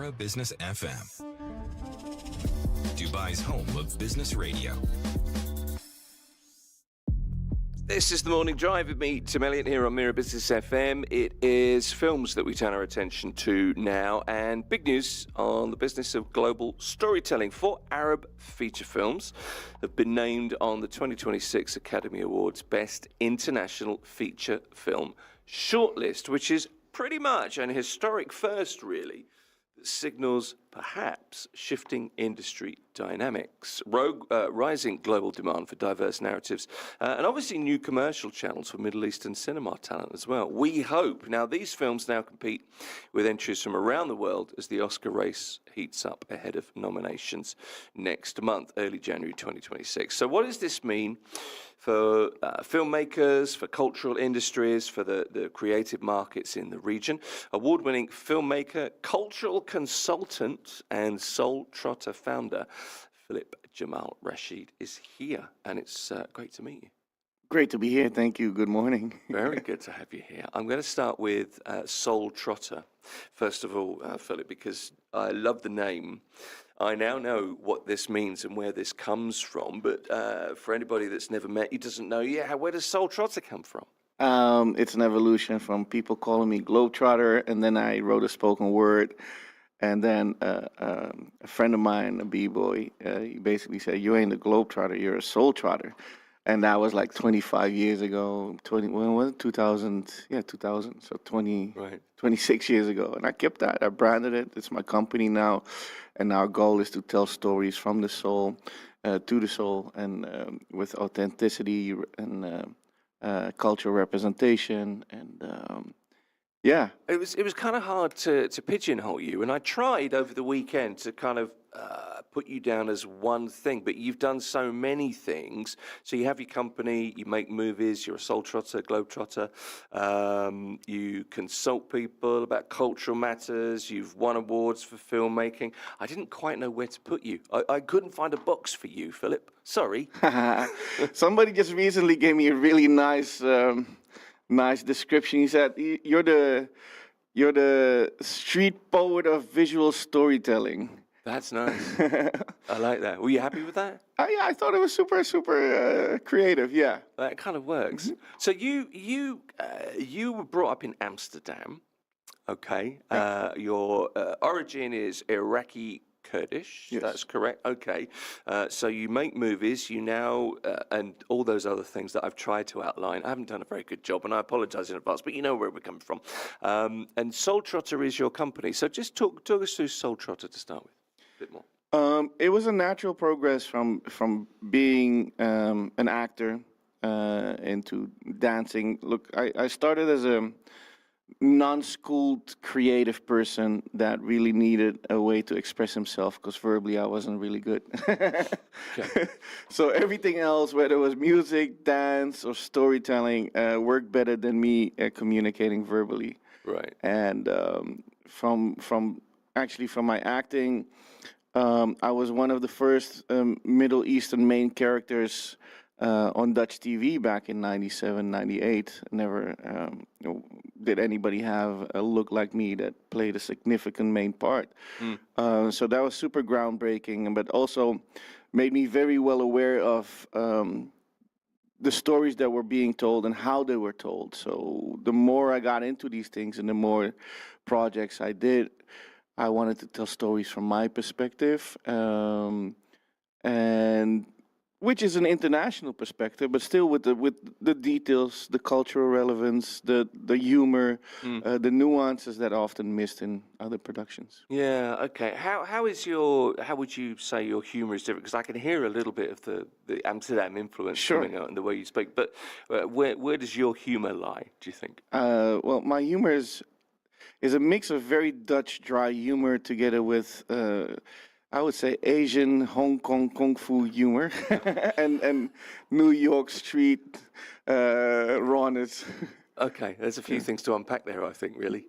Mira Business FM, Dubai's home of business radio. This is the Morning Drive with me, Tim Elliott, here on Mira Business FM. It is films that we turn our attention to now, and big news on the business of global storytelling. 4 Arab feature films have been named on the 2026 Academy Awards Best International Feature Film shortlist, which is pretty much an historic first, really, that signals perhaps shifting industry dynamics, rising global demand for diverse narratives, and obviously new commercial channels for Middle Eastern cinema talent as well. We hope. Now, these films now compete with entries from around the world as the Oscar race heats up ahead of nominations next month, early January 2026. So what does this mean for filmmakers, for cultural industries, for the creative markets in the region? Award-winning filmmaker, cultural consultant, and Soul Trotter founder Philip Jamal Rashid is here, and it's great to meet you. Great to be here. Thank you. Good morning. Very good to have you here. I'm going to start with Soul Trotter. First of all, Philip, because I love the name. I now know what this means and where this comes from, but for anybody that's never met you, doesn't know, where does Soul Trotter come from? It's an evolution from people calling me Globetrotter, and then I wrote a spoken word. And then a friend of mine, a b-boy, he basically said, "You ain't a globetrotter, you're a soul trotter." And that was like 25 years ago, 2000, 2000, so 26 years ago. And I kept that, I branded it, it's my company now. And our goal is to tell stories from the soul to the soul, and with authenticity and cultural representation, and yeah. It was kind of hard to pigeonhole you, and I tried over the weekend to kind of put you down as one thing, but you've done so many things. So you have your company, you make movies, you're a soul trotter, globetrotter, you consult people about cultural matters, you've won awards for filmmaking. I didn't quite know where to put you. I couldn't find a box for you, Philip. Sorry. Somebody just recently gave me a really nice description. He said, you're the street poet of visual storytelling. That's nice. I like that. Were you happy with that? I thought it was super creative. Yeah, that kind of works. Mm-hmm. So you were brought up in Amsterdam. Okay. Your origin is Iraqi Kurdish, yes. That's correct. Okay, so you make movies, you now, and all those other things that I've tried to outline. I haven't done a very good job, and I apologize in advance, but you know where we're coming from. And Soul Trotter is your company. So just talk us through Soul Trotter to start with a bit more. It was a natural progress from being an actor into dancing. Look, I started as a non-schooled creative person that really needed a way to express himself, because verbally I wasn't really good. Okay. So everything else, whether it was music, dance, or storytelling, worked better than me communicating verbally. Right. And from my acting, I was one of the first Middle Eastern main characters on Dutch TV back in 97, 98. Never did anybody have a look like me that played a significant main part. So that was super groundbreaking, but also made me very well aware of the stories that were being told and how they were told. So the more I got into these things and the more projects I did, I wanted to tell stories from my perspective, and which is an international perspective, but still with the details, the cultural relevance, the humor, the nuances that are often missed in other productions. Yeah. Okay. How would you say your humor is different? Because I can hear a little bit of the Amsterdam influence coming out in the way you speak. But where does your humor lie, do you think? Well, my humor is a mix of very Dutch dry humor together with I would say Asian Hong Kong Kung Fu humor and New York street rawness. Okay, there's a few things to unpack there, I think, really.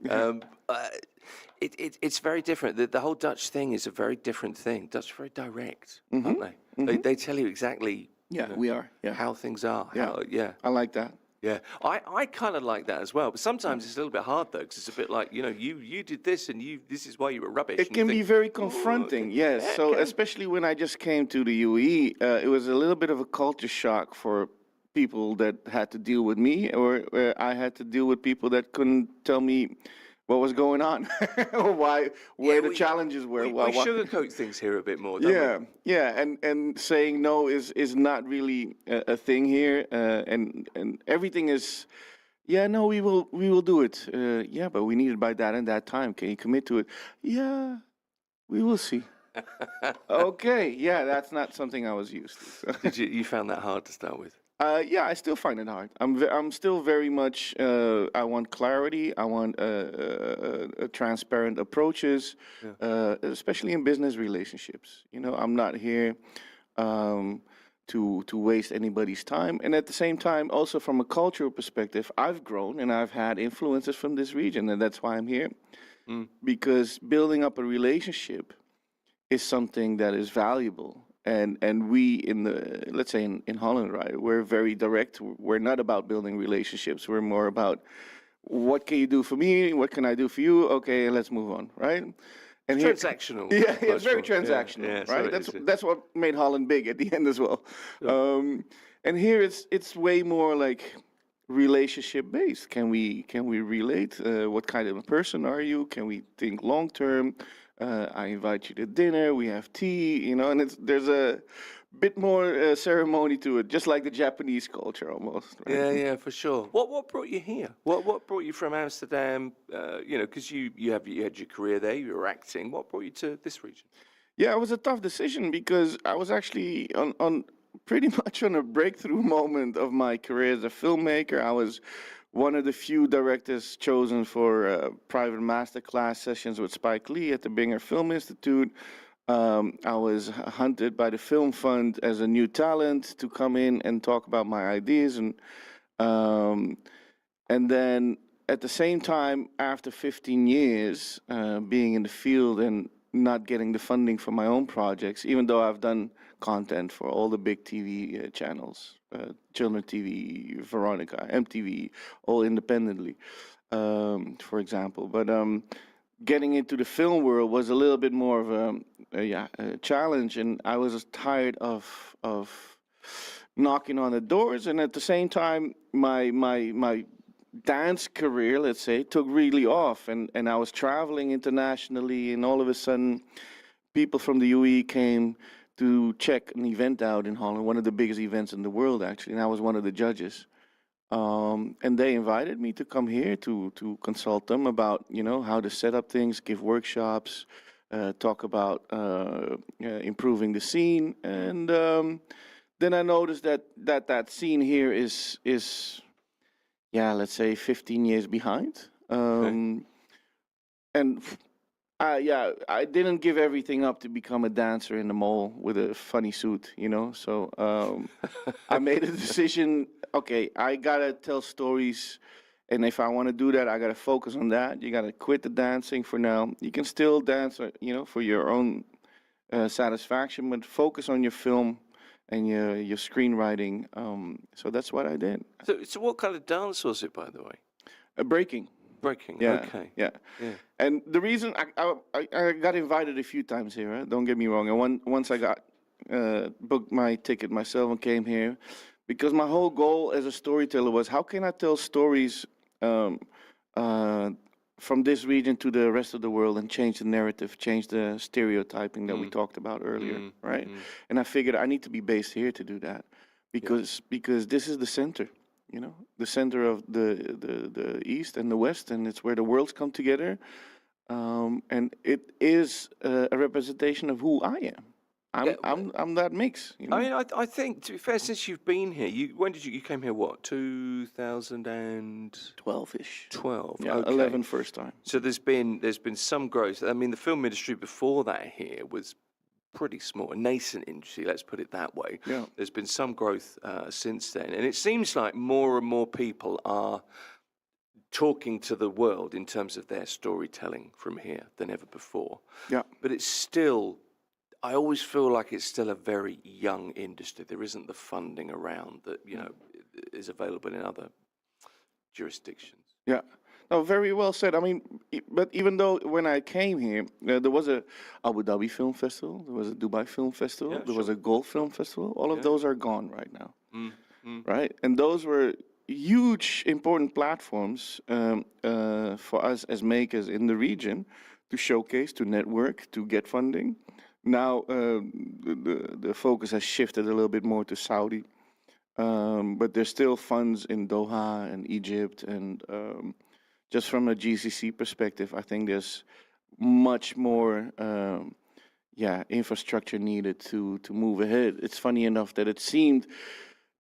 It's very different. The whole Dutch thing is a very different thing. Dutch are very direct, aren't they? They tell you exactly we are. Yeah. how things are. I like that. Yeah, I kind of like that as well, but sometimes it's a little bit hard though, because it's a bit like, you did this and this is why you were rubbish. It and you can be think, very "Ooh, confronting, okay." yes. Yeah, it So can. especially when I just came to the UE, it was a little bit of a culture shock for people that had to deal with me, or I had to deal with people that couldn't tell me what was going on, or where the challenges were. We sugarcoat things here a bit more, don't Yeah, yeah, and saying no is not really a thing here, and everything is, yeah, no, we will do it. Yeah, but we need it by that and that time. Can you commit to it? Yeah, we will see. Okay, yeah, that's not something I was used to. So. Did you found that hard to start with? Yeah, I still find it hard. I'm still very much. I want clarity. I want transparent approaches, especially in business relationships. I'm not here to waste anybody's time. And at the same time, also from a cultural perspective, I've grown and I've had influences from this region, and that's why I'm here. Because building up a relationship is something that is valuable. And we let's say in Holland, right, we're very direct. We're not about building relationships. We're more about what can you do for me? What can I do for you? Okay, let's move on, right? And Transactional. Yeah, it's very Yeah, transactional, yeah, so right? it is, yeah. That's what made Holland big at the end as well. And here it's way more like relationship based. Can we relate? What kind of a person are you? Can we think long term? I invite you to dinner. We have tea, and there's a bit more ceremony to it, just like the Japanese culture almost. Right? Yeah, for sure. What brought you here? What brought you from Amsterdam? Because you had your career there, you were acting. What brought you to this region? Yeah, it was a tough decision because I was actually on pretty much on a breakthrough moment of my career as a filmmaker. I was one of the few directors chosen for private masterclass sessions with Spike Lee at the Binger Film Institute. I was hunted by the Film Fund as a new talent to come in and talk about my ideas, and then at the same time, after 15 years being in the field and not getting the funding for my own projects, even though I've done content for all the big TV channels, Children TV, Veronica, MTV, all independently, for example. But getting into the film world was a little bit more of a challenge, and I was tired of knocking on the doors, and at the same time, my dance career, let's say, took really off, and I was traveling internationally, and all of a sudden, people from the UE came to check an event out in Holland, one of the biggest events in the world, actually, and I was one of the judges. And they invited me to come here to consult them about, how to set up things, give workshops, talk about improving the scene, and then I noticed that scene here is let's say 15 years behind. And I didn't give everything up to become a dancer in the mall with a funny suit, So I made a decision. Okay, I gotta tell stories, and if I want to do that, I gotta focus on that. You gotta quit the dancing for now. You can still dance, for your own satisfaction, but focus on your film and your screenwriting. So that's what I did. So what kind of dance was it, by the way? Breaking. Breaking. Yeah, Okay. yeah. And the reason I got invited a few times here, right? Don't get me wrong. And once I got booked my ticket myself and came here, because my whole goal as a storyteller was, how can I tell stories from this region to the rest of the world and change the narrative, change the stereotyping that we talked about earlier, right? And I figured I need to be based here to do that, because this is the center. The center of the East and the West, and it's where the worlds come together. And it is a representation of who I am. I'm that mix. I mean, I think, to be fair, since you've been here, when did you came here? What, 2012-ish? 12. Yeah, okay. 11 first time. So there's been some growth. I mean, the film industry before that here was pretty small, a nascent industry, let's put it that way. Yeah. There's been some growth since then, and it seems like more and more people are talking to the world in terms of their storytelling from here than ever before. Yeah. But it's still, I always feel like it's still a very young industry. There isn't the funding around that is available in other jurisdictions. Yeah. No, very well said. I mean, but even though when I came here, there was a Abu Dhabi Film Festival, there was a Dubai Film Festival, there was a Gulf Film Festival. All of those are gone right now, right? And those were huge, important platforms for us as makers in the region to showcase, to network, to get funding. Now the focus has shifted a little bit more to Saudi, but there's still funds in Doha and Egypt and. Just from a GCC perspective, I think there's much more, infrastructure needed to move ahead. It's funny enough that it seemed,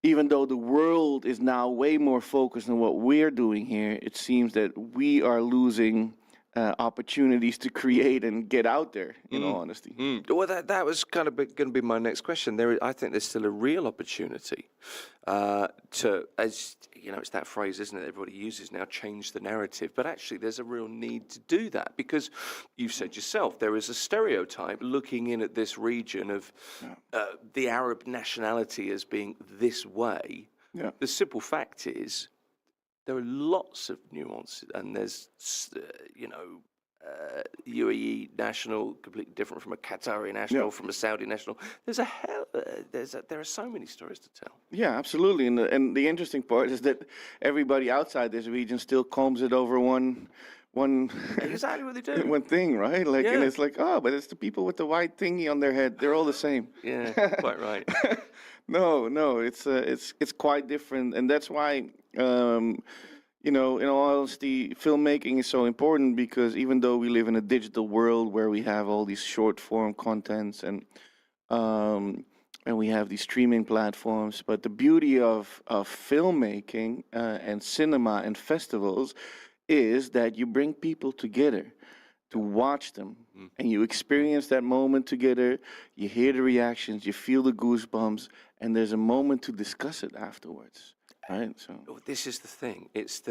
even though the world is now way more focused on what we're doing here, it seems that we are losing opportunities to create and get out there, in all honesty. Well, that was kind of going to be my next question. I think there's still a real opportunity to, as you know, it's that phrase, isn't it? Everybody uses now, change the narrative. But actually, there's a real need to do that because you've said yourself there is a stereotype looking in at this region of the Arab nationality as being this way. Yeah. The simple fact is, there are lots of nuances, and there's, UAE national, completely different from a Qatari national, from a Saudi national. There are so many stories to tell. Yeah, absolutely. And the interesting part is that everybody outside this region still combs it over one Exactly what they do. one thing, right? Like, and it's like, oh, but it's the people with the white thingy on their head. They're all the same. Yeah, quite right. No, it's quite different, and that's why, in all honesty, filmmaking is so important because even though we live in a digital world where we have all these short form contents and we have these streaming platforms, but the beauty of filmmaking and cinema and festivals is that you bring people together to watch them and you experience that moment together, you hear the reactions, you feel the goosebumps, and there's a moment to discuss it afterwards, right? So this is the thing, it's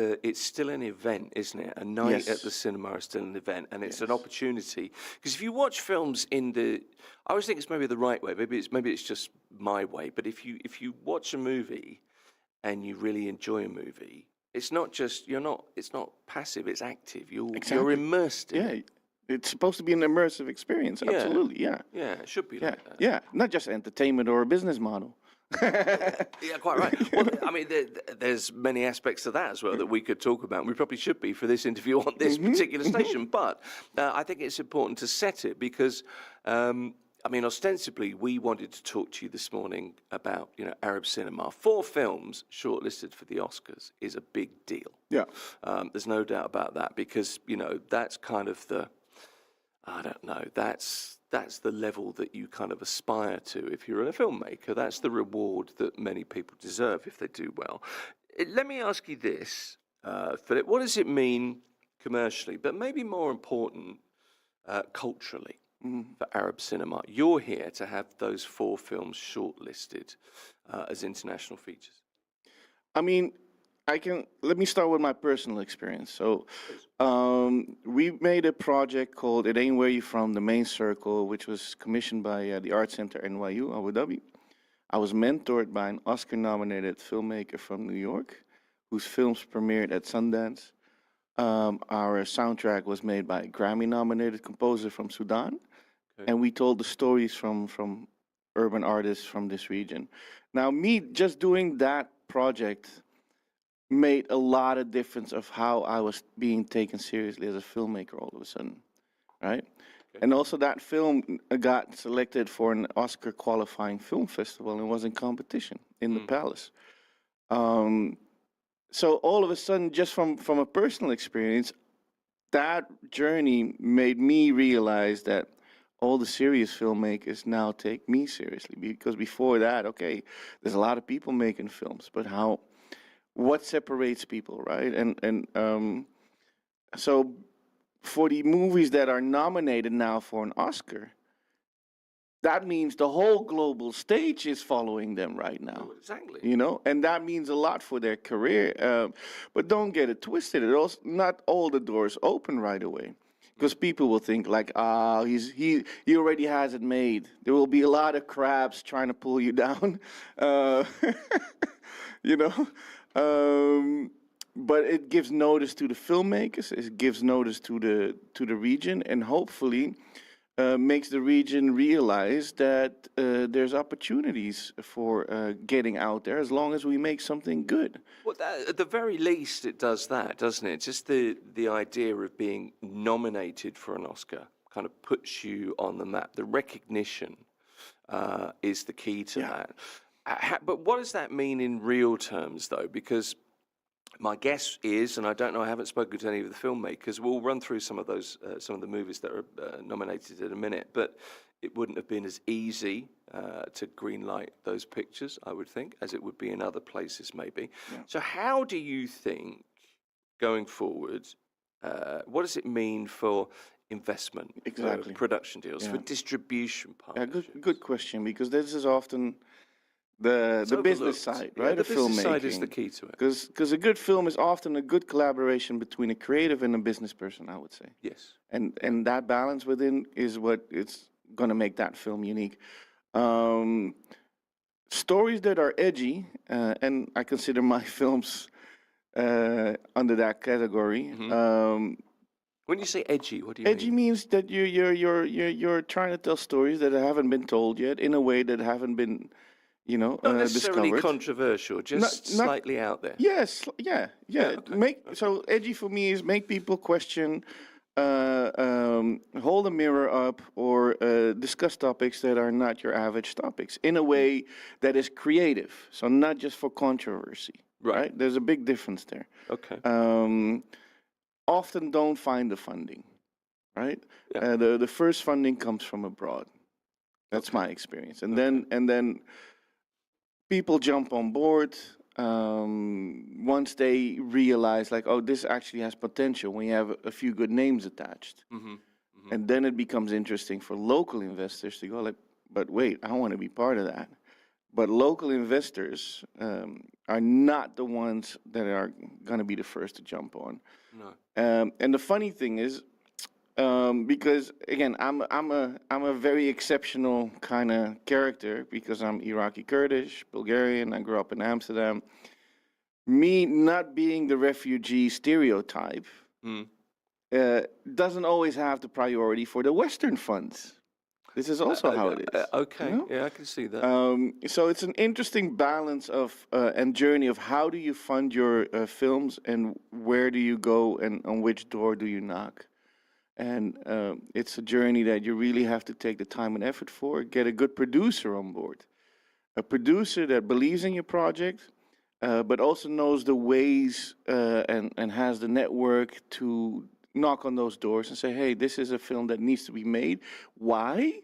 still an event, isn't it? A night at the cinema is still an event, and it's an opportunity, because if you watch films I always think it's maybe the right way, maybe it's just my way, but if you watch a movie and you really enjoy a movie, it's not passive, it's active. You're immersed in it. It's supposed to be an immersive experience. Absolutely, yeah. Yeah, it should be like that. Yeah, not just entertainment or a business model. Yeah, quite right. Well, I mean, there's many aspects to that as well that we could talk about. And we probably should be for this interview on this particular station. But I think it's important to set it because, ostensibly, we wanted to talk to you this morning about, Arab cinema. 4 films shortlisted for the Oscars is a big deal. Yeah. There's no doubt about that because, that's kind of that's the level that you kind of aspire to if you're a filmmaker. That's the reward that many people deserve if they do well. Let me ask you this, Philip. What does it mean commercially, but maybe more important, culturally, for Arab cinema? You're here to have those 4 films shortlisted as international features. I mean, let me start with my personal experience. So we made a project called It Ain't Where You From, The Main Circle, which was commissioned by the Art Center NYU, Abu Dhabi. I was mentored by an Oscar-nominated filmmaker from New York, whose films premiered at Sundance. Our soundtrack was made by a Grammy-nominated composer from Sudan, and we told the stories from urban artists from this region. Now, me just doing that project made a lot of difference of how I was being taken seriously as a filmmaker all of a sudden, right? And also that film got selected for an Oscar qualifying film festival and was in competition in the Palace. So all of a sudden, just from a personal experience, that journey made me realize that all the serious filmmakers now take me seriously, because before that, okay, there's a lot of people making films, but what separates people, right? And so for the movies that are nominated now for an Oscar, that means the whole global stage is following them right now. Oh, exactly. And that means a lot for their career. But don't get it twisted. Not all the doors open right away, because people will think like, he already has it made. There will be a lot of crabs trying to pull you down. but it gives notice to the filmmakers. It gives notice to the region, and hopefully makes the region realize that there's opportunities for getting out there as long as we make something good. Well, at the very least, it does that, doesn't it? Just the idea of being nominated for an Oscar kind of puts you on the map. The recognition is the key to that. But what does that mean in real terms, though? Because my guess is, and I don't know, I haven't spoken to any of the filmmakers. We'll run through some of those, some of the movies that are nominated in a minute. But it wouldn't have been as easy to greenlight those pictures, I would think, as it would be in other places, maybe. Yeah. So, how do you think, going forward, what does it mean for investment, exactly, for production deals, for distribution partnerships? Yeah, good question, because this is often the business side, right? The business side is the key to it. Because a good film is often a good collaboration between a creative and a business person, I would say. Yes. And that balance within is what it's going to make that film unique. Stories that are edgy, and I consider my films under that category. Mm-hmm. When you say edgy, what do you mean? Edgy means that you're trying to tell stories that haven't been told yet in a way that haven't been, not necessarily discovered. Controversial, just slightly out there. Yes, yeah. Okay. So edgy for me is make people question, hold a mirror up, or discuss topics that are not your average topics in a way that is creative. So not just for controversy. Right? There's a big difference there. Okay. Often don't find the funding, right? Yeah. The first funding comes from abroad. That's my experience, and then people jump on board once they realize, like, oh, this actually has potential when you have a few good names attached. Mm-hmm. Mm-hmm. And then it becomes interesting for local investors to go, like, but wait, I want to be part of that. But local investors are not the ones that are going to be the first to jump on. No. And the funny thing is, because again, I'm a very exceptional kind of character because I'm Iraqi Kurdish, Bulgarian. I grew up in Amsterdam. Me not being the refugee stereotype doesn't always have the priority for the Western funds. This is also how it is. Okay, yeah, I can see that. So it's an interesting balance of and journey of how do you fund your films and where do you go and on which door do you knock. And it's a journey that you really have to take the time and effort for. Get a good producer on board. A producer that believes in your project, but also knows the ways and has the network to knock on those doors and say, hey, this is a film that needs to be made. Why?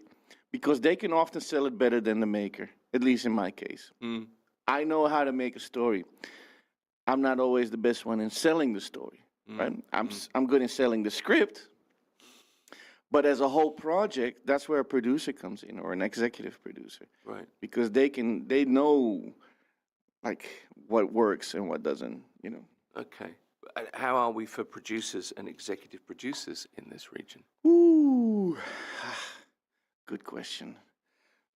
Because they can often sell it better than the maker, at least in my case. Mm. I know how to make a story. I'm not always the best one in selling the story, right? I'm good in selling the script, but as a whole project, that's where a producer comes in, or an executive producer. Right. Because they know, like, what works and what doesn't, Okay. How are we for producers and executive producers in this region? Ooh, good question.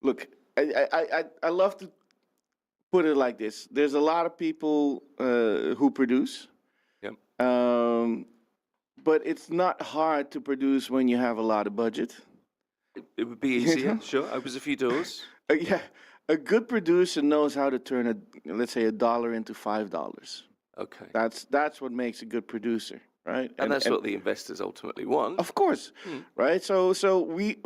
Look, I love to put it like this. There's a lot of people who produce. Yep. But it's not hard to produce when you have a lot of budget. It would be easier, sure. Opens a few doors. Yeah. A good producer knows how to turn let's say $1 into $5. Okay. That's what makes a good producer, right? And that's what the investors ultimately want. Of course, right? So we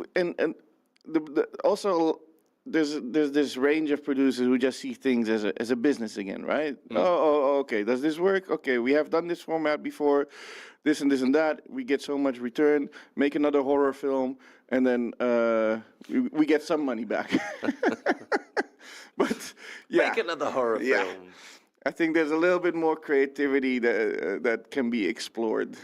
also there's this range of producers who just see things as a business again, right? Okay. Does this work? Okay, we have done this format before, this and this and that. We get so much return. Make another horror film, and then we get some money back. But yeah, make another horror film. I think there's a little bit more creativity that can be explored.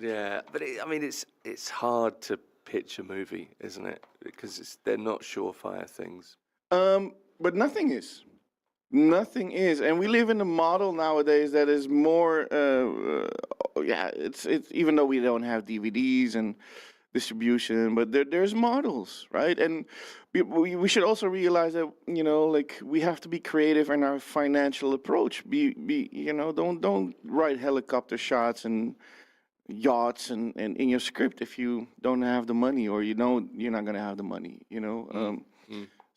Yeah, but it's hard to pitch a movie, isn't it? Because they're not surefire things. But nothing is. Nothing is, and we live in a model nowadays that is more. It's even though we don't have DVDs and distribution, but there's models, right? And we should also realize that, like, we have to be creative in our financial approach. Don't write helicopter shots and yachts and in your script if you don't have the money, or you're not going to have the money.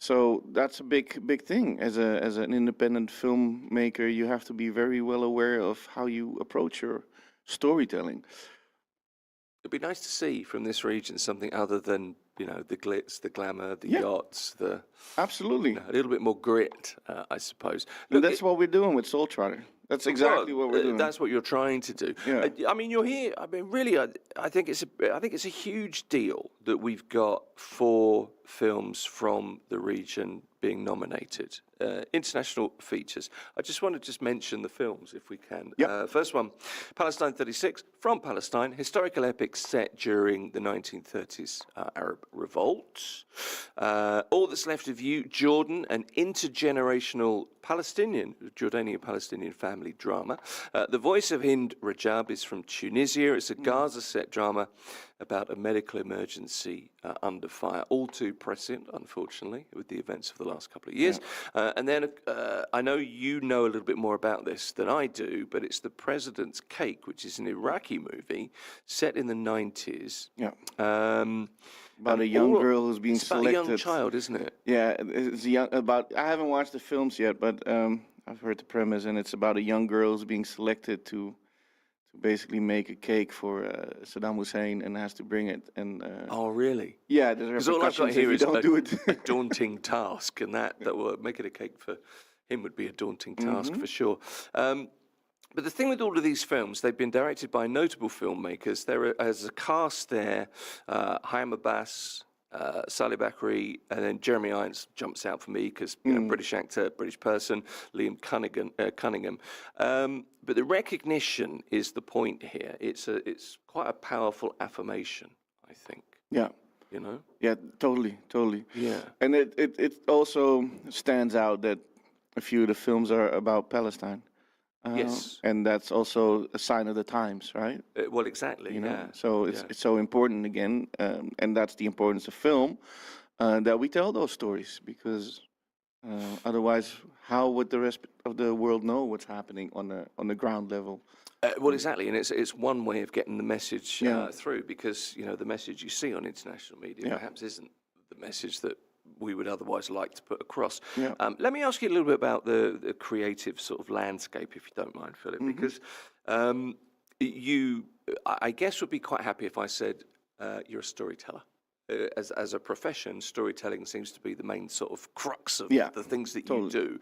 So that's a big thing. As an independent filmmaker, you have to be very well aware of how you approach your storytelling. It'd be nice to see from this region something other than, the glitz, the glamour, the yachts, Absolutely. A little bit more grit, I suppose. Look, that's what we're doing with Soul Trotter. That's exactly what we're doing. That's what you're trying to do. Yeah. I mean, you're here. I mean, really, I think it's a huge deal that we've got 4 films from the region being nominated, international features. I just want to mention the films if we can. Yep. First one, Palestine 36, from Palestine, historical epic set during the 1930s Arab Revolt. All That's Left of You, Jordan, an intergenerational Jordanian-Palestinian family drama. The Voice of Hind Rajab is from Tunisia. It's a Gaza set drama about a medical emergency under fire. All too prescient, unfortunately, with the events of the last couple of years. And then I know you know a little bit more about this than I do, but it's The President's Cake, which is an Iraqi movie set in the 90s. Yeah. About a young girl who's being selected. About a young child, isn't it? Yeah, it's I haven't watched the films yet, but I've heard the premise, and it's about a young girl who's being selected to basically make a cake for Saddam Hussein, and has to bring it. And oh, really? Yeah, there's all I've got repercussions here if is you don't do it. a daunting task, and that making a cake for him would be a daunting task for sure. But the thing with all of these films, they've been directed by notable filmmakers. There's a cast there, Hayam Abbas, Salih Bakri, and then Jeremy Irons jumps out for me because British actor, British person, Liam Cunningham. But the recognition is the point here. It's quite a powerful affirmation, I think. Yeah. Yeah, totally. Yeah. And it also stands out that a few of the films are about Palestine. Yes. And that's also a sign of the times, right? Well, exactly. Yeah. So it's so important again, and that's the importance of film, that we tell those stories, because otherwise, how would the rest of the world know what's happening on the ground level? Well, exactly, and it's one way of getting the message through, because the message you see on international media perhaps isn't the message that we would otherwise like to put across. Yeah. Let me ask you a little bit about the creative sort of landscape, if you don't mind, Philip, because you, I guess, would be quite happy if I said you're a storyteller. As a profession, storytelling seems to be the main sort of crux of the things that you do.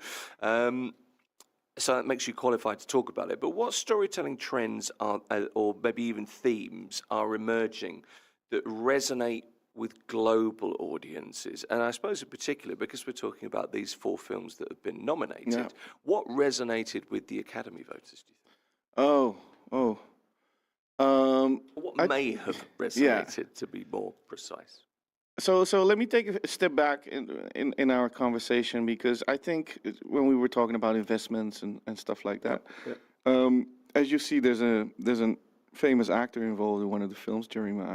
So that makes you qualified to talk about it. But what storytelling trends are, or maybe even themes, are emerging that resonate with global audiences? And I suppose in particular, because we're talking about these 4 films that have been nominated, what resonated with the Academy voters, do you think? What may have resonated, to be more precise? So let me take a step back in our conversation, because I think when we were talking about investments and stuff like that, as you see, there's a famous actor involved in one of the films, Jeremy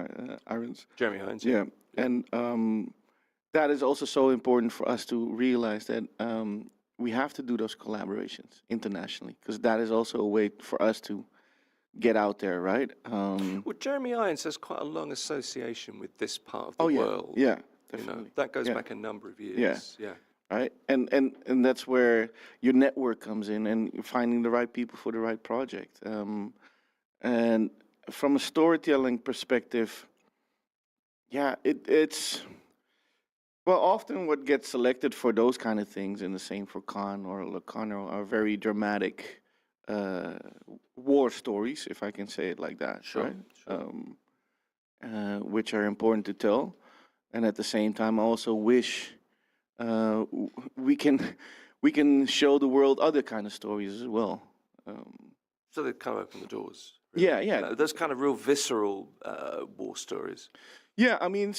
Irons. Jeremy Irons, yeah. And that is also so important for us to realize that we have to do those collaborations internationally, because that is also a way for us to get out there, right? Well, Jeremy Irons has quite a long association with this part of the world. Yeah, definitely. That goes back a number of years. Yeah. Right, and that's where your network comes in, and you're finding the right people for the right project. And from a storytelling perspective, it's well, often what gets selected for those kind of things, and the same for Cannes or Locarno, are very dramatic war stories, if I can say it like that, right? Which are important to tell, and at the same time, I also wish we can show the world other kind of stories as well. So they kind of open the doors. Really. Yeah. Those kind of real visceral war stories. Yeah, I mean,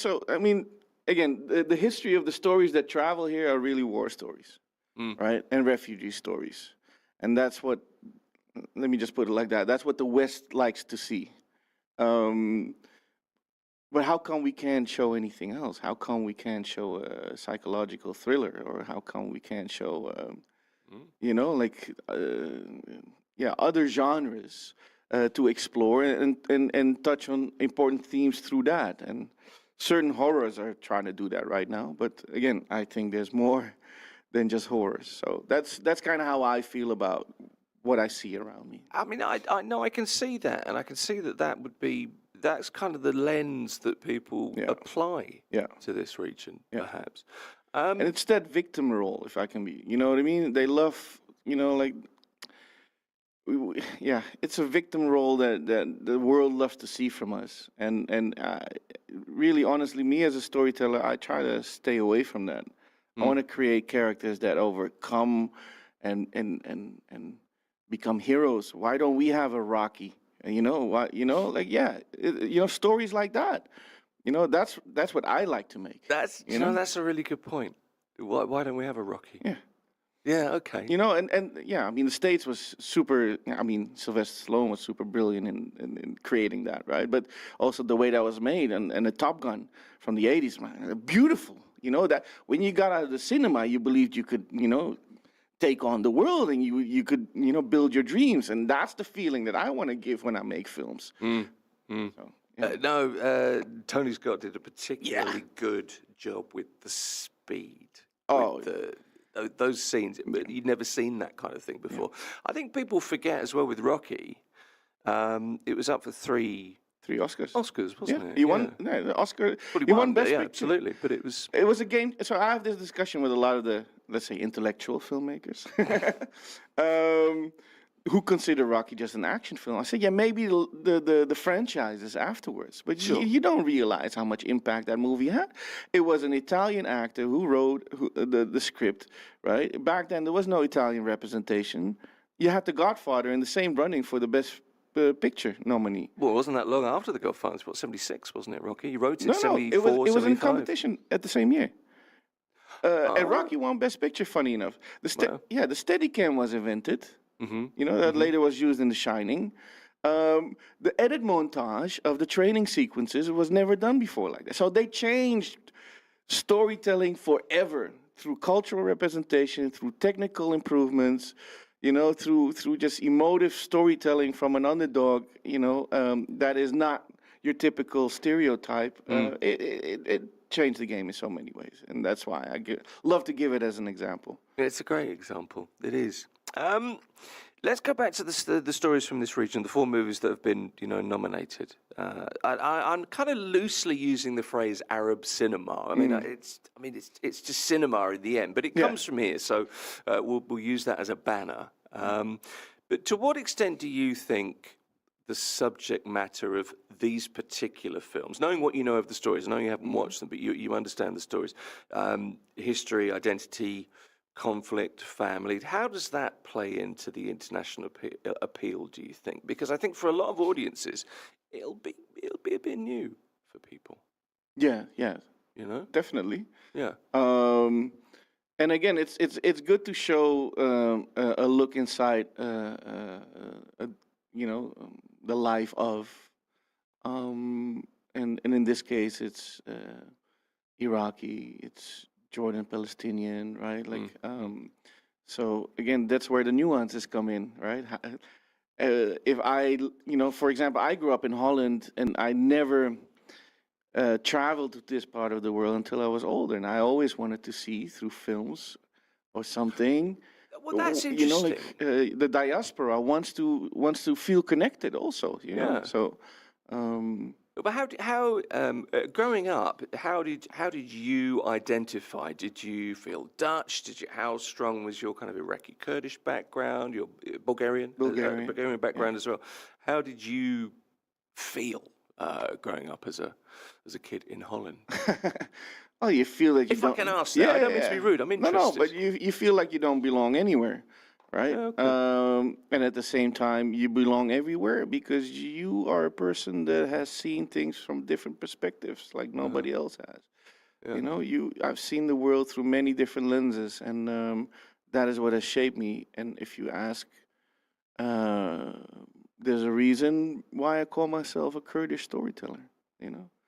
again, the history of the stories that travel here are really war stories, right? And refugee stories. And that's what, let me just put it like that, that's what the West likes to see. But how come we can't show anything else? How come we can't show a psychological thriller, or how come we can't show, like, other genres to explore and touch on important themes through that? And certain horrors are trying to do that right now. But again, I think there's more than just horrors. So that's kind of how I feel about what I see around me. I mean, I know I can see that, and I can see that's kind of the lens that people apply to this region, perhaps. And it's that victim role, if I can be, you know what I mean? They love, like, it's a victim role that the world loves to see from us. And really, honestly, me as a storyteller, I try to stay away from that. I want to create characters that overcome and become heroes. Why don't we have a Rocky? Stories like that. That's what I like to make. That's a really good point. Why don't we have a Rocky? Yeah. Yeah. Okay. I mean, the States was super. I mean, Sylvester Stallone was super brilliant in creating that, right? But also the way that was made, and the Top Gun from the '80s, man, beautiful. That when you got out of the cinema, you believed you could, take on the world, and you could, build your dreams, and that's the feeling that I want to give when I make films. So, Tony Scott did a particularly good job with the speed. Oh, with those scenes. You'd never seen that kind of thing before. I think people forget as well with Rocky. It was up for three Oscars. Wasn't it? He won the Oscar. Well, he won Best Picture. Picture. Absolutely, but it was a game. So I have this discussion with a lot of the, let's say, intellectual filmmakers who consider Rocky just an action film. I said, maybe the franchises afterwards, but you don't realize how much impact that movie had. It was an Italian actor who wrote the script, right? Back then, there was no Italian representation. You had The Godfather in the same running for the Best Picture nominee. Well, it wasn't that long after The Godfather. It was 76, wasn't it, Rocky? He wrote it 74, it was in 75. competition at the same year. And Rocky won Best Picture, funny enough. The Steadicam was invented. That later was used in The Shining. The edit montage of the training sequences was never done before like that. So they changed storytelling forever through cultural representation, through technical improvements, through just emotive storytelling from an underdog, that is not your typical stereotype. It changed the game in so many ways, and that's why I love to give it as an example. It's a great example. It is. Let's go back to the stories from this region, the 4 movies that have been, nominated. I'm kind of loosely using the phrase Arab cinema. I mean, it's just cinema in the end, but it comes from here, so we'll use that as a banner. But to what extent do you think the subject matter of these particular films, knowing what you know of the stories, I know you haven't watched them, but you understand the stories, history, identity, conflict, family, how does that play into the international appeal, do you think? Because I think for a lot of audiences, it'll be a bit new for people. Yeah. Definitely. Yeah. And again, it's good to show a look inside, the life of, and in this case, it's Iraqi, it's Jordan Palestinian, right? Like, so again, that's where the nuances come in, right? If I, for example, I grew up in Holland, and I never traveled to this part of the world until I was older, and I always wanted to see through films or something. Well, that's interesting. The diaspora wants to feel connected, also. So. But how growing up, how did you identify? Did you feel Dutch? How strong was your kind of Iraqi Kurdish background? Your Bulgarian background as well. How did you feel growing up as a kid in Holland? Oh, you feel like if I can ask that, I don't mean to be rude. I'm interested. No, but you feel like you don't belong anywhere, right? Okay. And at the same time, you belong everywhere because you are a person that has seen things from different perspectives, like nobody else has. Yeah. I've seen the world through many different lenses, and that is what has shaped me. And if you ask, there's a reason why I call myself a Kurdish storyteller.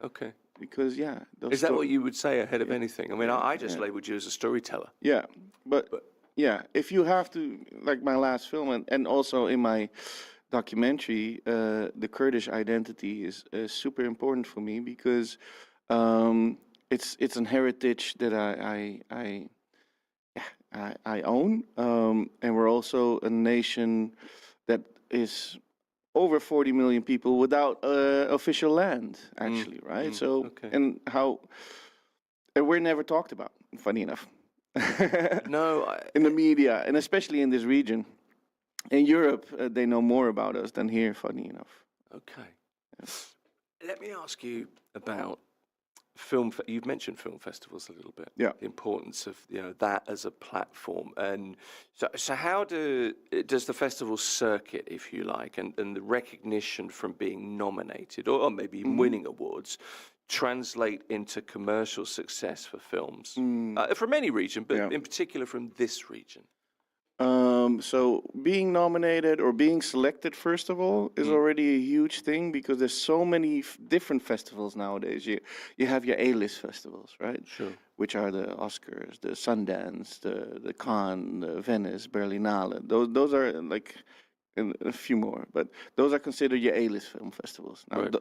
Okay. Because those Is that what you would say ahead of anything? I mean, I just yeah. labelled you as a storyteller. Yeah, but if you have to, like my last film, and also in my documentary, the Kurdish identity is super important for me because it's an heritage that I own, and we're also a nation that is over 40 million people without official land, actually, right? So, okay. and we're never talked about, funny enough. No, in the media, and especially in this region. In Europe, they know more about us than here, funny enough. Okay. Let me ask you about you've mentioned film festivals a little bit. Yeah. The importance of that as a platform, and so how does the festival circuit, if you like, and the recognition from being nominated or maybe even winning awards translate into commercial success for films from any region, but in particular from this region? So being nominated or being selected, first of all, is already a huge thing because there's so many different festivals nowadays. You have your A-list festivals, right? Sure. Which are the Oscars, the Sundance, the Cannes, the Venice, Berlinale. Those are like a few more, but those are considered your A-list film festivals. Now, Right.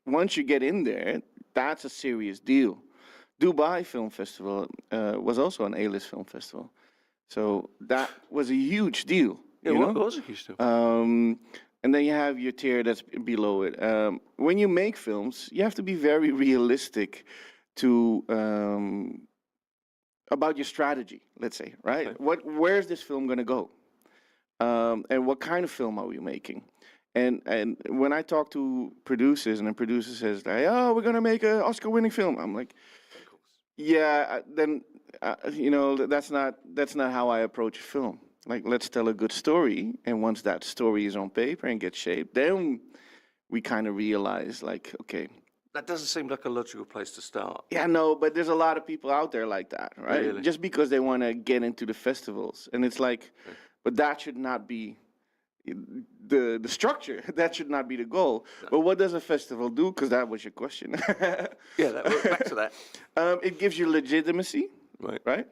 Once you get in there, that's a serious deal. Dubai Film Festival was also an A-list film festival. So that was a huge deal. It was a huge deal. And then you have your tier that's below it. When you make films, you have to be very realistic to about your strategy, let's say, right? Okay. Where's this film going to go? And what kind of film are we making? And when I talk to producers, and the producer says, "Oh, we're going to make an Oscar-winning film," I'm like, "Yeah, then that's not how I approach a film. Like, let's tell a good story, and once that story is on paper and gets shaped, then we kind of realize, like, okay." That doesn't seem like a logical place to start. Yeah, no, but there's a lot of people out there like that, right? Really? Just because they want to get into the festivals, and it's like, but that should not be the structure. That should not be the goal. No. But what does a festival do? Because that was your question. Back to that. It gives you legitimacy, right?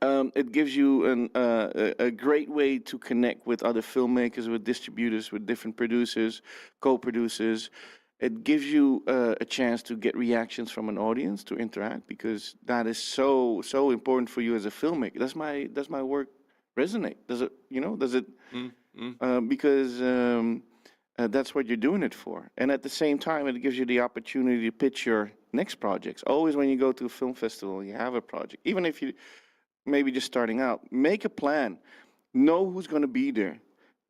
It gives you a great way to connect with other filmmakers, with distributors, with different producers, co-producers. It gives you a chance to get reactions from an audience, to interact, because that is so important for you as a filmmaker. Does my work resonate? Does it? Does it? Because that's what you're doing it for. And at the same time, it gives you the opportunity to pitch your next projects. Always when you go to a film festival, you have a project. Even if you maybe just starting out, make a plan. Know who's going to be there.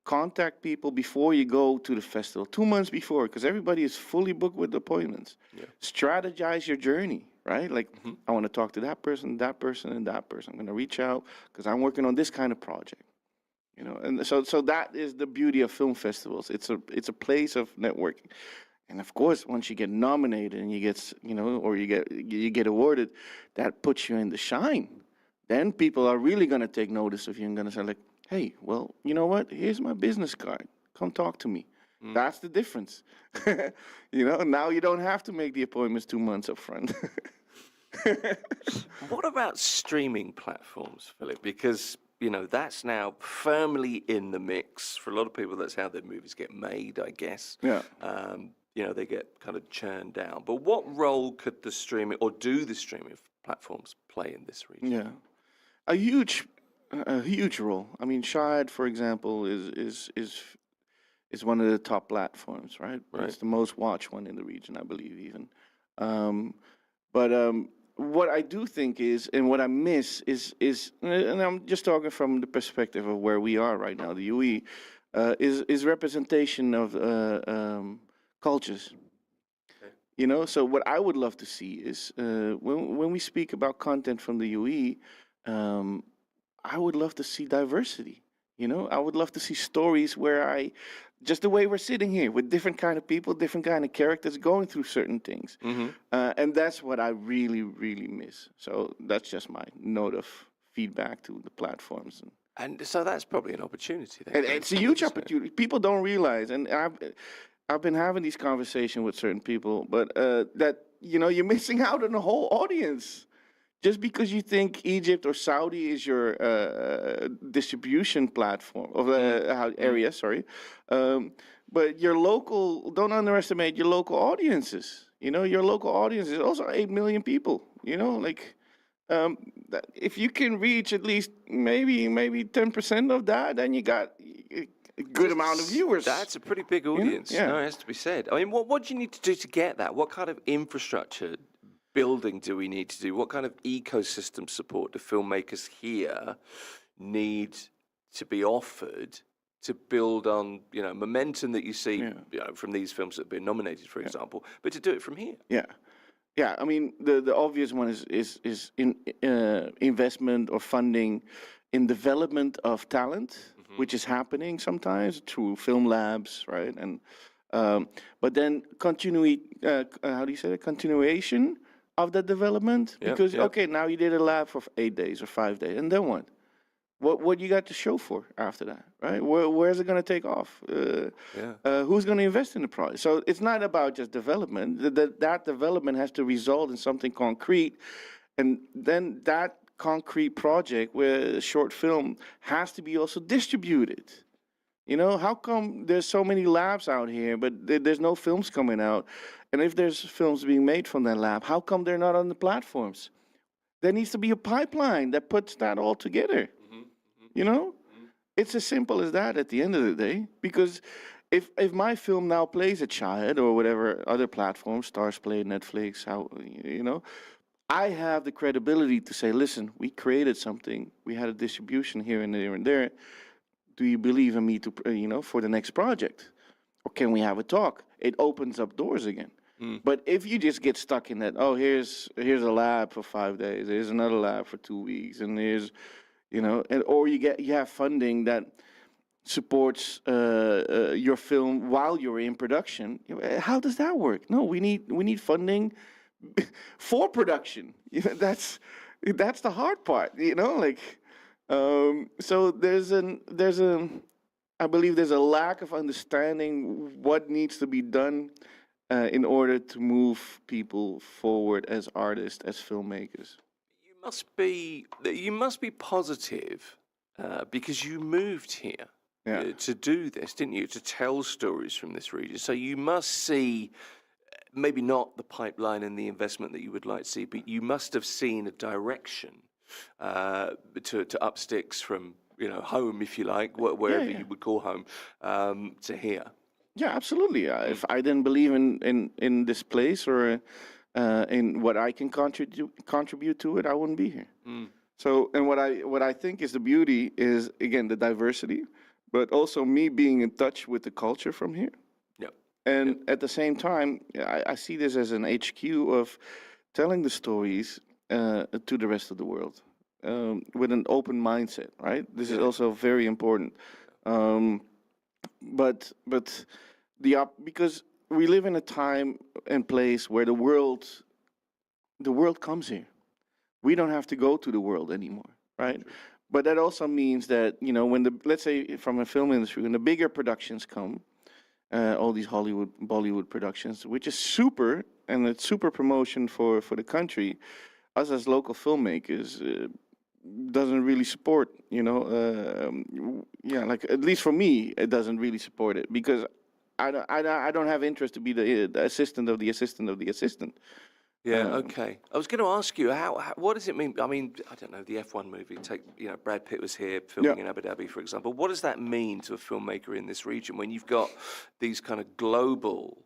Contact people before you go to the festival, 2 months before, because everybody is fully booked with appointments. Yeah. Strategize your journey, right? Like, I want to talk to that person, and that person. I'm going to reach out because I'm working on this kind of project. And so that is the beauty of film festivals. It's a place of networking. And of course, once you get nominated and you get, or you get awarded, that puts you in the shine. Then people are really going to take notice of you and going to say, like, "Hey, well, you know what? Here's my business card. Come talk to me." That's the difference. Now you don't have to make the appointments 2 months up front. What about streaming platforms, Philip? Because that's now firmly in the mix. For a lot of people, that's how their movies get made, I guess. Yeah. They get kind of churned down. But what role could the streaming, or do the streaming platforms play in this region? Yeah, a huge role. I mean, Shahid, for example, is one of the top platforms, right? It's the most watched one in the region, I believe, even. But what I do think is, and what I miss is, and I'm just talking from the perspective of where we are right now, the UAE, is representation of cultures. Okay. So what I would love to see is when we speak about content from the UAE, I would love to see diversity. I would love to see stories where just the way we're sitting here with different kind of people, different kind of characters going through certain things. And that's what I really, really miss. So that's just my note of feedback to the platforms. And so that's probably an opportunity then. It's a huge opportunity. People don't realize. And I've been having these conversations with certain people, but that you're missing out on the whole audience. Just because you think Egypt or Saudi is your distribution platform of area, sorry, but your local, don't underestimate your local audiences. Your local audience is also 8 million people. If you can reach at least maybe 10% of that, then you got a good amount of viewers. That's a pretty big audience. Yeah. No, it has to be said. I mean, what do you need to do to get that? What kind of infrastructure building do we need to do? What kind of ecosystem support do filmmakers here need to be offered to build on, momentum that you see from these films that have been nominated, for example, but to do it from here? Yeah. I mean, the obvious one is in investment or funding in development of talent, which is happening sometimes through film labs, right? And but then continuation of that development, because okay, now you did a lab for 8 days or 5 days, and then what? What you got to show for after that, right? Where's it going to take off? Who's going to invest in the project? So it's not about just development. That development has to result in something concrete, and then that concrete project, where a short film, has to be also distributed. How come there's so many labs out here, but there's no films coming out? And if there's films being made from that lab, how come they're not on the platforms? There needs to be a pipeline that puts that all together. It's as simple as that at the end of the day. Because if my film now plays at Shahid or whatever other platforms, Stars Play, Netflix, I have the credibility to say, listen, we created something. We had a distribution here and there and there. Do you believe in me to, for the next project? Or can we have a talk? It opens up doors again. But if you just get stuck in that, here's a lab for 5 days, here's another lab for 2 weeks, and here's, or you have funding that supports your film while you're in production. How does that work? No, we need funding for production. That's the hard part. So I believe there's a lack of understanding what needs to be done in order to move people forward as artists, as filmmakers. You must be positive because you moved here to do this, didn't you? To tell stories from this region. So you must see, maybe not the pipeline and the investment that you would like to see, but you must have seen a direction to up sticks from home, if you like, wherever you would call home, to here. Yeah, absolutely. If I didn't believe in this place or in what I can contribute to it, I wouldn't be here. So, and what I think is the beauty is, again, the diversity, but also me being in touch with the culture from here. And at the same time, I see this as an HQ of telling the stories to the rest of the world with an open mindset, right? This is also very important. Because we live in a time and place where the world comes here. We don't have to go to the world anymore, right? But that also means that, when let's say from a film industry, when the bigger productions come, all these Hollywood, Bollywood productions, which is super, and it's super promotion for the country, us as local filmmakers doesn't really support, like, at least for me, it doesn't really support it, because I don't have interest to be the assistant of the assistant of the assistant. Okay. I was going to ask you, what does it mean? I mean, I don't know, the F1 movie, Brad Pitt was here filming in Abu Dhabi, for example. What does that mean to a filmmaker in this region when you've got these kind of global,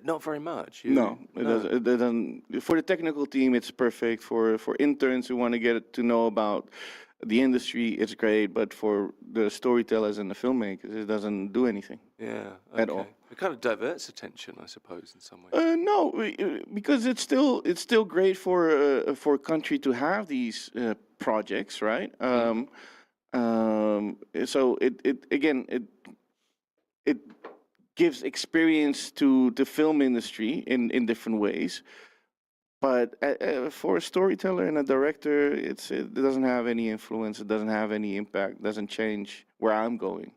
not very much? No, it doesn't. For the technical team, it's perfect. For interns who want to get to know about the industry, it's great. But for the storytellers and the filmmakers, it doesn't do anything. At all. It kind of diverts attention, I suppose, in some way. No, because it's still great for a country to have these projects, right? So it gives experience to the film industry in different ways. But for a storyteller and a director, it doesn't have any influence. It doesn't have any impact. It doesn't change where I'm going.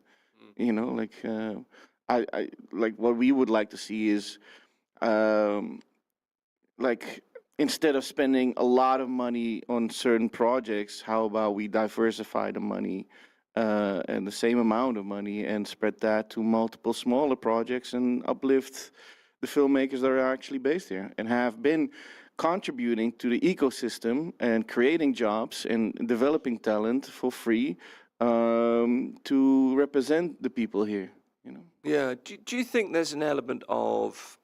I like what we would like to see is um, like instead of spending a lot of money on certain projects, how about we diversify the money and the same amount of money and spread that to multiple smaller projects and uplift the filmmakers that are actually based here and have been contributing to the ecosystem and creating jobs and developing talent for free to represent the people here, you know. Yeah. Do you think there's an element of,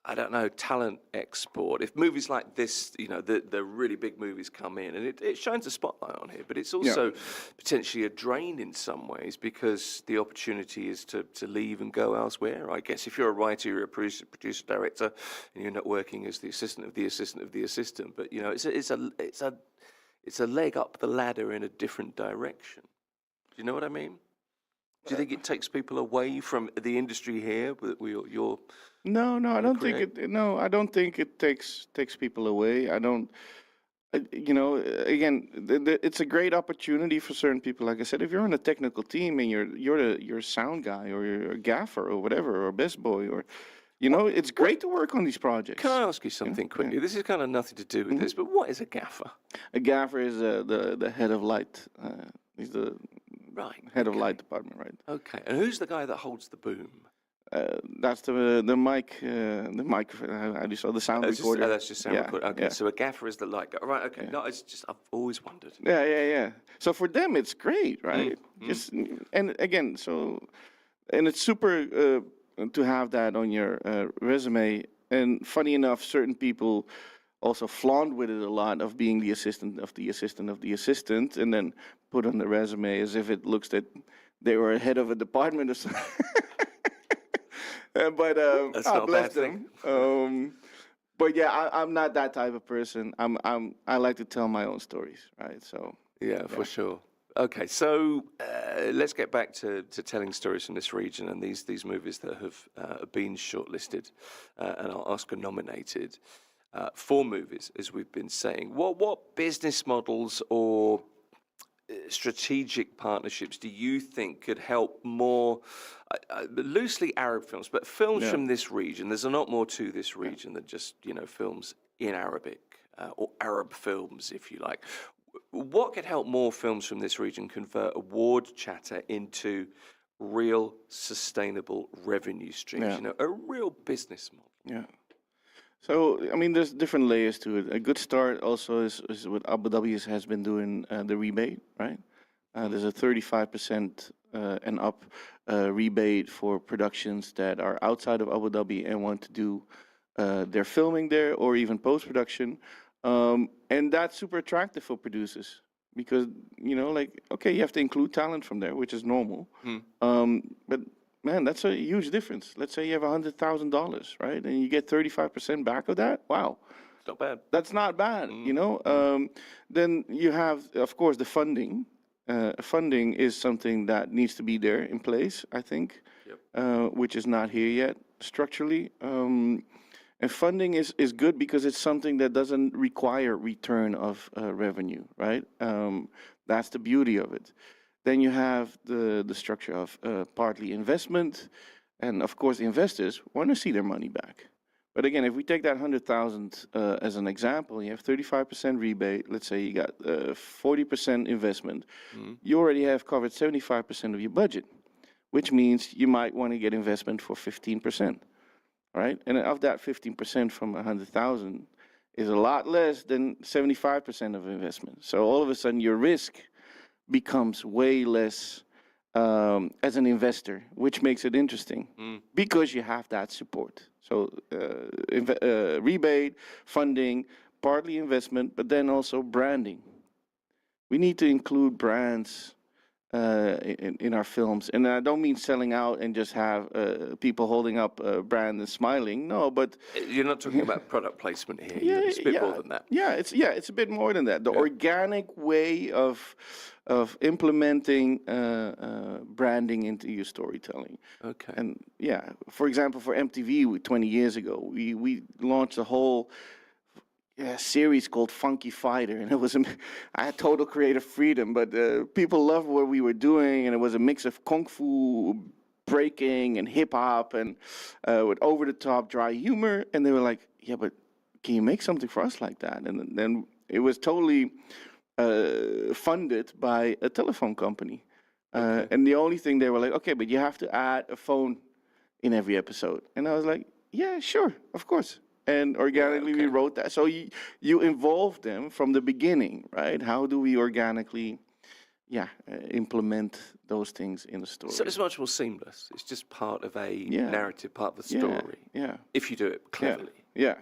I don't know, talent export? If movies like this, the really big movies come in, and it shines a spotlight on here, but it's also potentially a drain in some ways because the opportunity is to leave and go elsewhere. I guess if you're a writer, you're a producer, director, and you're not working as the assistant of the assistant of the assistant. But it's a leg up the ladder in a different direction. Do you know what I mean? Do you think it takes people away from the industry here? You're No, I don't think create. it. No, I don't think it takes people away. I don't. You know, again, it's a great opportunity for certain people. Like I said, if you're on a technical team and you're a sound guy or you're a gaffer or whatever or best boy or, it's great to work on these projects. Can I ask you something quickly? This is kind of nothing to do with this, but what is a gaffer? A gaffer is the head of light. He's the head of light department, right? Okay, and who's the guy that holds the boom? That's the mic, the microphone. How do you say the sound recorder? That's just sound recorder. Okay, so a gaffer is the light guy. Right, okay. No, it's just, I've always wondered. Yeah. So for them, it's great, right? Just and again, and it's super to have that on your resume. And funny enough, certain people also flaunt with it a lot of being the assistant of the assistant of the assistant, and then put on the resume as if it looks that they were head of a department or something. But That's not a bless bad thing. them. But yeah, I'm not that type of person. I like to tell my own stories, right? So Yeah, for sure. Okay, so let's get back to telling stories from this region and these movies that have been shortlisted and are Oscar nominated. 4 movies, as we've been saying. What business models or strategic partnerships do you think could help more, loosely Arab films, but films from this region? There's a lot more to this region than just, films in Arabic or Arab films, if you like. What could help more films from this region convert award chatter into real sustainable revenue streams? A real business model. Yeah. So, I mean, there's different layers to it. A good start also is what Abu Dhabi has been doing, the rebate, right? There's a 35% and up rebate for productions that are outside of Abu Dhabi and want to do their filming there or even post-production. And that's super attractive for producers because, okay, you have to include talent from there, which is normal. But man, that's a huge difference. Let's say you have $100,000, right? And you get 35% back of that. Wow. It's not bad. That's not bad, Then you have, of course, the funding. Funding is something that needs to be there in place, I think, which is not here yet structurally. And funding is good because it's something that doesn't require return of revenue, right? That's the beauty of it. Then you have the structure of partly investment, and of course investors want to see their money back. But again, if we take that 100,000 as an example, you have 35% rebate. Let's say you got 40% investment. You already have covered 75% of your budget, which means you might want to get investment for 15%, right? And of that 15% from 100,000 is a lot less than 75% of investment. So all of a sudden, your risk becomes way less as an investor, which makes it interesting because you have that support. So rebate, funding, partly investment, but then also branding. We need to include brands in our films. And I don't mean selling out and just have people holding up a brand and smiling. No, but you're not talking about product placement here. It's a bit more than that. It's a bit more than that. The organic way of implementing branding into your storytelling. Okay. And for example, for MTV 20 years ago, we launched a whole series called Funky Fighter, and I had total creative freedom, but people loved what we were doing, and it was a mix of kung fu, breaking and hip hop and with over the top dry humor, and they were like, "Yeah, but can you make something for us like that?" And then it was totally funded by a telephone company, and the only thing they were like, "Okay, but you have to add a phone in every episode," and I was like, "Yeah, sure, of course." And organically we wrote that. So you involve them from the beginning, right? How do we organically, implement those things in the story? So it's much more seamless. It's just part of a narrative, part of the story. Yeah. If you do it cleverly. Yeah.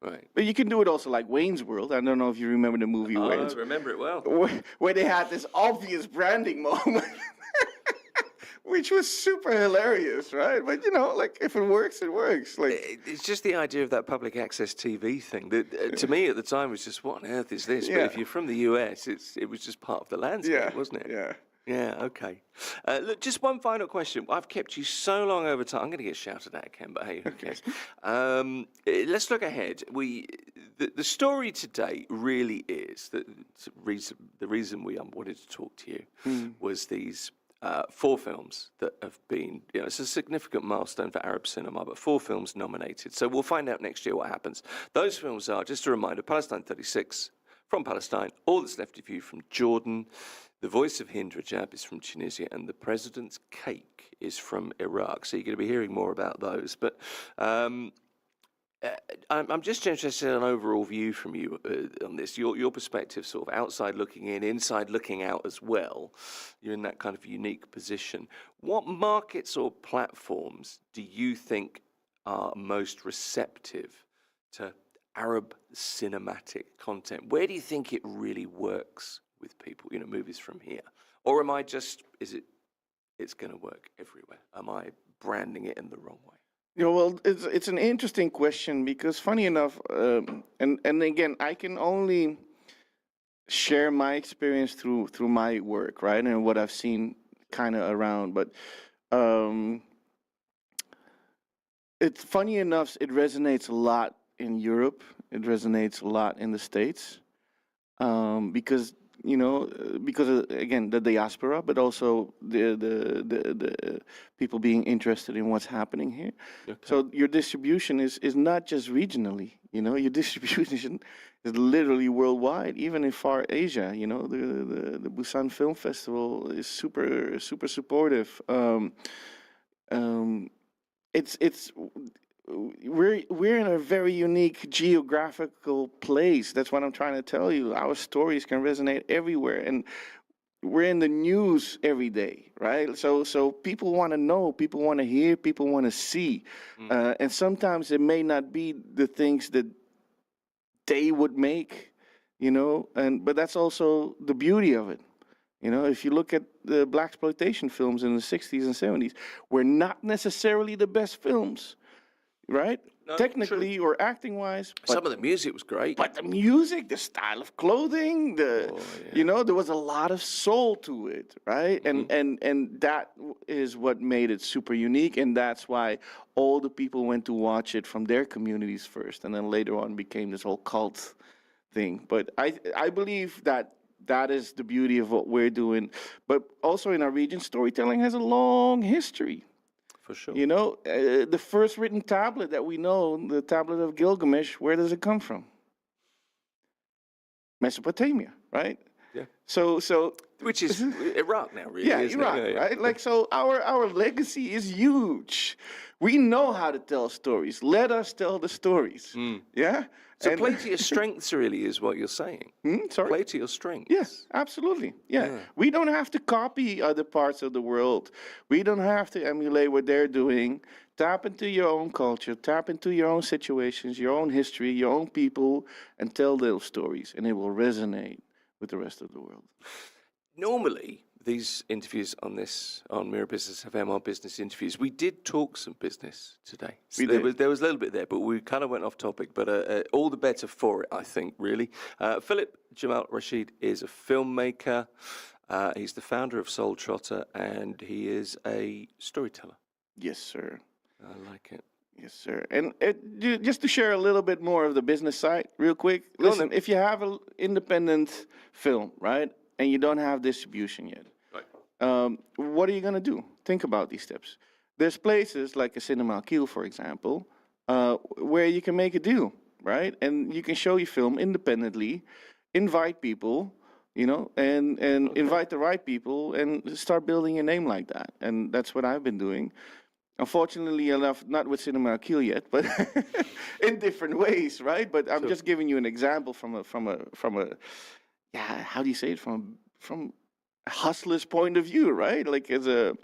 Right. But you can do it also like Wayne's World. I don't know if you remember the movie Wayne's. I remember it well. Where they had this obvious branding moment. Which was super hilarious, right? But like if it works, it works. Like It's just the idea of that public access TV thing that, to me at the time, was just, what on earth is this? But if you're from the US, it was just part of the landscape, wasn't it? Yeah. Yeah, okay. Look, just one final question. I've kept you so long over time. I'm going to get shouted at, Ken, but hey, who cares? Let's look ahead. The story today really is that the reason we wanted to talk to you was these 4 films that have been, it's a significant milestone for Arab cinema, but 4 films nominated. So we'll find out next year what happens. Those films are, just a reminder, Palestine 36, From Palestine, All That's Left of You from Jordan, The Voice of Hind Rajab is from Tunisia, and The President's Cake is from Iraq. So you're going to be hearing more about those. But I'm just interested in an overall view from you on this, your perspective, sort of outside looking in, inside looking out as well. You're in that kind of unique position. What markets or platforms do you think are most receptive to Arab cinematic content? Where do you think it really works with people, movies from here? Or am I just, it's going to work everywhere? Am I branding it in the wrong way? Well, it's an interesting question because, funny enough, and again, I can only share my experience through my work, right, and what I've seen kind of around. But it's funny enough, it resonates a lot in Europe. It resonates a lot in the States because. Because of, again, the diaspora, but also the people being interested in what's happening here. Okay. So your distribution is not just regionally. Your distribution is literally worldwide, even in far Asia. The Busan Film Festival is super supportive. We're in a very unique geographical place. That's what I'm trying to tell you. Our stories can resonate everywhere, and we're in the news every day, right? So people want to know, people want to hear, people want to see, and sometimes it may not be the things that they would make, but that's also the beauty of it. If you look at the blaxploitation films in the 60s and 70s, were not necessarily the best films. Right? No, technically or acting-wise. Some of the music was great. But the music, the style of clothing, there was a lot of soul to it, right? Mm-hmm. And that is what made it super unique, and that's why all the people went to watch it from their communities first, and then later on became this whole cult thing. But I believe that is the beauty of what we're doing. But also in our region, storytelling has a long history. For sure. The first written tablet that we know, the tablet of Gilgamesh, where does it come from? Mesopotamia, right? Yeah. So which is Iraq now, really. Yeah, isn't Iraq, it? right? Like, so our legacy is huge. We know how to tell stories. Let us tell the stories. Yeah. So play to your strengths, really, is what you're saying. Sorry? Play to your strengths. Yes, absolutely. Yeah. We don't have to copy other parts of the world. We don't have to emulate what they're doing. Tap into your own culture. Tap into your own situations, your own history, your own people, and tell those stories, and it will resonate with the rest of the world. Normally, these interviews on Mira Business FM are business interviews. We did talk some business today. So there was a little bit there, but we kind of went off topic. But all the better for it, I think, really. Philip Jamal Rashid is a filmmaker. He's the founder of Soul Trotter, and he is a storyteller. Yes, sir. I like it. Yes, sir. And just to share a little bit more of the business side, real quick. Listen, if you have an independent film, right, and you don't have distribution yet, right. What are you going to do? Think about these steps. there's places like a Cinema Kiel, for example, where you can make a deal, right? And you can show your film independently, invite people, and invite the right people and start building a name like that. And that's what I've been doing. Unfortunately enough, not with Cinema Kiel yet, but in different ways, right? But I'm just giving you an example from a how do you say it? From a hustler's point of view, right? Like as a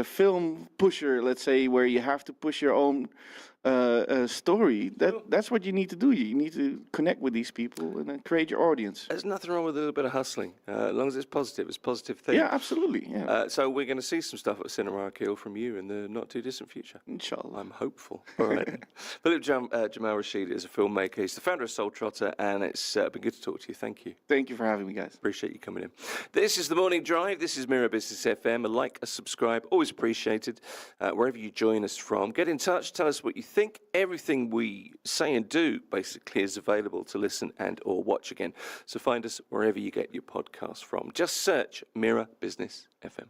film pusher, let's say, where you have to push your own story. That's what you need to do. You need to connect with these people and then create your audience. There's nothing wrong with a little bit of hustling, as long as it's positive. It's a positive thing. Yeah, absolutely. Yeah. So we're going to see some stuff at Cinema Kiel from you in the not too distant future. Inshallah. I'm hopeful. All right. Philip Jamal Rashid is a filmmaker. He's the founder of Soul Trotter, and it's been good to talk to you. Thank you. Thank you for having me, guys. Appreciate you coming in. This is The Morning Drive. This is Mira Business FM. A like, a subscribe, always appreciated. Wherever you join us from, get in touch. Tell us what you think. Everything we say and do basically is available to listen and or watch again. So find us wherever you get your podcasts from. Just search Mira Business FM.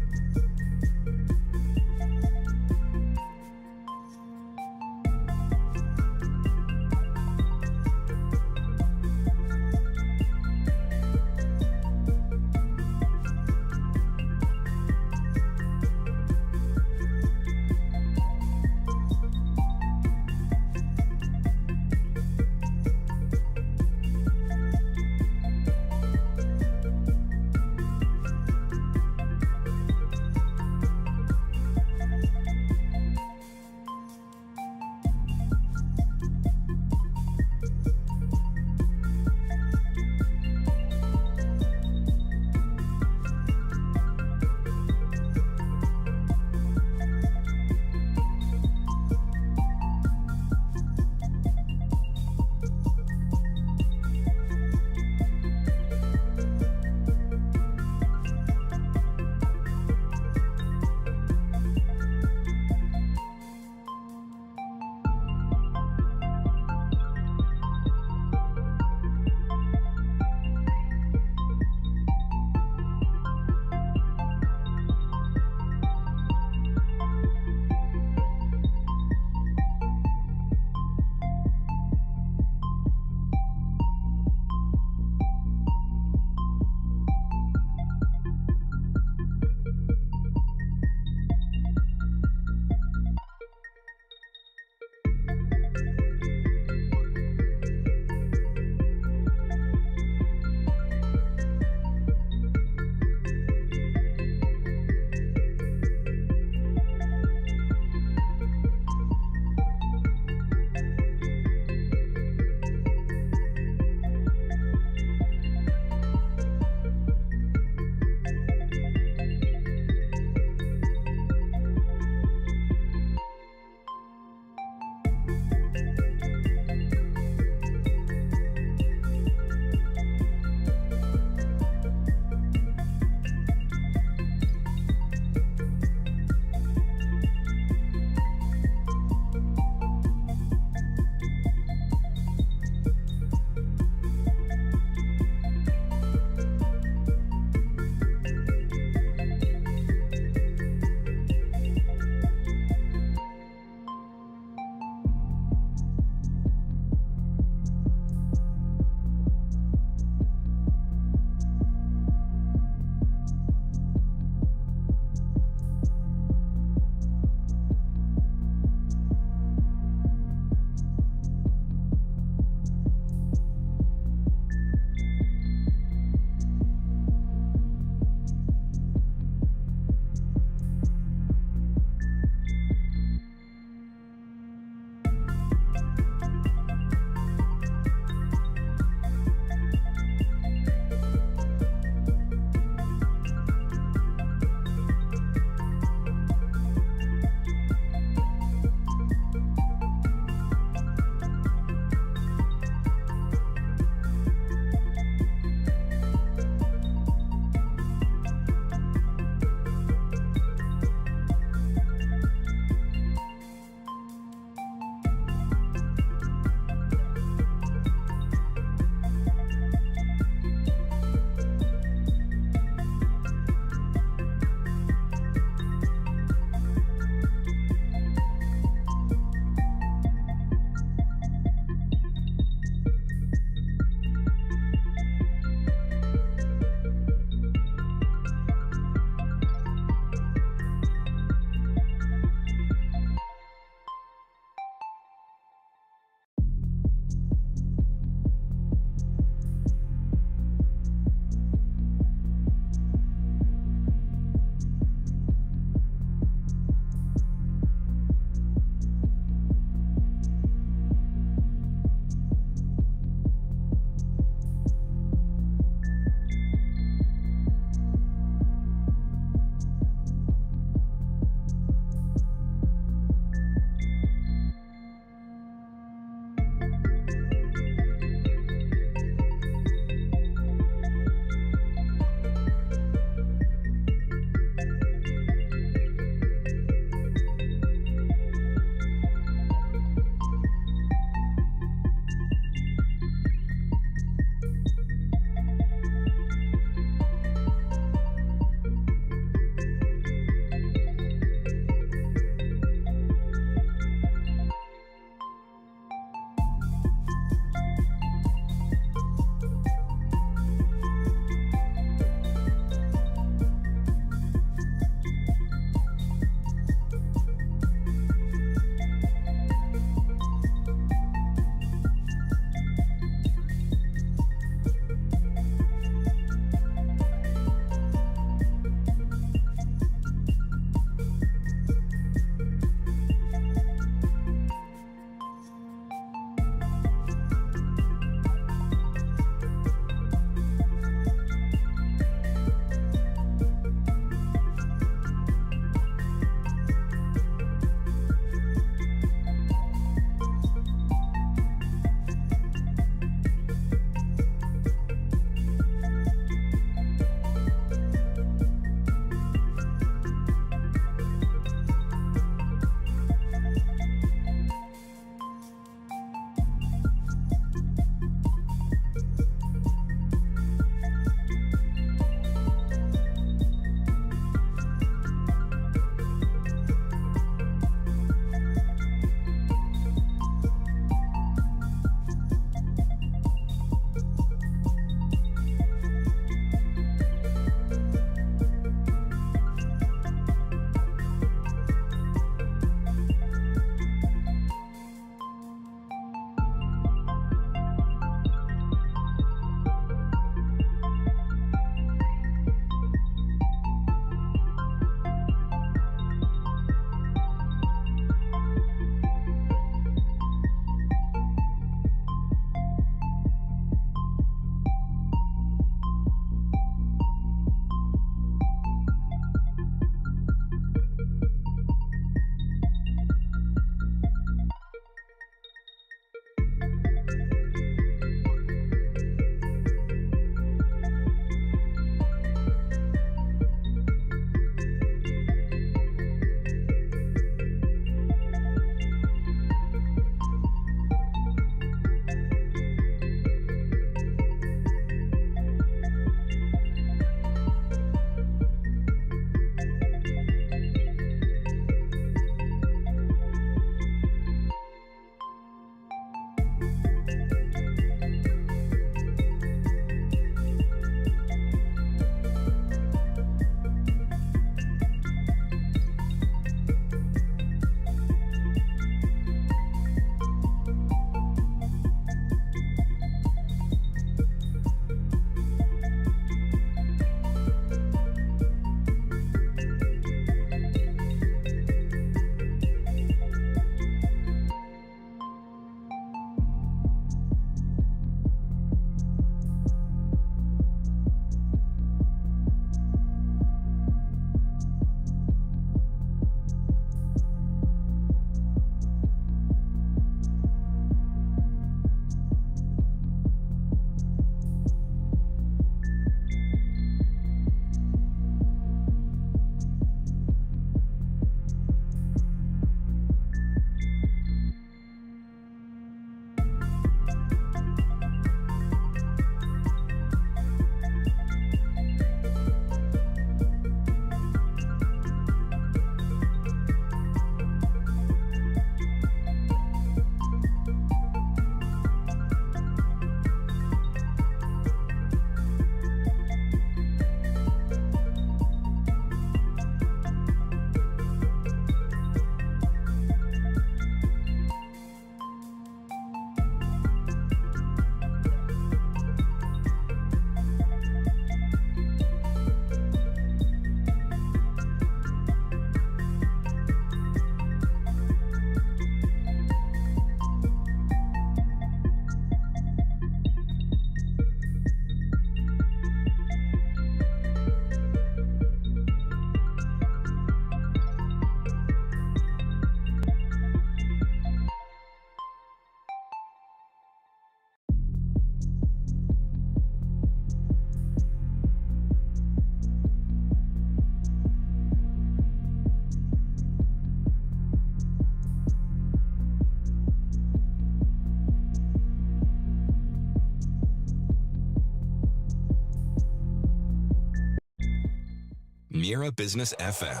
Mira Business FM.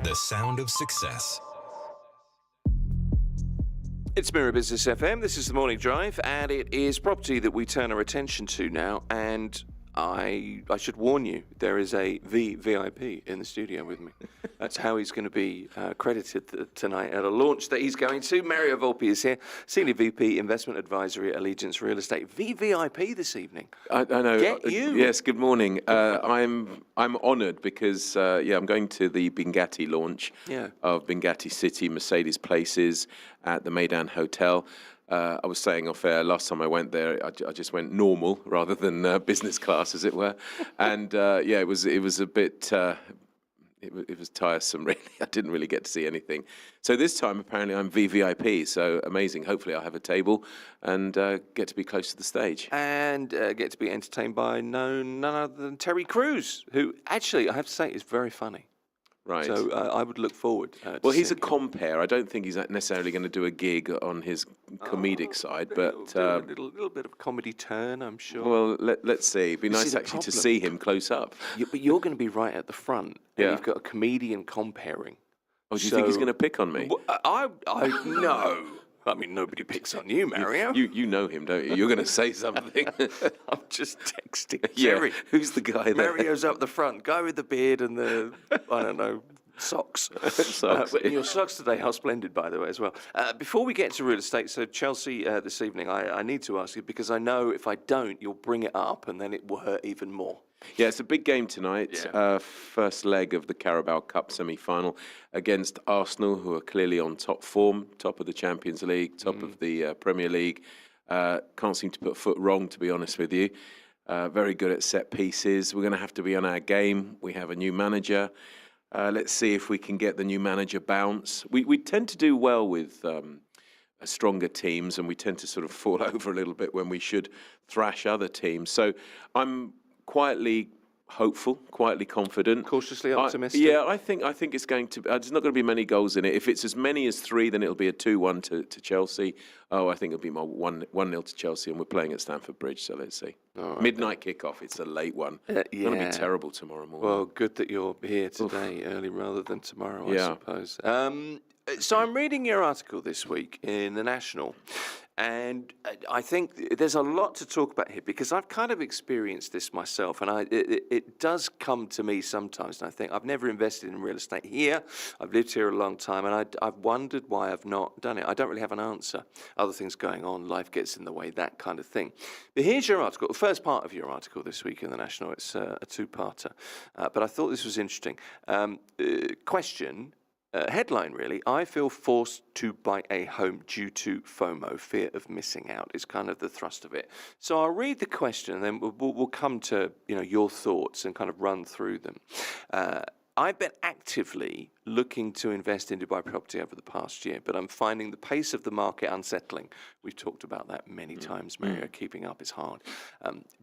The sound of success. It's Mira Business FM. This is the Morning Drive, and it is property that we turn our attention to now. And I should warn you, there is a VIP in the studio with me. That's how he's going to be credited tonight at a launch that he's going to. Mario Volpi is here, Senior VP Investment Advisory at Allegiance Real Estate. VVIP this evening. I know. Get you. Yes. Good morning. I'm honoured because I'm going to the Bengati launch of Bengati City Mercedes Places at the Meydan Hotel. I was saying off air last time I went there, I just went normal rather than business class, as it were, and it was a bit. It was tiresome, really. I didn't really get to see anything. So this time, apparently, I'm VVIP. So amazing. Hopefully, I'll have a table and get to be close to the stage. And get to be entertained by none other than Terry Crews, who actually, I have to say, is very funny. Right. So I would look forward to Well, he's a seeing him. compere. I don't think he's necessarily going to do a gig on his comedic side, but a little bit of comedy turn, I'm sure. well, let's see. It'd be This nice is the actually to problem. see him close up. But you're going to be right at the front. And Yeah. You've got a comedian comparing. Oh, do you think he's going to pick on me? I no. I mean, nobody picks on you, Mario. You know him, don't you? You're going to say something. I'm just texting. Yeah. Terry. Who's the guy there? Mario's up the front. Guy with the beard and the, I don't know, socks. Socks, But your socks today are splendid, by the way, as well. Before we get to real estate, so Chelsea this evening, I need to ask you, because I know if I don't, you'll bring it up and then it will hurt even more. Yeah, it's a big game tonight. Yeah. First leg of the Carabao Cup semi-final against Arsenal, who are clearly on top form, top of the Champions League, top of the Premier League. Can't seem to put a foot wrong, to be honest with you. Very good at set pieces. We're going to have to be on our game. We have a new manager. Let's see if we can get the new manager bounce. We tend to do well with stronger teams, and we tend to sort of fall over a little bit when we should thrash other teams. So I'm quietly hopeful, quietly confident, Cautiously optimistic. I think it's going to. There's not going to be many goals in it. If it's as many as 3, then it'll be a 2-1 to Chelsea. Oh, I think it'll be more 1-0 to Chelsea, and we're playing at Stamford Bridge. So let's see. Right, Midnight kickoff. It's a late one. It's going to be terrible tomorrow morning. Well, good that you're here today, early rather than tomorrow, I Yeah. suppose. So I'm reading your article this week in The National, and I think there's a lot to talk about here because I've kind of experienced this myself, and it does come to me sometimes, and I think I've never invested in real estate here. I've lived here a long time, and I've wondered why I've not done it. I don't really have an answer. Other things going on, life gets in the way, that kind of thing. But here's your article, the first part of your article this week in The National. It's a two-parter, but I thought this was interesting. Question. Headline, really. I feel forced to buy a home due to FOMO, fear of missing out, is kind of the thrust of it. So I'll read the question, and then we'll come to your thoughts and kind of run through them. I've been actively looking to invest in Dubai property over the past year, but I'm finding the pace of the market unsettling. We've talked about that many times, Mario. Keeping up is hard.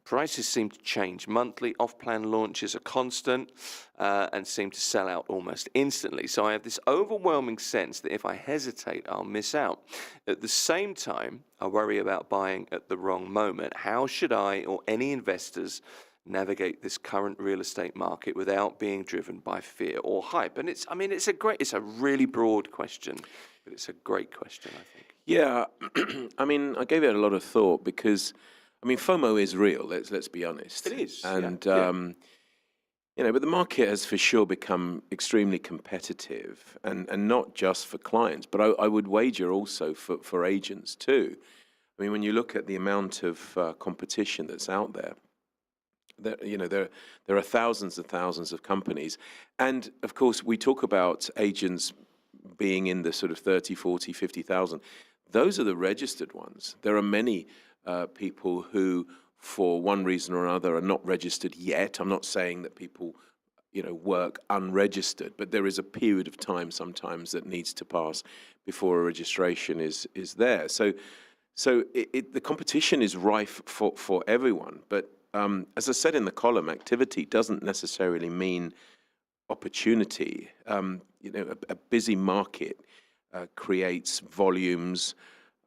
Prices seem to change monthly. Off-plan launches are constant and seem to sell out almost instantly. So I have this overwhelming sense that if I hesitate, I'll miss out. At the same time, I worry about buying at the wrong moment. How should I or any investors navigate this current real estate market without being driven by fear or hype? And it's a really broad question, but it's a great question, I think. Yeah, I mean, I gave it a lot of thought because, I mean, FOMO is real. Let's be honest. It is, and yeah. but the market has for sure become extremely competitive, and not just for clients, but I would wager also for agents too. I mean, when you look at the amount of competition that's out there. There are thousands and thousands of companies. And, of course, we talk about agents being in the sort of 30, 40, 50,000. Those are the registered ones. There are many people who, for one reason or another, are not registered yet. I'm not saying that people, work unregistered, but there is a period of time sometimes that needs to pass before a registration is there. So the competition is rife for everyone. But as I said in the column, activity doesn't necessarily mean opportunity. A busy market creates volumes,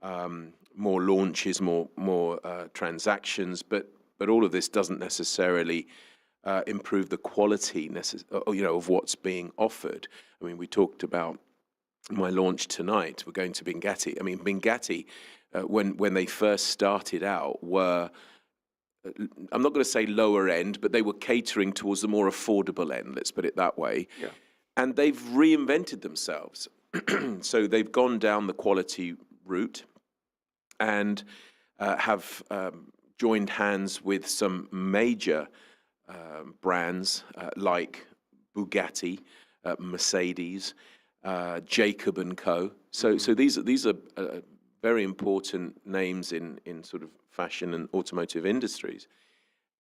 more launches, more transactions, but But all of this doesn't necessarily improve the quality, of what's being offered. I mean, we talked about my launch tonight. We're going to Bengati. I mean, Bengati, when they first started out, were, I'm not going to say lower end, but they were catering towards the more affordable end, let's put it that way. Yeah. And they've reinvented themselves. So they've gone down the quality route and have joined hands with some major brands like Bugatti, Mercedes, Jacob and Co. So these are very important names in sort of fashion and automotive industries,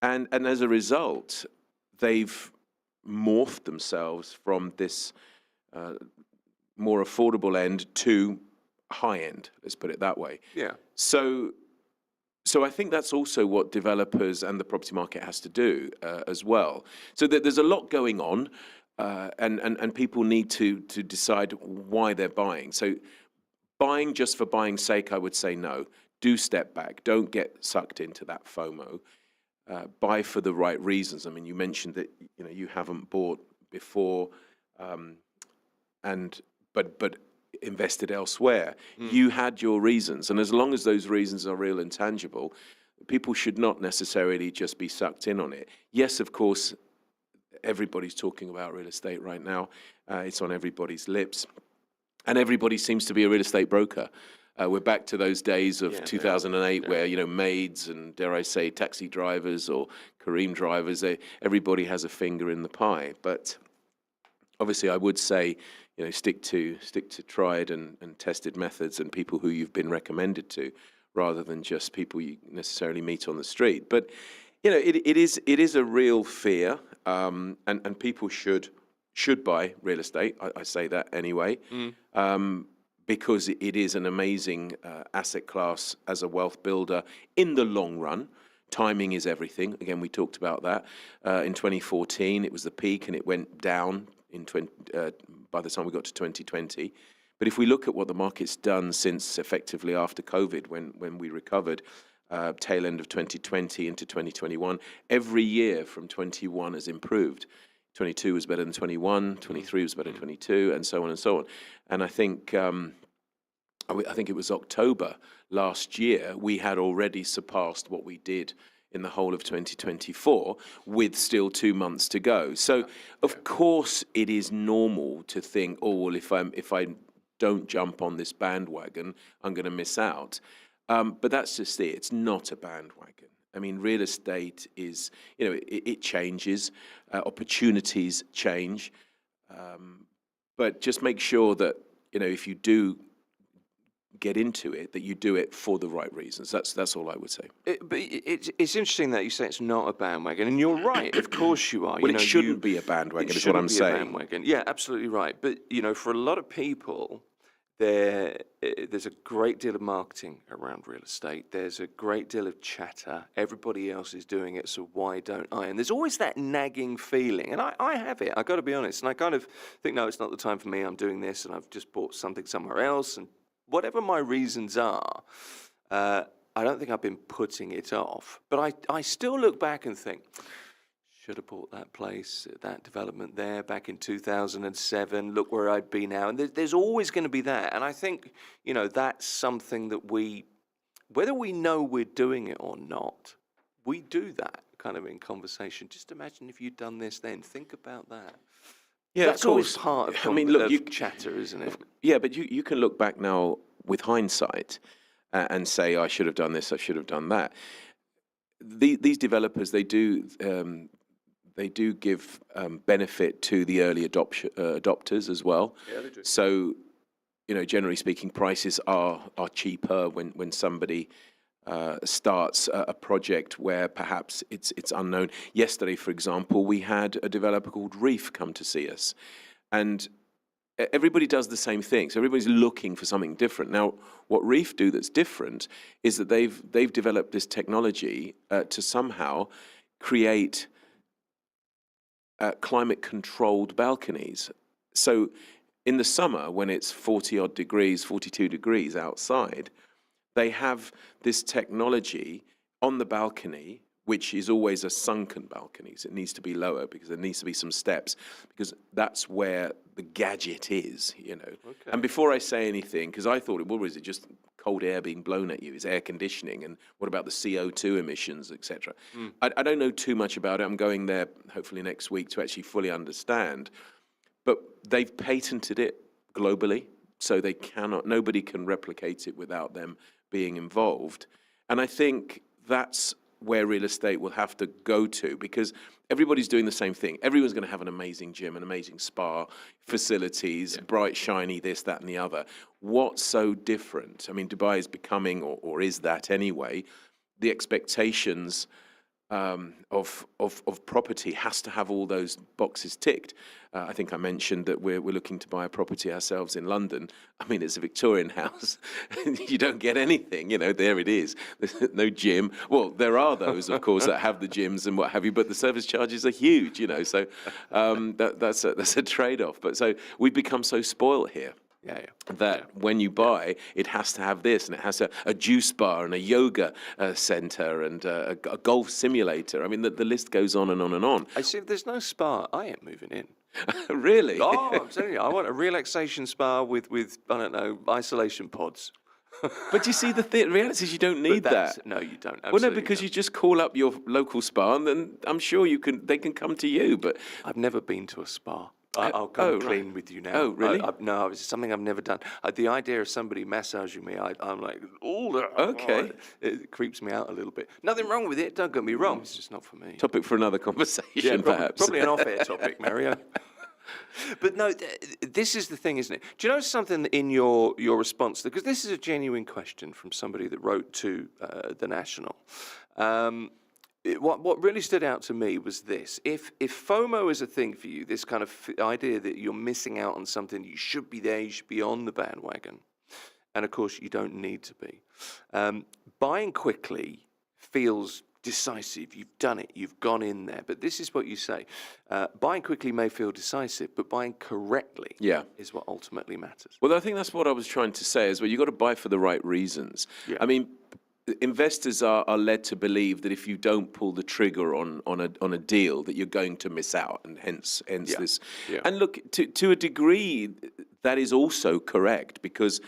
and as a result, they've morphed themselves from this more affordable end to high end. Let's put it that way. Yeah. So I think that's also what developers and the property market has to do as well. So there's a lot going on, and people need to decide why they're buying. So buying just for buying's sake, I would say no. Do step back. Don't get sucked into that FOMO. Buy for the right reasons. I mean, you mentioned that you haven't bought before, but invested elsewhere. You had your reasons, and as long as those reasons are real and tangible, people should not necessarily just be sucked in on it. Yes, of course, everybody's talking about real estate right now. It's on everybody's lips, and everybody seems to be a real estate broker. We're back to those days of 2008 where, maids and, dare I say, taxi drivers or Kareem drivers, everybody has a finger in the pie. But obviously I would say, stick to tried and tested methods and people who you've been recommended to, rather than just people you necessarily meet on the street. But, it is a real fear, and people should buy real estate. I say that anyway. Because it is an amazing asset class as a wealth builder in the long run. Timing is everything. Again, we talked about that. In 2014, it was the peak, and it went down by the time we got to 2020. But if we look at what the market's done since effectively after COVID, when we recovered, tail end of 2020 into 2021, every year from 21 has improved. 22 was better than 21, 23 was better than 22, and so on and so on. And I think it was October last year, we had already surpassed what we did in the whole of 2024, with still 2 months to go. So, of course, it is normal to think, oh, well, if I don't jump on this bandwagon, I'm going to miss out. But that's just it. It's not a bandwagon. I mean, real estate is, it changes, opportunities change, but just make sure that, if you do get into it, that you do it for the right reasons. That's all I would say. But it's interesting that you say it's not a bandwagon, and you're right. Of course you are. Well, it shouldn't be a bandwagon, is what I'm saying. A bandwagon. Yeah, absolutely right. But for a lot of people, there's a great deal of marketing around real estate. There's a great deal of chatter. Everybody else is doing it, so why don't I? And there's always that nagging feeling, and I have it. I've got to be honest. And I kind of think, no, it's not the time for me. I'm doing this, and I've just bought something somewhere else, and whatever my reasons are, I don't think I've been putting it off. But I still look back and think, should have bought that place, that development there back in 2007. Look where I'd be now. And there's always going to be that. And I think, that's something that whether we know we're doing it or not, we do that kind of in conversation. Just imagine if you'd done this then. Think about that. Yeah, that's of course. Always part of chatter, isn't it? Yeah, but you can look back now with hindsight and say, I should have done this, I should have done that. These developers, they do give benefit to the early adopters as well. Yeah, they do. So, generally speaking, prices are cheaper when somebody starts a project where perhaps it's unknown. Yesterday, for example, we had a developer called Reef come to see us, and everybody does the same thing. So everybody's looking for something different. Now, what Reef do that's different is that they've developed this technology to somehow create climate-controlled balconies. So in the summer, when it's 40-odd degrees, 42 degrees outside, they have this technology on the balcony which is always a sunken balcony. So it needs to be lower because there needs to be some steps, because that's where the gadget is, you know. Okay. And before I say anything, because I thought, well, is it just cold air being blown at you? Is air conditioning? And what about the CO2 emissions, etc.? I don't know too much about it. I'm going there hopefully next week to actually fully understand. But they've patented it globally, so nobody can replicate it without them being involved. And I think that's where real estate will have to go to, because everybody's doing the same thing. Everyone's going to have an amazing gym, an amazing spa, facilities, bright, shiny, this, that, and the other. What's so different? I mean, Dubai is becoming, or is that anyway, the expectations of property has to have all those boxes ticked. I think I mentioned that we're looking to buy a property ourselves in London. I mean, it's a Victorian house. You don't get anything, you know, there it is. There's no gym. Well, there are those, of course, that have the gyms and what have you, but the service charges are huge, you know, so that's a trade-off. But so we've become so spoiled here. That when you buy, it has to have this, and it has a juice bar and a yoga center and a golf simulator. I mean, the list goes on and on and on. I see. If there's no spa, I ain't moving in. Really? Oh, I'm telling you, I want a relaxation spa with I don't know, isolation pods. But you see, the reality is you don't need that. No, you don't. Well, no, because you just call up your local spa, and then I'm sure they can come to you. But I've never been to a spa. I'll come clean with you now. Oh, really? No, it's something I've never done. The idea of somebody massaging me, I'm like, Okay. It creeps me out a little bit. Nothing wrong with it, don't get me wrong. It's just not for me. Topic for another conversation, perhaps. Probably an off-air topic, Mario. But no, this is the thing, isn't it? Do you know something in your response? Because this is a genuine question from somebody that wrote to The National. What really stood out to me was this. If FOMO is a thing for you, this kind of idea that you're missing out on something, you should be there, you should be on the bandwagon. And of course, you don't need to be. Buying quickly feels decisive. You've done it. You've gone in there. But this is what you say. Buying quickly may feel decisive, but buying correctly is what ultimately matters. Well, I think that's what I was trying to say as well. You've got to buy for the right reasons. I mean, investors are led to believe that if you don't pull the trigger on a deal, that you're going to miss out, and hence this. Yeah. And look, to a degree, that is also correct, because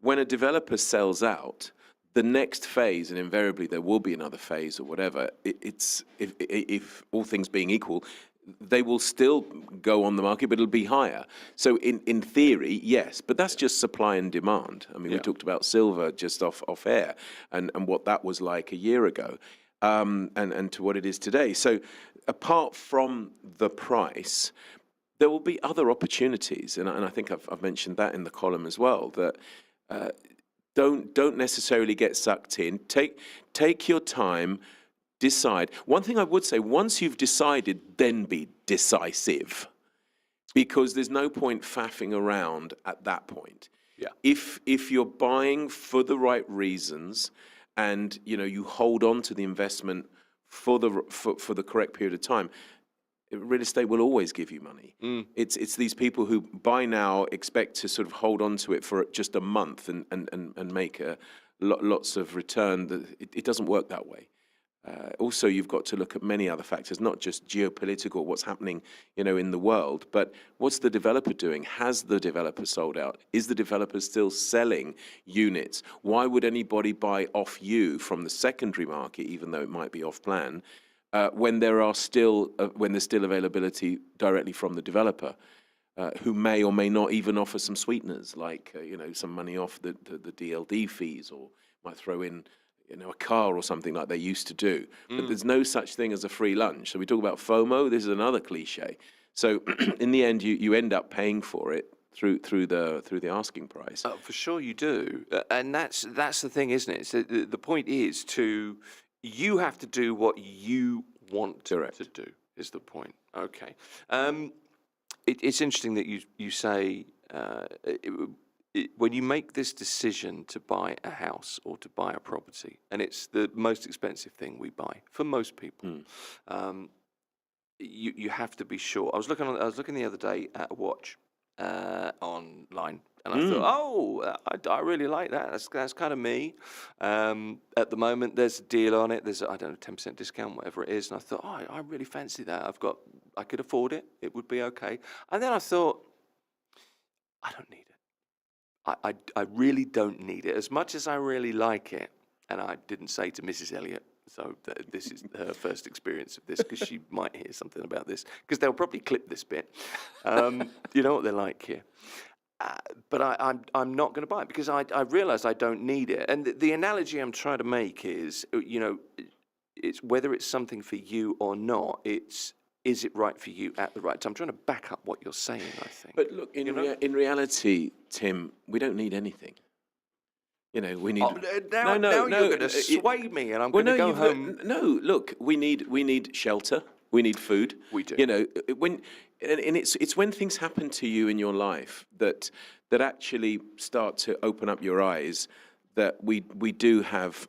when a developer sells out, the next phase, and invariably there will be another phase or whatever, if all things being equal, they will still go on the market, but it'll be higher. So in theory, yes, but that's just supply and demand. I mean, we talked about silver just off air and what that was like a year ago, and to what it is today. So apart from the price, there will be other opportunities, and I think I've mentioned that in the column as well, that don't necessarily get sucked in. Take your time. Decide. One thing I would say, once you've decided, then be decisive, because there's no point faffing around at that point. Yeah. If you're buying for the right reasons, and you hold on to the investment for the correct period of time, real estate will always give you money. It's these people who buy now, expect to sort of hold on to it for just a month and make lots of return. It doesn't work that way. Also, you've got to look at many other factors, not just geopolitical, what's happening, in the world, but what's the developer doing? Has the developer sold out? Is the developer still selling units? Why would anybody buy off you from the secondary market, even though it might be off plan, when there's still availability directly from the developer, who may or may not even offer some sweeteners, like some money off the DLD fees, or might throw in a car or something like they used to do. But there's no such thing as a free lunch. So we talk about FOMO. This is another cliche. So in the end, you end up paying for it through the asking price. Oh, for sure you do. And that's the thing, isn't it? So the point is you have to do what you want to do, is the point. Okay. It's interesting that you say when you make this decision to buy a house or to buy a property, and it's the most expensive thing we buy for most people, you have to be sure. I was looking the other day at a watch online, And I thought, oh, I really like that. That's kind of me. At the moment, there's a deal on it. There's, I don't know, 10% discount, whatever it is. And I thought, oh, I really fancy that. I could afford it. It would be okay. And then I thought, I don't need it. I really don't need it. As much as I really like it, and I didn't say to Mrs. Elliott, so this is her first experience of this, because she might hear something about this, because they'll probably clip this bit. You know what they're like here. But I'm not going to buy it, because I realise I don't need it. And the analogy I'm trying to make is, it's whether it's something for you or not, is it right for you at the right time? I'm trying to back up what you're saying, I think. But look, in reality, Tim, we don't need anything. We need. Oh, now you're going to sway me, and I'm going to go home. No, look, we need shelter. We need food. We do. And it's when things happen to you in your life that actually start to open up your eyes that we do have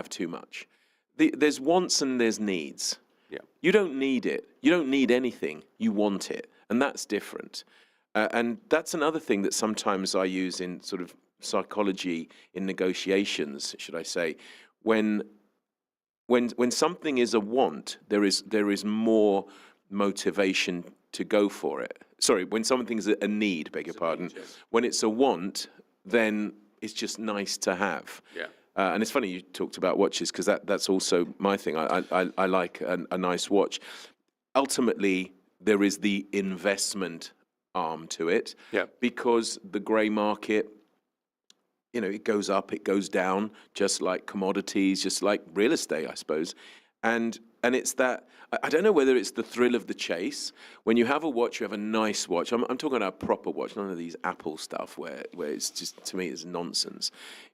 too much. There's wants and there's needs. Yeah. You don't need it. You don't need anything. You want it, and that's different. And that's another thing that sometimes I use in sort of psychology in negotiations, should I say, when something is a want, there is more motivation to go for it. Sorry, when something's a need, beg your pardon. When it's a want, then it's just nice to have. Yeah. And it's funny you talked about watches, because that's also my thing. I like a nice watch. Ultimately, there is the investment arm to it, because the grey market, it goes up, it goes down, just like commodities, just like real estate, I suppose. And it's that, I don't know whether it's the thrill of the chase. When you have a watch, you have a nice watch. I'm talking about a proper watch, none of these Apple stuff where it's just, to me, it's nonsense.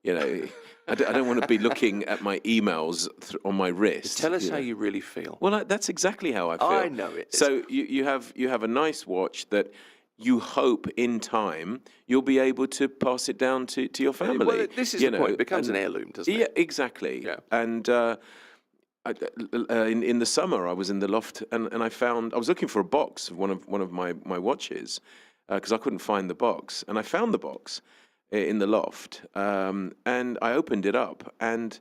I don't want to be looking at my emails on my wrist. Tell us how you really feel. Well, that's exactly how I feel. I know it. So you have a nice watch that you hope in time you'll be able to pass it down to your family. Well, this is the point. It becomes an heirloom, doesn't it? Yeah, exactly. Yeah. And in the summer, I was in the loft and I was looking for a box of one of my watches, because I couldn't find the box, and I found the box in the loft, and I opened it up, and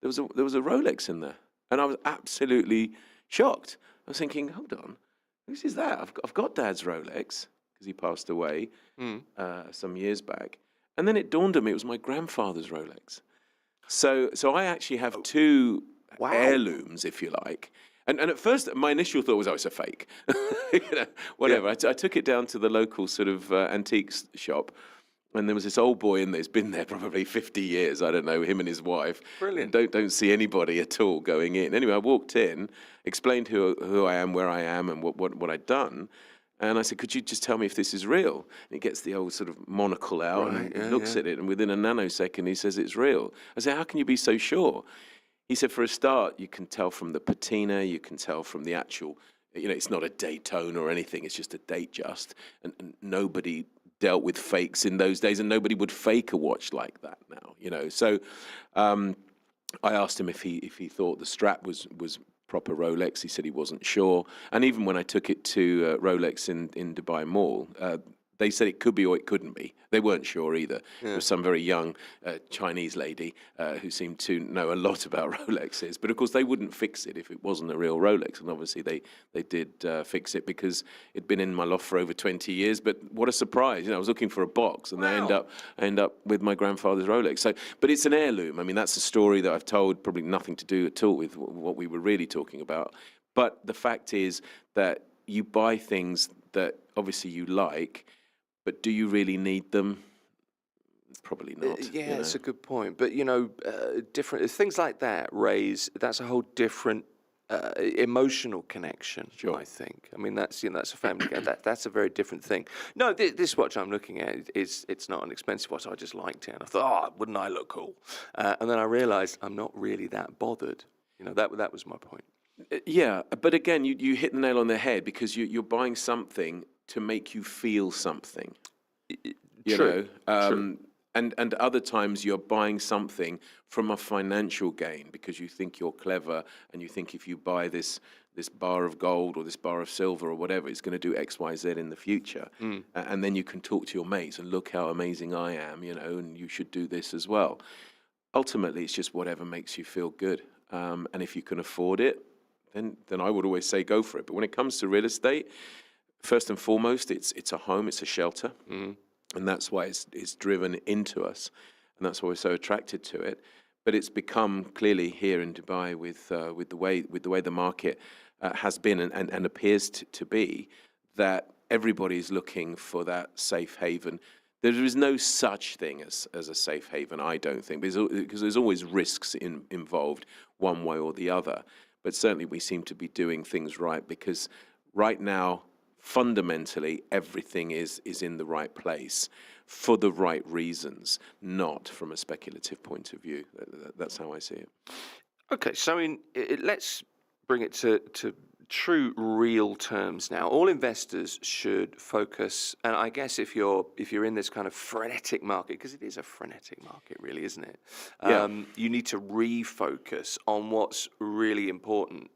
there was a Rolex in there, and I was absolutely shocked. I was thinking, hold on, whose is that? I've got Dad's Rolex, because he passed away some years back, and then it dawned on me it was my grandfather's Rolex. So I actually have two heirlooms, if you like. And at first, my initial thought was, oh, it's a fake. Whatever. Yeah. I took it down to the local sort of antiques shop, and there was this old boy in there. He's been there probably 50 years. I don't know, him and his wife. Brilliant. Don't see anybody at all going in. Anyway, I walked in, explained who I am, where I am, and what I'd done. And I said, could you just tell me if this is real? And he gets the old sort of monocle out and looks at it, and within a nanosecond, he says it's real. I said, how can you be so sure? He said, for a start, you can tell from the patina, you can tell from the actual, it's not a Daytona or anything, it's just a Datejust. And nobody dealt with fakes in those days, and nobody would fake a watch like that now, So I asked him if he thought the strap was proper Rolex. He said he wasn't sure. And even when I took it to Rolex in Dubai Mall, they said it could be or it couldn't be. They weren't sure either. Yeah. There was some very young Chinese lady who seemed to know a lot about Rolexes. But of course, they wouldn't fix it if it wasn't a real Rolex. And obviously, they did fix it because it'd been in my loft for over 20 years. But what a surprise. I was looking for a box and I end up with my grandfather's Rolex. So, but it's an heirloom. I mean, that's a story that I've told, probably nothing to do at all with what we were really talking about. But the fact is that you buy things that obviously you like, but do you really need them? Probably not. Yeah, it's a good point. But, different things like that that's a whole different emotional connection, sure. I think. I mean, that's a family. That's a very different thing. No, this watch I'm looking at it's not an expensive watch. I just liked it, and I thought, wouldn't I look cool? And then I realised I'm not really that bothered. That was my point. Yeah, but again, you hit the nail on the head because you're buying something to make you feel something. True. True. And other times you're buying something from a financial gain because you think you're clever and you think if you buy this bar of gold or this bar of silver or whatever, it's going to do X, Y, Z in the future. And then you can talk to your mates and look how amazing I am, and you should do this as well. Ultimately, it's just whatever makes you feel good. And if you can afford it, then I would always say go for it. But when it comes to real estate, first and foremost, it's a home, it's a shelter. And that's why it's driven into us, and that's why we're so attracted to it. But it's become clearly here in Dubai with the way the market has been and appears to be, that everybody's looking for that safe haven. There is no such thing as a safe haven, I don't think, because there's always risks involved one way or the other. But certainly we seem to be doing things right, because right now, fundamentally, everything is in the right place for the right reasons, not from a speculative point of view. That's how I see it. Okay, so let's bring it to true real terms now. All investors should focus, and I guess if you're in this kind of frenetic market, because it is a frenetic market, really, isn't it? Yeah. You need to refocus on what's really important.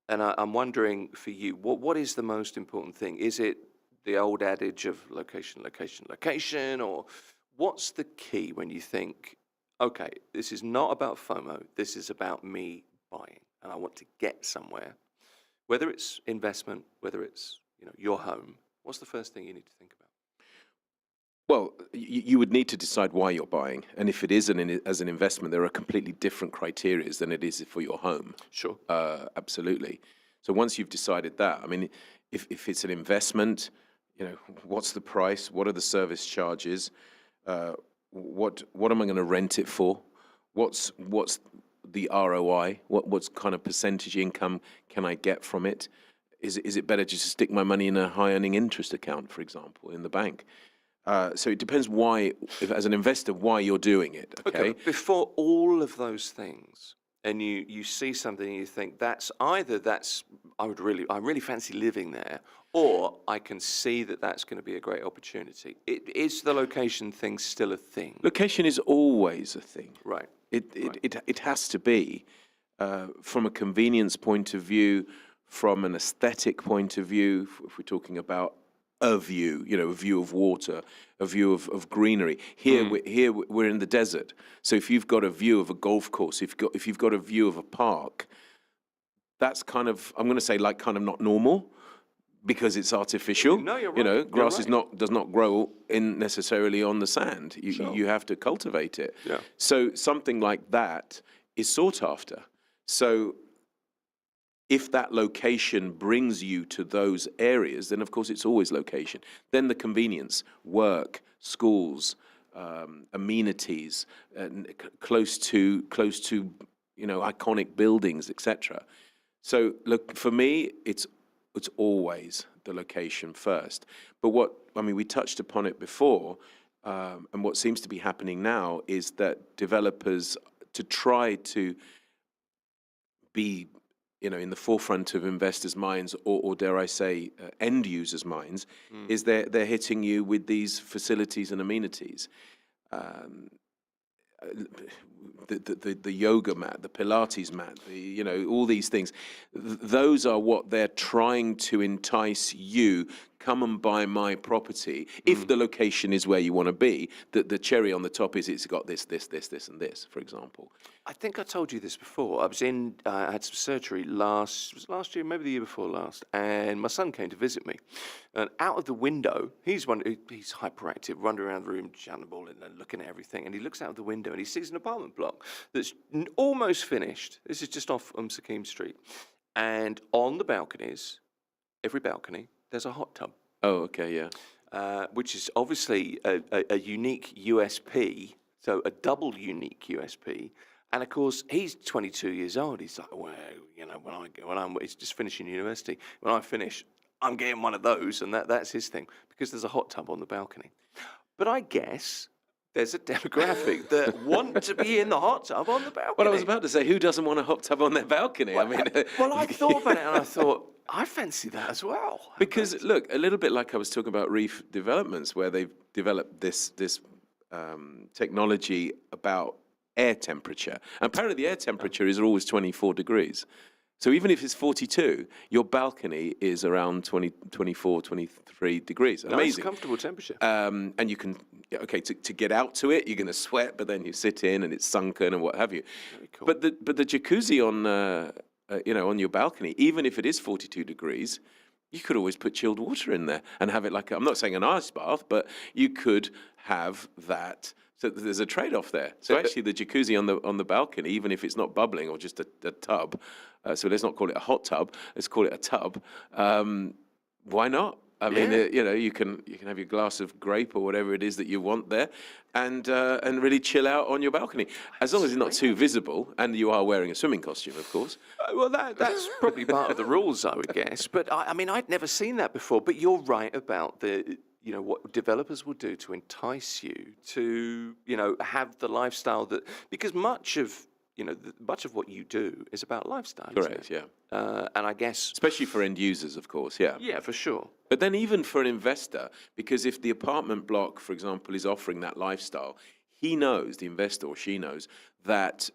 And I'm wondering for you, what is the most important thing? Is it the old adage of location, location, location, or what's the key when you think, okay, this is not about FOMO, this is about me buying, and I want to get somewhere? Whether it's investment, whether it's your home, what's the first thing you need to think about? Well, you would need to decide why you're buying, and if it is as an investment, there are completely different criteria than it is for your home. Sure. Absolutely. So once you've decided that, I mean, if it's an investment, what's the price? What are the service charges? What am I going to rent it for? What's the ROI? What kind of percentage income can I get from it? Is it better just to stick my money in a high earning interest account, for example, in the bank? So it depends as an investor, why you're doing it. Okay. Before all of those things, and you see something and you think I really fancy living there, or I can see that's going to be a great opportunity. Is the location thing still a thing? Location is always a thing. Right. It has to be, from a convenience point of view, from an aesthetic point of view, if we're talking about a view, a view of water, a view of greenery. Here we're in the desert. So if you've got a view of a golf course, if you've got a view of a park, that's kind of, I'm going to say, like, kind of not normal, because it's artificial. No, you're right. Grass does not grow necessarily on the sand. You have to cultivate it. Yeah. So something like that is sought after. So if that location brings you to those areas, then of course it's always location. Then the convenience, work, schools, amenities, close to iconic buildings, etc. So look, for me, it's always the location first. But we touched upon it before, and what seems to be happening now is that developers, to try to be in the forefront of investors' minds, or dare I say, end users' minds, is they're hitting you with these facilities and amenities. The yoga mat, the Pilates mat, all these things. Those are what they're trying to entice you. Come and buy my property. If the location is where you want to be, the cherry on the top is it's got this, and this, for example. I think I told you this before. I had some surgery last year, maybe the year before last, and my son came to visit me. And out of the window, he's hyperactive, running around the room, shouting the ball and looking at everything. And he looks out of the window and he sees an apartment block that's almost finished. This is just off Sakim Street. And on the balconies, every balcony, there's a hot tub. Oh, okay, yeah. Which is obviously a unique USP, so a double unique USP. And of course, he's 22 years old. He's like, well, he's just finishing university. When I finish, I'm getting one of those, and that's his thing, because there's a hot tub on the balcony. But I guess there's a demographic that want to be in the hot tub on the balcony. Well, I was about to say, who doesn't want a hot tub on their balcony? Well, I thought about it, and I thought, I fancy that as well. Because, look, a little bit like I was talking about reef developments, where they've developed this technology about air temperature. And apparently the air temperature is always 24 degrees. So even if it's 42, your balcony is around 24, 23 degrees. Amazing. Nice, comfortable temperature. And you can, to get out to it, you're going to sweat, but then you sit in and it's sunken and what have you. Very cool. But the jacuzzi on your balcony, even if it is 42 degrees, you could always put chilled water in there and have it like, I'm not saying an ice bath, but you could have that. So there's a trade-off there. So actually the jacuzzi on the balcony, even if it's not bubbling or just a tub, so let's not call it a hot tub, let's call it a tub. Why not? I mean, you can have your glass of grape or whatever it is that you want there, and really chill out on your balcony, as long as it's not too visible and you are wearing a swimming costume, of course. Well, that's probably part of the rules, I would guess. But I mean, I'd never seen that before. But you're right about what developers will do to entice you to, have the lifestyle that, because much of what you do is about lifestyle. Correct, yeah. And I guess, especially for end users, of course, yeah. Yeah, for sure. But then even for an investor, because if the apartment block, for example, is offering that lifestyle, he knows, the investor or she knows, that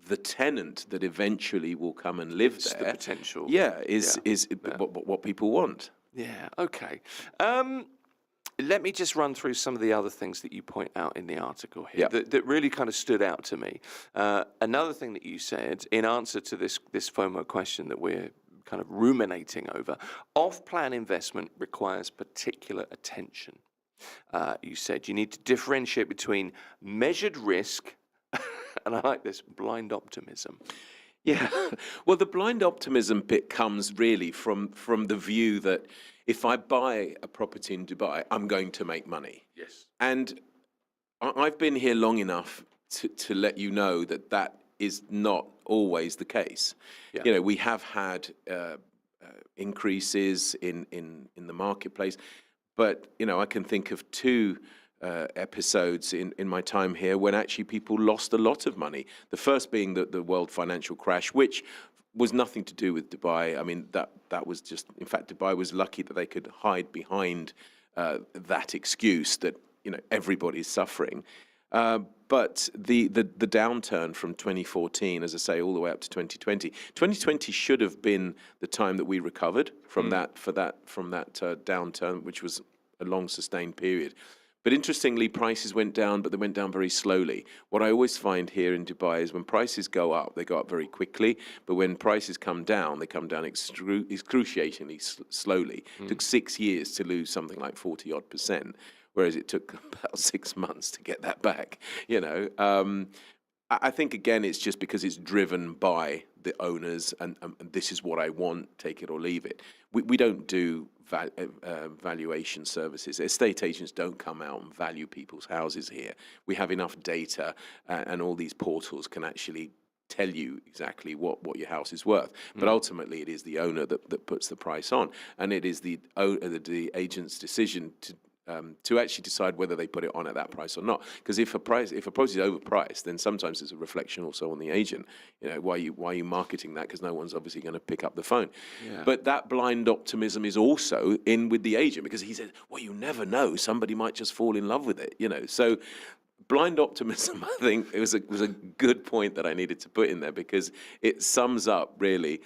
the tenant that eventually will come and live there, the potential. is what people want. Yeah, okay. Let me just run through some of the other things that you point out in the article here that really kind of stood out to me. Another thing that you said in answer to this FOMO question that we're kind of ruminating over, off-plan investment requires particular attention. You said you need to differentiate between measured risk, and I like this, blind optimism. Yeah, well, the blind optimism bit comes really from the view that if I buy a property in Dubai, I'm going to make money. Yes. And I've been here long enough to let you know that is not always the case. Yeah. We have had increases in the marketplace, but I can think of two episodes in my time here when actually people lost a lot of money. The first being the world financial crash, which was nothing to do with Dubai. I mean, that was just, in fact, Dubai was lucky that they could hide behind that excuse that, everybody's suffering. But the downturn from 2014, as I say, all the way up to 2020. 2020 should have been the time that we recovered from that downturn, which was a long sustained period. But interestingly, prices went down, but they went down very slowly. What I always find here in Dubai is when prices go up, they go up very quickly. But when prices come down, they come down excruciatingly slowly. It took 6 years to lose something like 40-odd%, whereas it took about 6 months to get that back. I think, again, it's just because it's driven by the owners and this is what I want, take it or leave it. We don't do valuation services. Estate agents don't come out and value people's houses here. We have enough data and all these portals can actually tell you exactly what your house is worth. But ultimately, it is the owner that puts the price on. And it is the agent's decision to actually decide whether they put it on at that price or not. Because if a property is overpriced, then sometimes it's a reflection also on the agent. Why are you marketing that? Because no one's obviously going to pick up the phone. Yeah. But that blind optimism is also in with the agent because he says, well, you never know, somebody might just fall in love with it. So blind optimism, I think, it was a good point that I needed to put in there because it sums up really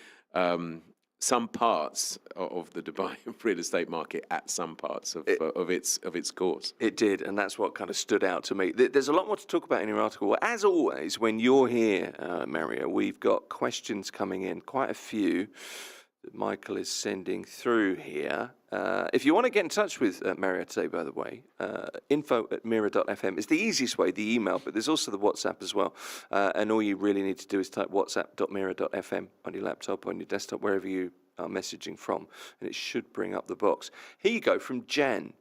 some parts of the Dubai real estate market at some parts of its course. It did, and that's what kind of stood out to me. There's a lot more to talk about in your article. As always, when you're here, Mario, we've got questions coming in, quite a few that Michael is sending through here. If you want to get in touch with Mario today, by the way, info@mira.fm is the easiest way, the email, but there's also the WhatsApp as well. And all you really need to do is type whatsapp.mira.fm on your laptop, on your desktop, wherever you are messaging from, and it should bring up the box. Here you go, from Jen.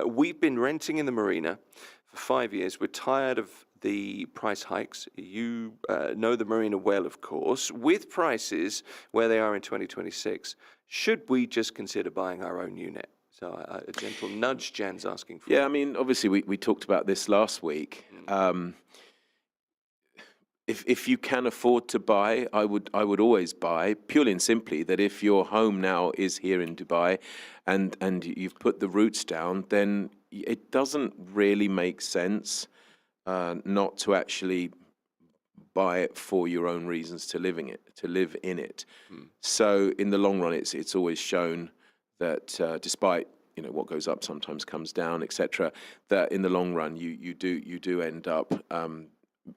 We've been renting in the marina for 5 years. We're tired of the price hikes. You know the marina well, of course. With prices where they are in 2026, should we just consider buying our own unit? So a gentle nudge Jen's asking for. Yeah, I mean, obviously we talked about this last week. If you can afford to buy, I would always buy, purely and simply that if your home now is here in Dubai and you've put the roots down, then it doesn't really make sense not to actually buy it for your own reasons to live in it. So in the long run, it's always shown that despite what goes up sometimes comes down, etc., that in the long run you do end up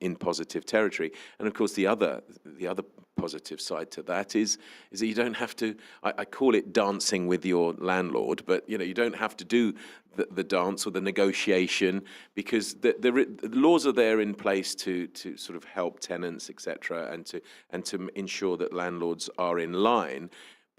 in positive territory. And of course, the other positive side to that is that you don't have to. I call it dancing with your landlord, but you don't have to do the dance or the negotiation, because the laws are there in place to sort of help tenants, etc., and to ensure that landlords are in line.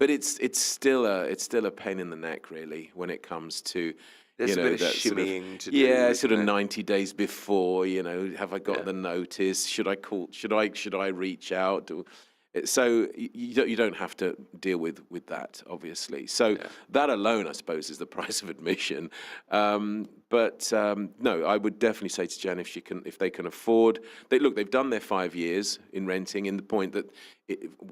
But it's still a pain in the neck, really, when it comes to there's a bit of shimmying to do. Sort of 90 days before. Have I got the notice? Should I call? Should I reach out? So you don't have to deal with that, obviously. So that alone, I suppose, is the price of admission. But no, I would definitely say to Jan, if they can afford, they've done their 5 years in renting, in the point that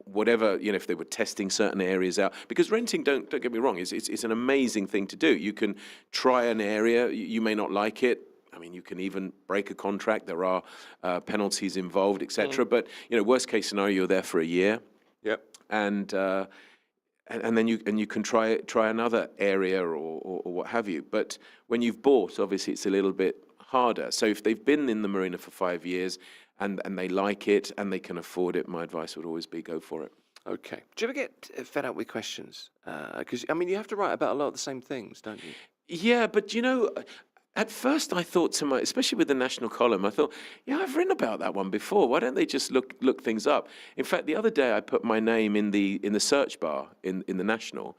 whatever, if they were testing certain areas out, because renting, don't get me wrong, it's an amazing thing to do. You can try an area, you may not like it. I mean, you can even break a contract. There are penalties involved, etc. But worst case scenario, you're there for a year. Yep. And then you can try another area or what have you. But when you've bought, obviously, it's a little bit harder. So if they've been in the marina for 5 years and they like it and they can afford it, my advice would always be go for it. Okay. Do you ever get fed up with questions? Because you have to write about a lot of the same things, don't you? Yeah, but at first, I thought especially with the national column, I thought, I've written about that one before. Why don't they just look things up? In fact, the other day I put my name in the search bar in the national,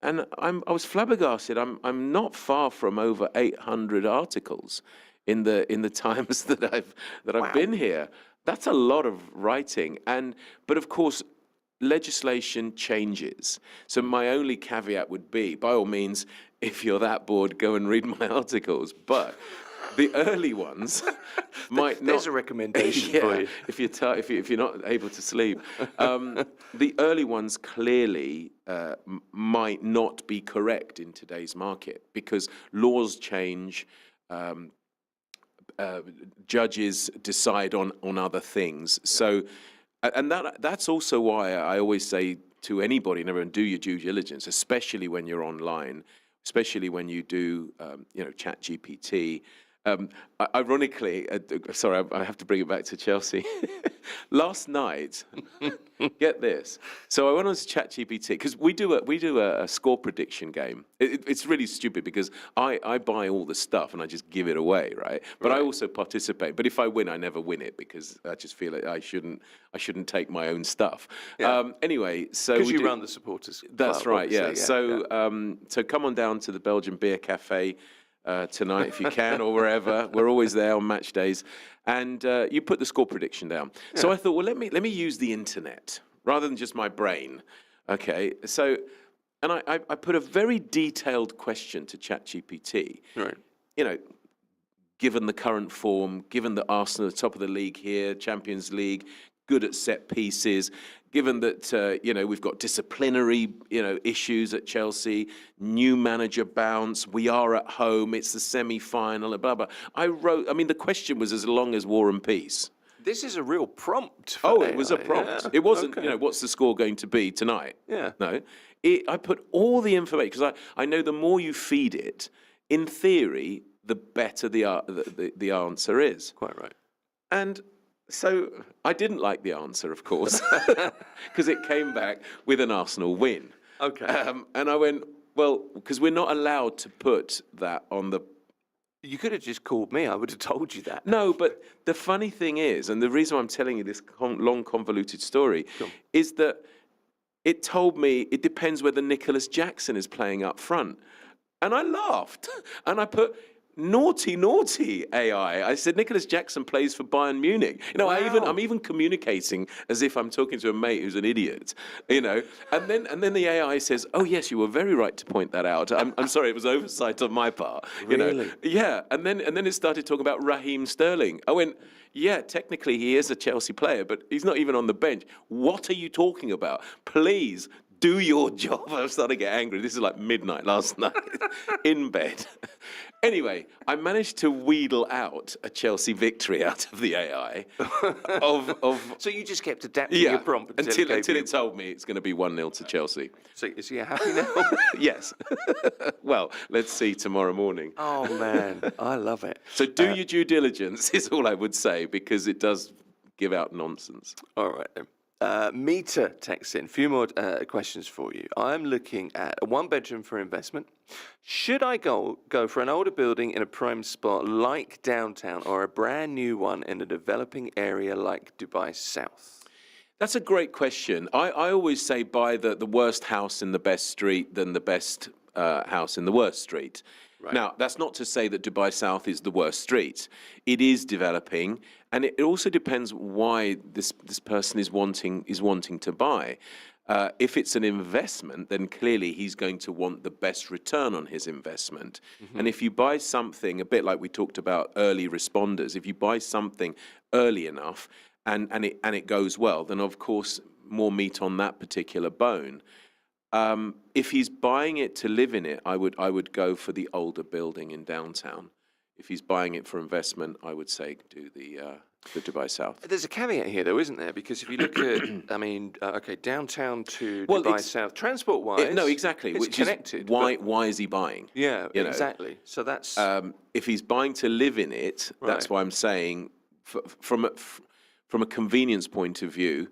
and I was flabbergasted. I'm not far from over 800 articles in the times that I've been here. That's a lot of writing, but of course, legislation changes. So my only caveat would be, by all means, if you're that bored, go and read my articles. But the early ones might not. There's a recommendation for you. If you're not able to sleep, the early ones clearly might not be correct in today's market, because laws change. Judges decide on other things. So. And that's also why I always say to anybody, everyone, do your due diligence, especially when you're online, especially when you do, ChatGPT. Ironically, sorry, I have to bring it back to Chelsea. Last night, get this. So I went on to ChatGPT, because we do a score prediction game. It's really stupid, because I buy all the stuff and I just give it away, right? But I also participate. But if I win, I never win it, because I just feel like I shouldn't take my own stuff. Yeah. Anyway, so because you run the supporters. That's club, right. Yeah. Yeah. So come on down to the Belgian Beer Cafe tonight if you can, or wherever. We're always there on match days, and you put the score prediction down. So I thought, well, let me use the internet rather than just my brain. Okay, so and I put a very detailed question to ChatGPT. Right. Given the current form, given that Arsenal are top of the league here, Champions League, good at set pieces, given that, we've got disciplinary, issues at Chelsea, new manager bounce, we are at home, it's the semi-final, blah, blah. The question was as long as War and Peace. This is a real prompt. It was a prompt. Yeah. It wasn't, Okay. What's the score going to be tonight? Yeah. No. I put all the information, because I know the more you feed it, in theory, the better the answer is. Quite right. And so I didn't like the answer, of course, because it came back with an Arsenal win. Okay. And I went, well, because we're not allowed to put that on the... You could have just called me. I would have told you that. No, but the funny thing is, and the reason why I'm telling you this long, convoluted story, is that it told me it depends whether Nicholas Jackson is playing up front. And I laughed. And I put... Naughty AI. I said Nicholas Jackson plays for Bayern Munich. Wow. I'm even communicating as if I'm talking to a mate who's an idiot. And then the AI says, "Oh yes, you were very right to point that out. I'm sorry, it was oversight on my part." Really? Yeah. And then it started talking about Raheem Sterling. I went, yeah, technically he is a Chelsea player, but he's not even on the bench. What are you talking about? Please do your job. I'm starting to get angry. This is like midnight last night in bed. Anyway, I managed to wheedle out a Chelsea victory out of the AI. So you just kept adapting your prompt until it told me it's going to be 1-0 to Chelsea. So is he happy now? Yes. Well, let's see tomorrow morning. Oh, man. I love it. So do your due diligence is all I would say, because it does give out nonsense. All right, then. Mita texts in. A few more questions for you. I'm looking at a one-bedroom for investment. Should I go for an older building in a prime spot like downtown, or a brand new one in a developing area like Dubai South? That's a great question. I always say buy the worst house in the best street than the best house in the worst street. Right. Now, that's not to say that Dubai South is the worst street. It is developing, and it also depends why this person is wanting to buy. If it's an investment, then clearly he's going to want the best return on his investment. Mm-hmm. And if you buy something, a bit like we talked about early responders, if you buy something early enough and it goes well, then of course more meat on that particular bone. If he's buying it to live in it, I would go for the older building in downtown. If he's buying it for investment, I would say do the Dubai South. There's a caveat here, though, isn't there? Because if you look at, downtown to Dubai South, transport-wise, no, exactly, it's which connected. Is why is he buying? Yeah, exactly. So that's if he's buying to live in it, that's why I'm saying from a convenience point of view.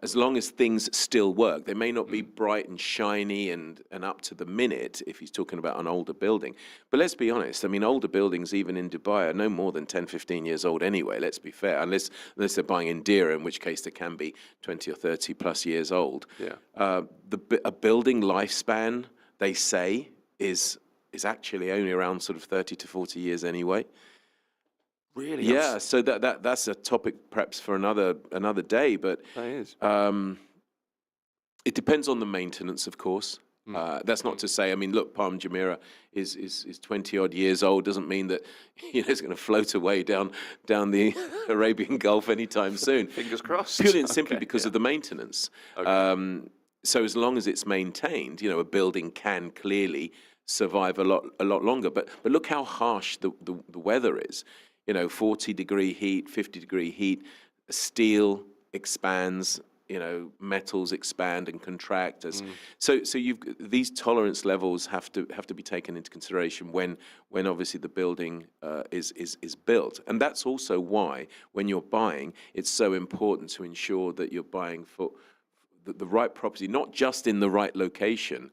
As long as things still work, they may not be bright and shiny and up to the minute if he's talking about an older building. But let's be honest, I mean, older buildings, even in Dubai, are no more than 10, 15 years old anyway, let's be fair, unless they're buying in Dira, in which case they can be 20 or 30 plus years old. Yeah. A building lifespan, they say, is actually only around sort of 30 to 40 years anyway. Really? Yeah, so that's a topic perhaps for another day, but it depends on the maintenance, of course. That's not to say, I mean, look, Palm Jumeirah is 20-odd years old, doesn't mean that it's going to float away down the Arabian Gulf anytime soon. Fingers crossed. Purely and simply because of the maintenance. Okay. So as long as it's maintained, a building can clearly survive a lot longer. But look how harsh the weather is. 40-degree heat, 50-degree heat, steel expands, metals expand and contract. So these tolerance levels have to be taken into consideration when obviously the building is built. And that's also why when you're buying, it's so important to ensure that you're buying for the right property, not just in the right location.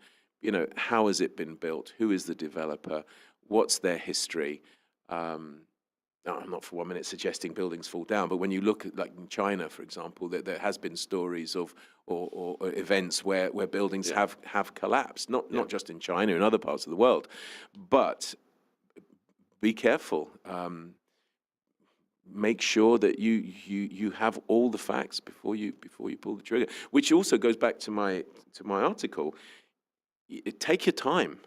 How has it been built? Who is the developer? What's their history? I'm not for 1 minute suggesting buildings fall down, but when you look at, like in China, for example, there has been stories of or events where buildings have collapsed, not just in China, in other parts of the world. But be careful. Make sure that you have all the facts before you pull the trigger. Which also goes back to my article. Take your time.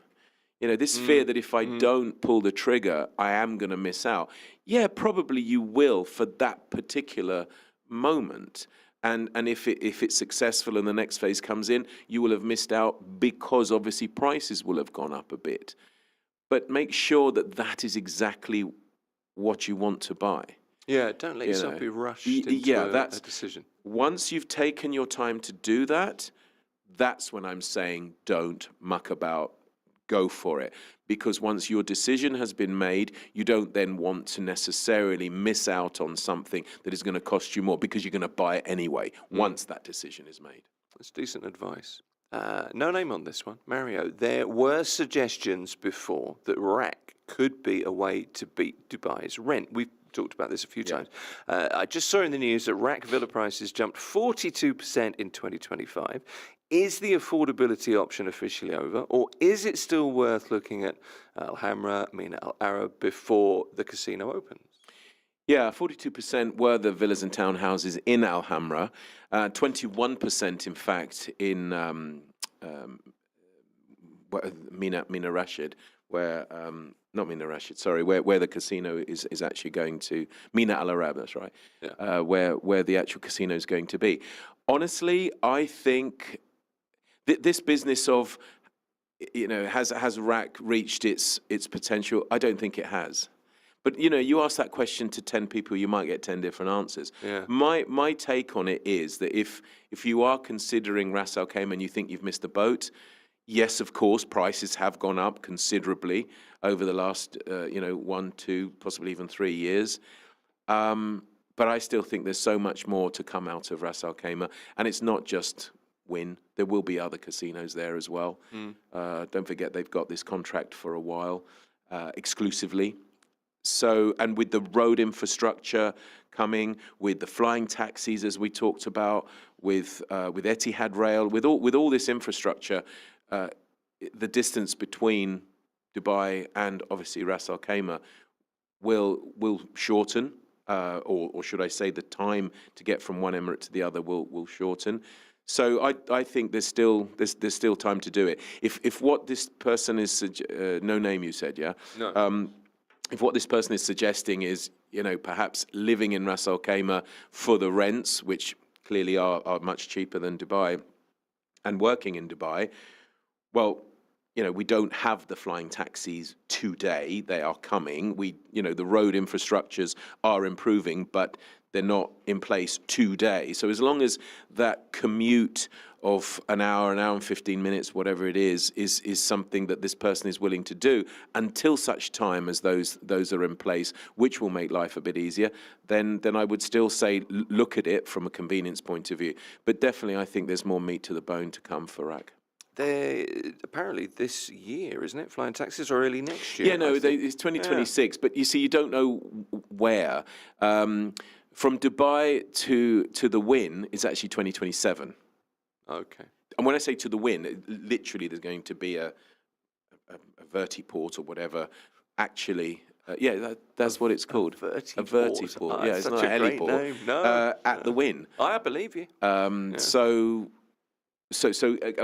This fear that if I don't pull the trigger, I am going to miss out. Yeah, probably you will for that particular moment. And if it's successful and the next phase comes in, you will have missed out because obviously prices will have gone up a bit. But make sure that is exactly what you want to buy. Yeah, don't let yourself be rushed into a decision. Once you've taken your time to do that, that's when I'm saying don't muck about. Go for it, because once your decision has been made, you don't then want to necessarily miss out on something that is going to cost you more, because you're going to buy it anyway once that decision is made. That's decent advice. No name on this one. Mario, there were suggestions before that RAC could be a way to beat Dubai's rent. We've talked about this a few times. I just saw in the news that RAC villa prices jumped 42% in 2025. Is the affordability option officially over, or is it still worth looking at Al Hamra, Mina Al Arab before the casino opens? Yeah, 42% were the villas and townhouses in Al Hamra, 21% in fact in Mina Rashid, where not Mina Rashid, sorry, where the casino is actually going to, Mina Al Arab, that's right, where the actual casino is going to be. Honestly, I think This business of, has RAC reached its potential? I don't think it has. But, you ask that question to 10 people, you might get 10 different answers. Yeah. My take on it is that if you are considering Ras Al Khaimah and you think you've missed the boat, yes, of course, prices have gone up considerably over the last, 1, 2, possibly even 3 years. But I still think there's so much more to come out of Ras Al Khaimah. And it's not just Wynn. There will be other casinos there as well. Don't forget they've got this contract for a while, exclusively. So, and with the road infrastructure coming, with the flying taxis as we talked about, with Etihad Rail, with all this infrastructure, the distance between Dubai and obviously Ras Al Khaimah will shorten, or should I say, the time to get from one emirate to the other will shorten. So I think there's still time to do it. If what this person is no name you said, yeah. No. If what this person is suggesting is, perhaps living in Ras Al Khaimah for the rents, which clearly are much cheaper than Dubai, and working in Dubai, well, we don't have the flying taxis today. They are coming. The road infrastructures are improving, but they're not in place today. So as long as that commute of an hour and 15 minutes, whatever it is something that this person is willing to do until such time as those are in place, which will make life a bit easier, then I would still say look at it from a convenience point of view. But definitely I think there's more meat to the bone to come for RAC. Apparently this year, isn't it? Flying taxis, or early next year? Yeah, no, it's 2026, but you see, you don't know where. From Dubai to the Wynn, it's actually 2027. Okay. And when I say to the Wynn, literally there's going to be a vertiport or whatever. Actually, that's what it's called. A vertiport. Oh, yeah, it's such not a a great heliport. name. No. At the Wynn. I believe you. So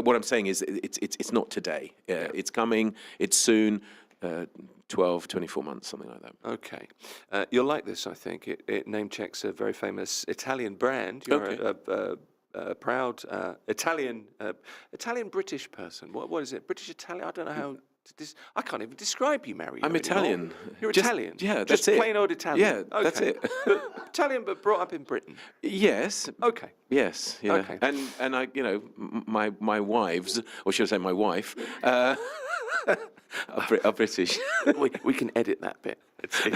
what I'm saying is it's not today. It's coming. It's soon. 12, 24 months, something like that. Okay. You'll like this, I think. It name checks a very famous Italian brand. You're a proud Italian-British person. What is it? British-Italian? I don't know how to I can't even describe you, Mario. I'm Italian. You're Italian? Yeah, that's Just it. plain old Italian? Yeah, that's it. Italian, but brought up in Britain? Yes. Okay. Yes, yeah. Okay. And I, my wives, or should I say my wife, are British. we can edit that bit.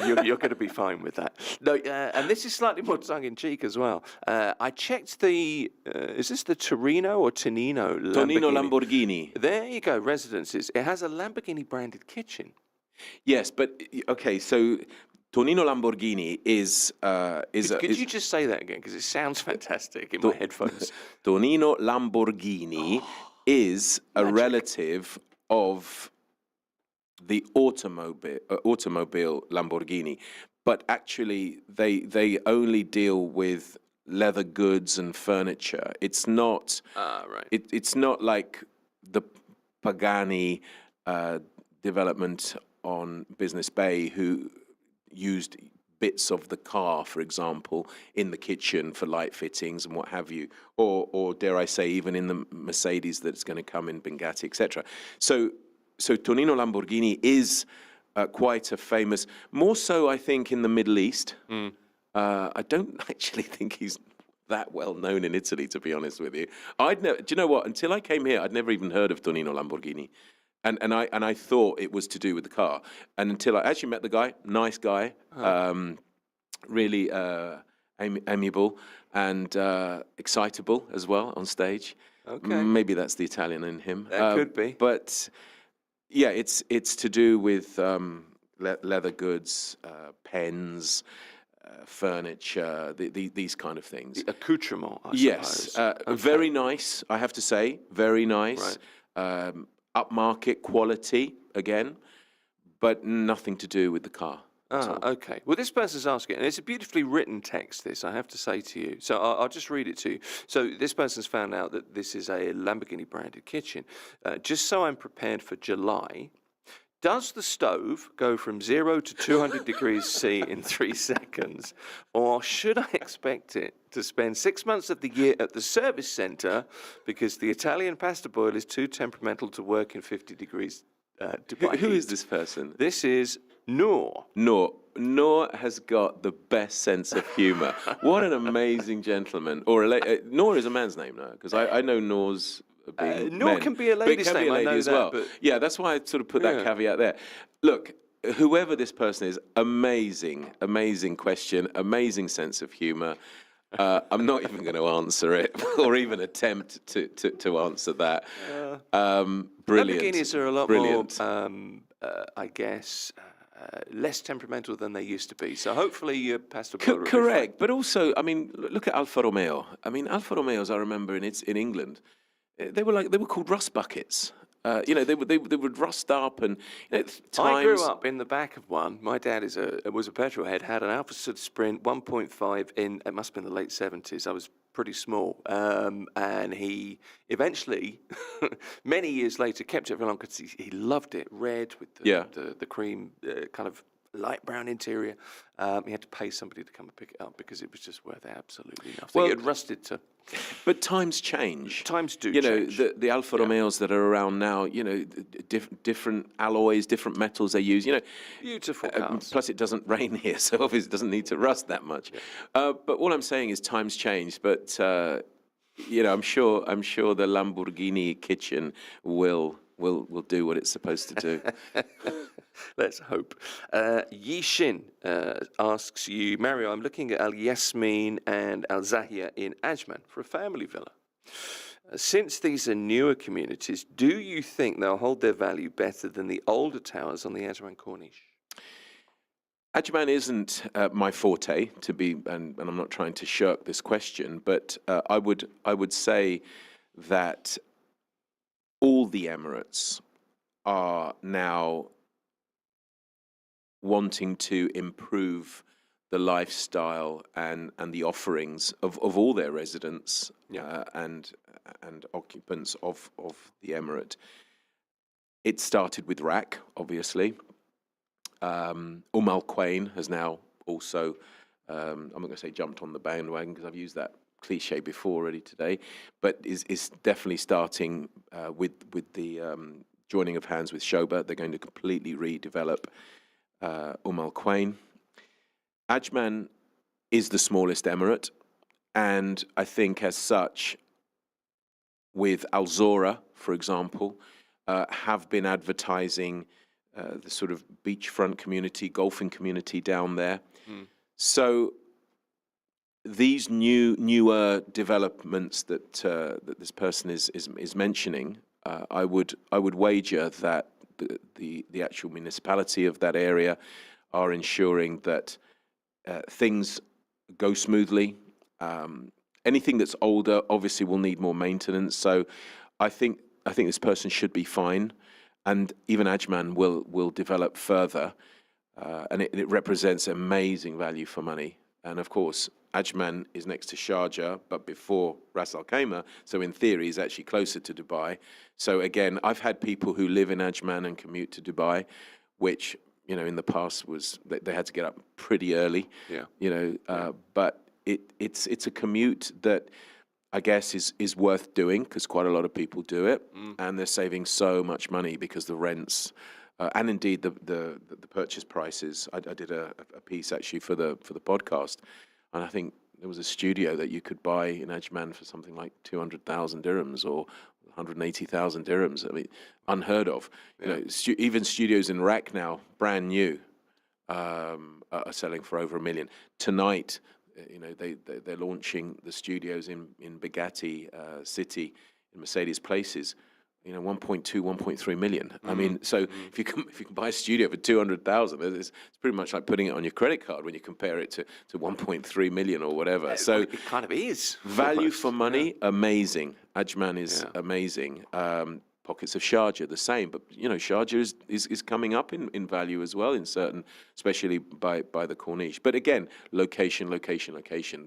You're going to be fine with that. No, and this is slightly more tongue-in-cheek as well. I checked is this the Torino or Tonino Lamborghini? Tonino Lamborghini. There you go, residences. It has a Lamborghini-branded kitchen. Yes, but, okay, so Tonino Lamborghini is... Could you just say that again? Because it sounds fantastic in my headphones. Tonino Lamborghini is a relative of the automobile Lamborghini, but actually they only deal with leather goods and furniture. It's not right. It's not like the Pagani development on Business Bay, who used bits of the car, for example, in the kitchen for light fittings and what have you, or dare I say, even in the Mercedes that's going to come in Bugatti, etc. So Tonino Lamborghini is quite a famous, more so I think in the Middle East. I don't actually think he's that well known in Italy, to be honest with you. Do you know what? Until I came here, I'd never even heard of Tonino Lamborghini, and I thought it was to do with the car. And until I actually met the guy, nice guy, really amiable and excitable as well on stage. Okay. Maybe that's the Italian in him. That could be. But yeah, it's to do with leather goods, pens, furniture, these kind of things. The accoutrement, I yes, suppose. Very nice, I have to say. Very nice. Right. Upmarket quality, again, but nothing to do with the car. Okay. Well, this person's asking, and it's a beautifully written text, this, I have to say to you. So I'll just read it to you. So this person's found out that this is a Lamborghini-branded kitchen. Just so I'm prepared for July, Does the stove go from 0 to 200 degrees C in 3 seconds, or should I expect it to spend 6 months of the year at the service centre because the Italian pasta boil is too temperamental to work in 50 degrees Dubai Who heat? is this person? This is Noor. Noor has got the best sense of humour. What an amazing gentleman. Or Noor is a man's name now, because I know Noor's being Noor men, can be a but it lady's can be name, a I lady know as that, well. but- Yeah, that's why I sort of put that caveat there. Look, whoever this person is, amazing question, amazing sense of humour. I'm not even going to answer it or even attempt to answer that. Brilliant. Lamborghinis are a lot Brilliant. more, I guess, less temperamental than they used to be. So hopefully your pasta boiler will be Correct, but also, I mean, look at Alfa Romeo. I mean, Alfa Romeos, I remember in England, they were called rust buckets. They would rust up, and times. I grew up in the back of one. My dad was a petrol head, had an Alfa Sud Sprint 1.5 in, it must have been the late 70s. I was pretty small. And he eventually, many years later, kept it for long because he loved it. Red with the cream kind of light brown interior. He had to pay somebody to come and pick it up because it was just worth absolutely nothing. Well, it had rusted to... But times change. Times do change. change. The Alfa Romeos that are around now, different alloys, different metals they use, Beautiful cars. Plus, it doesn't rain here, so obviously it doesn't need to rust that much. But all I'm saying is times change. But I'm sure the Lamborghini kitchen will do what it's supposed to do. Let's hope. Yishin asks you, Mario, I'm looking at Al Yasmin and Al Zahia in Ajman for a family villa. Since these are newer communities, do you think they'll hold their value better than the older towers on the Ajman Corniche? Ajman isn't my forte, and I'm not trying to shirk this question, but I would say that all the Emirates are now wanting to improve the lifestyle and the offerings of all their residents and occupants of the Emirate. It started with RAK, obviously. Al Quwain has now also, I'm not going to say jumped on the bandwagon because I've used that cliche before already today, but is definitely starting with the joining of hands with Shoba. They're going to completely redevelop Al Quwain. Ajman is the smallest emirate, and I think as such, with Al Zora, for example, have been advertising the sort of beachfront community, golfing community down there. So these newer developments that this person is mentioning, I would wager that the actual municipality of that area are ensuring that things go smoothly. Anything that's older obviously will need more maintenance. So I think this person should be fine, and even Ajman will develop further, and it represents amazing value for money. And of course, Ajman is next to Sharjah, but before Ras Al Khaimah, so in theory, is actually closer to Dubai. So again, I've had people who live in Ajman and commute to Dubai, which in the past was they had to get up pretty early. But it's a commute that I guess is worth doing because quite a lot of people do it, and they're saving so much money because the rents. And indeed, the purchase prices. I did a piece actually for the podcast, and I think there was a studio that you could buy in Ajman for something like 200,000 dirhams or 180,000 dirhams. I mean, unheard of. Even studios in RAK now, brand new, are selling for over $1 million. Tonight, they're launching the studios in Bugatti City, in Mercedes Places. 1.2, 1.3 million. I mean, so if you can buy a studio for 200,000, it's pretty much like putting it on your credit card when you compare it to 1.3 million or whatever. So it kind of is. Value for money, amazing. Ajman is amazing. Pockets of Sharjah, the same. But Sharjah is coming up in value as well in certain, especially by the Corniche. But again, location.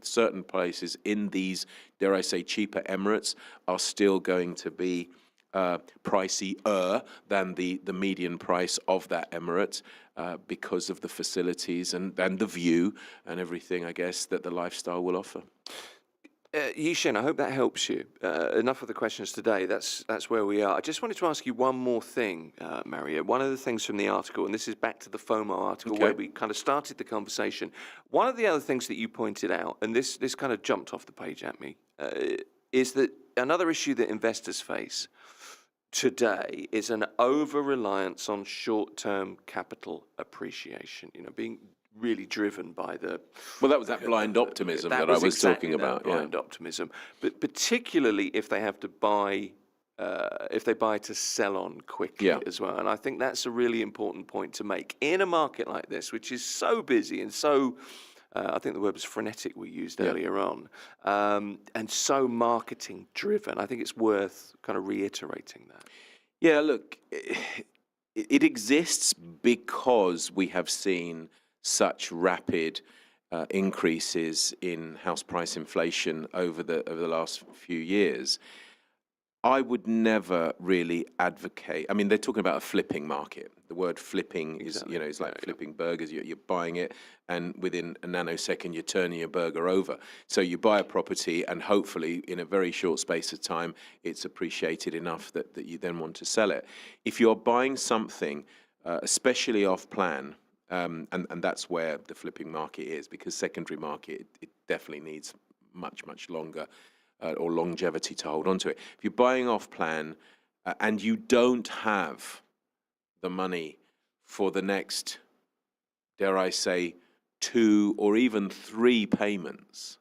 Certain places in these, dare I say, cheaper Emirates are still going to be pricier than the median price of that emirate because of the facilities and the view and everything, I guess, that the lifestyle will offer. Yishen, I hope that helps you. Enough of the questions today. That's where we are. I just wanted to ask you one more thing, Mario. One of the things from the article, and this is back to the FOMO article where we kind of started the conversation. One of the other things that you pointed out, and this kind of jumped off the page at me, is that another issue that investors face today is an over-reliance on short-term capital appreciation, being really driven by the... Well, that was that blind optimism that I was talking about. Blind optimism. But particularly if they have to buy, if they buy to sell on quickly as well. And I think that's a really important point to make. In a market like this, which is so busy and so... I think the word was frenetic we used earlier on, and so marketing driven. I think it's worth kind of reiterating that. Yeah, look, it exists because we have seen such rapid increases in house price inflation over the last few years. I would never really advocate. I mean, they're talking about a flipping market. The word flipping is, it's like flipping burgers. You're buying it, and within a nanosecond, you're turning your burger over. So you buy a property, and hopefully, in a very short space of time, it's appreciated enough that you then want to sell it. If you're buying something, especially off plan, and that's where the flipping market is, because secondary market, it definitely needs much, much longer or longevity to hold on to it. If you're buying off plan and you don't have the money for the next, dare I say, 2 or even 3 payments,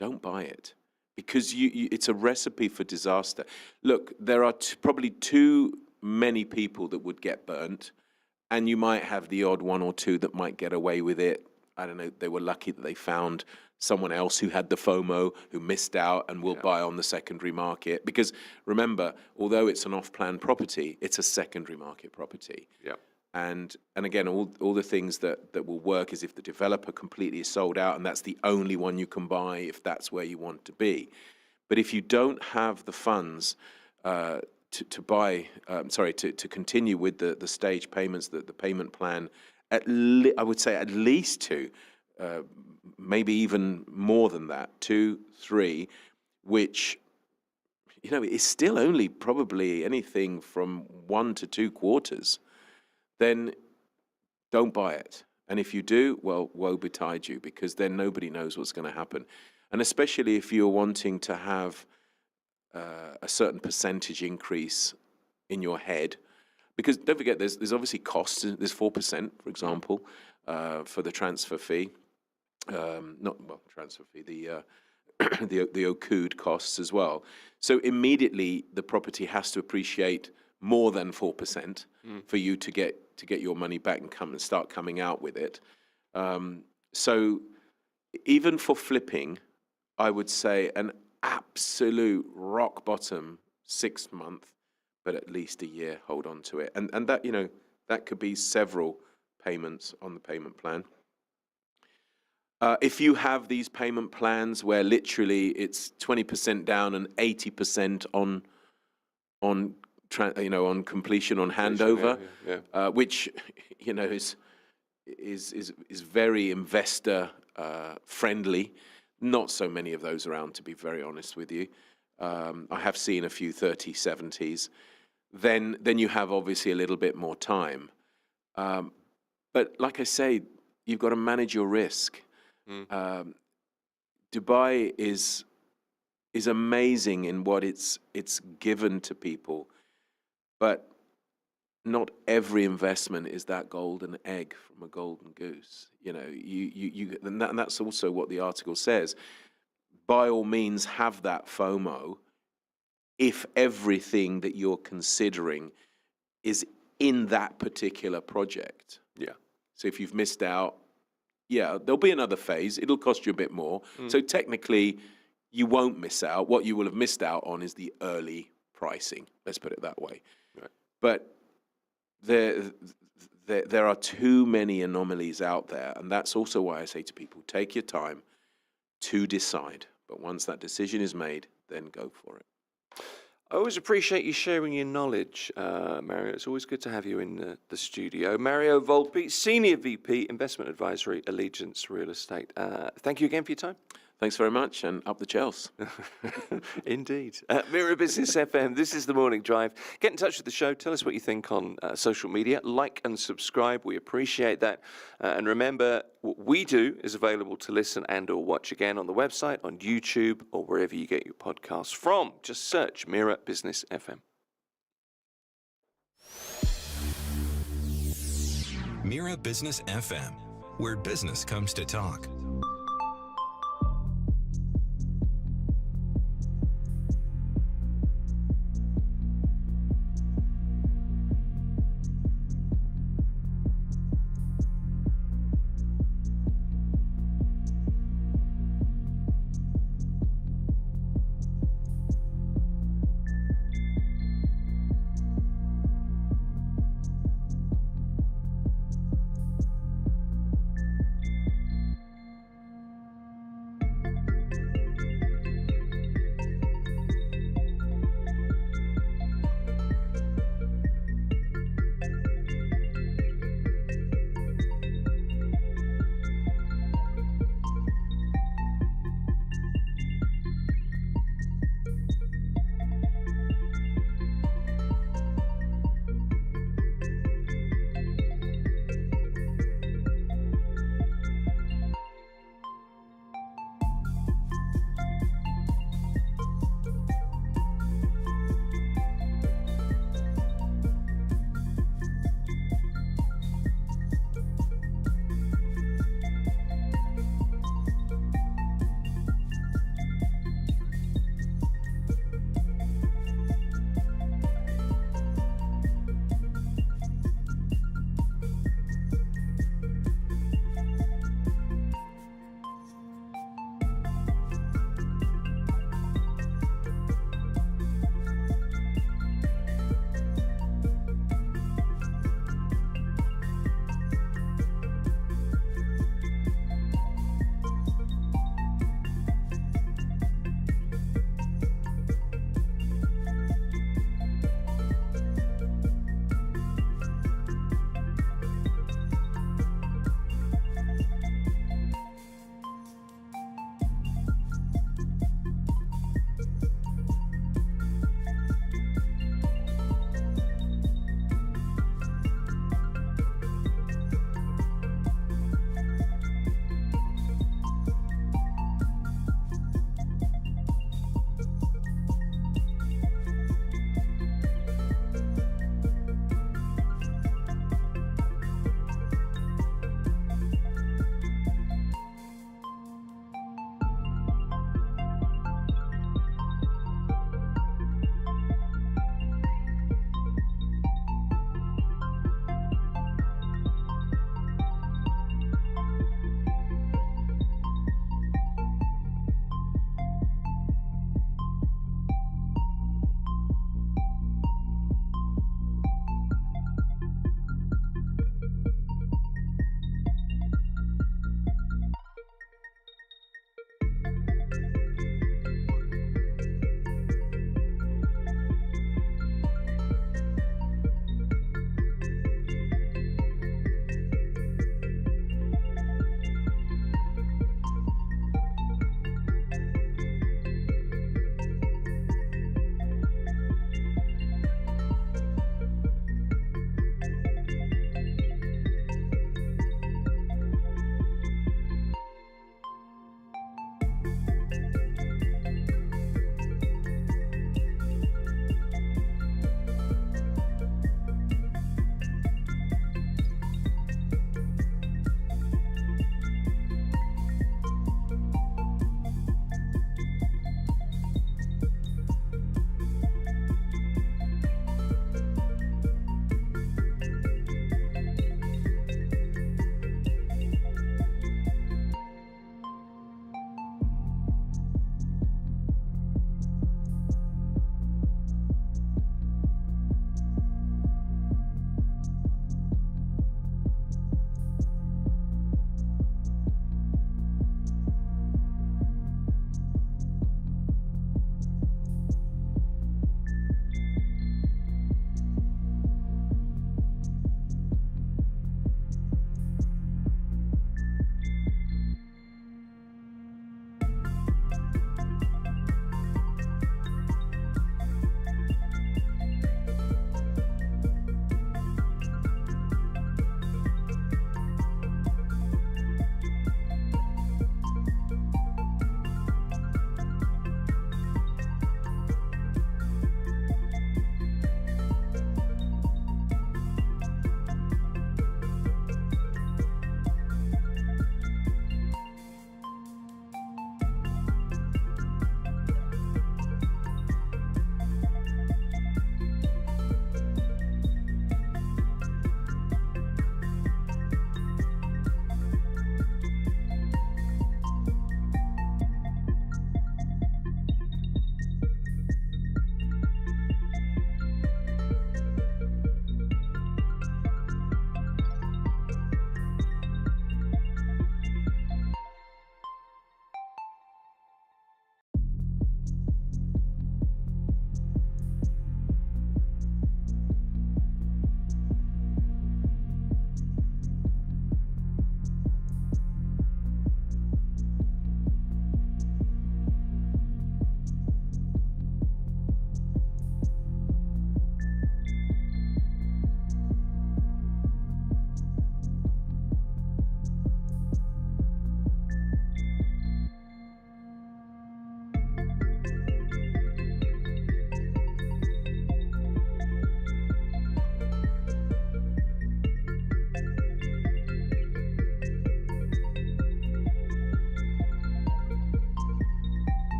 don't buy it, because it's a recipe for disaster. Look, there are probably too many people that would get burnt, and you might have the odd 1 or 2 that might get away with it. I don't know, they were lucky that they found someone else who had the FOMO, who missed out and will buy on the secondary market. Because remember, although it's an off-plan property, it's a secondary market property. Yeah. And again, all the things that will work is if the developer completely is sold out and that's the only one you can buy if that's where you want to be. But if you don't have the funds to buy, to continue with the stage payments, the payment plan, I would say at least 2, maybe even more than that, 2, 3, which, is still only probably anything from 1 to 2 quarters, then don't buy it. And if you do, well, woe betide you, because then nobody knows what's going to happen. And especially if you're wanting to have a certain percentage increase in your head, because don't forget, there's obviously costs. There's 4%, for example, for the transfer fee. Transfer fee, the accrued costs as well. So immediately the property has to appreciate more than 4% for you to get your money back and come and start coming out with it. So even for flipping, I would say an absolute rock bottom 6 month, but at least a year, hold on to it. And that, that could be several payments on the payment plan. If you have these payment plans where literally it's 20% down and 80% on completion, on handover, which is very investor friendly. Not so many of those around, to be very honest with you. I have seen a few 30-70s. Then you have obviously a little bit more time. But like I say, you've got to manage your risk. Dubai is amazing in what it's given to people, but not every investment is that golden egg from a golden goose. And that's also what the article says. By all means, have that FOMO if everything that you're considering is in that particular project. Yeah. So if you've missed out, there'll be another phase. It'll cost you a bit more. So technically, you won't miss out. What you will have missed out on is the early pricing. Let's put it that way. Right. But there are too many anomalies out there, and that's also why I say to people, take your time to decide. But once that decision is made, then go for it. I always appreciate you sharing your knowledge, Mario. It's always good to have you in the studio. Mario Volpi, Senior VP, Investment Advisory, Allegiance Real Estate. Thank you again for your time. Thanks very much, and up the Chels. Indeed. Mira Business FM, this is The Morning Drive. Get in touch with the show. Tell us what you think on social media. Like and subscribe. We appreciate that. And remember, what we do is available to listen and or watch again on the website, on YouTube, or wherever you get your podcasts from. Just search Mira Business FM. Mira Business FM, where business comes to talk.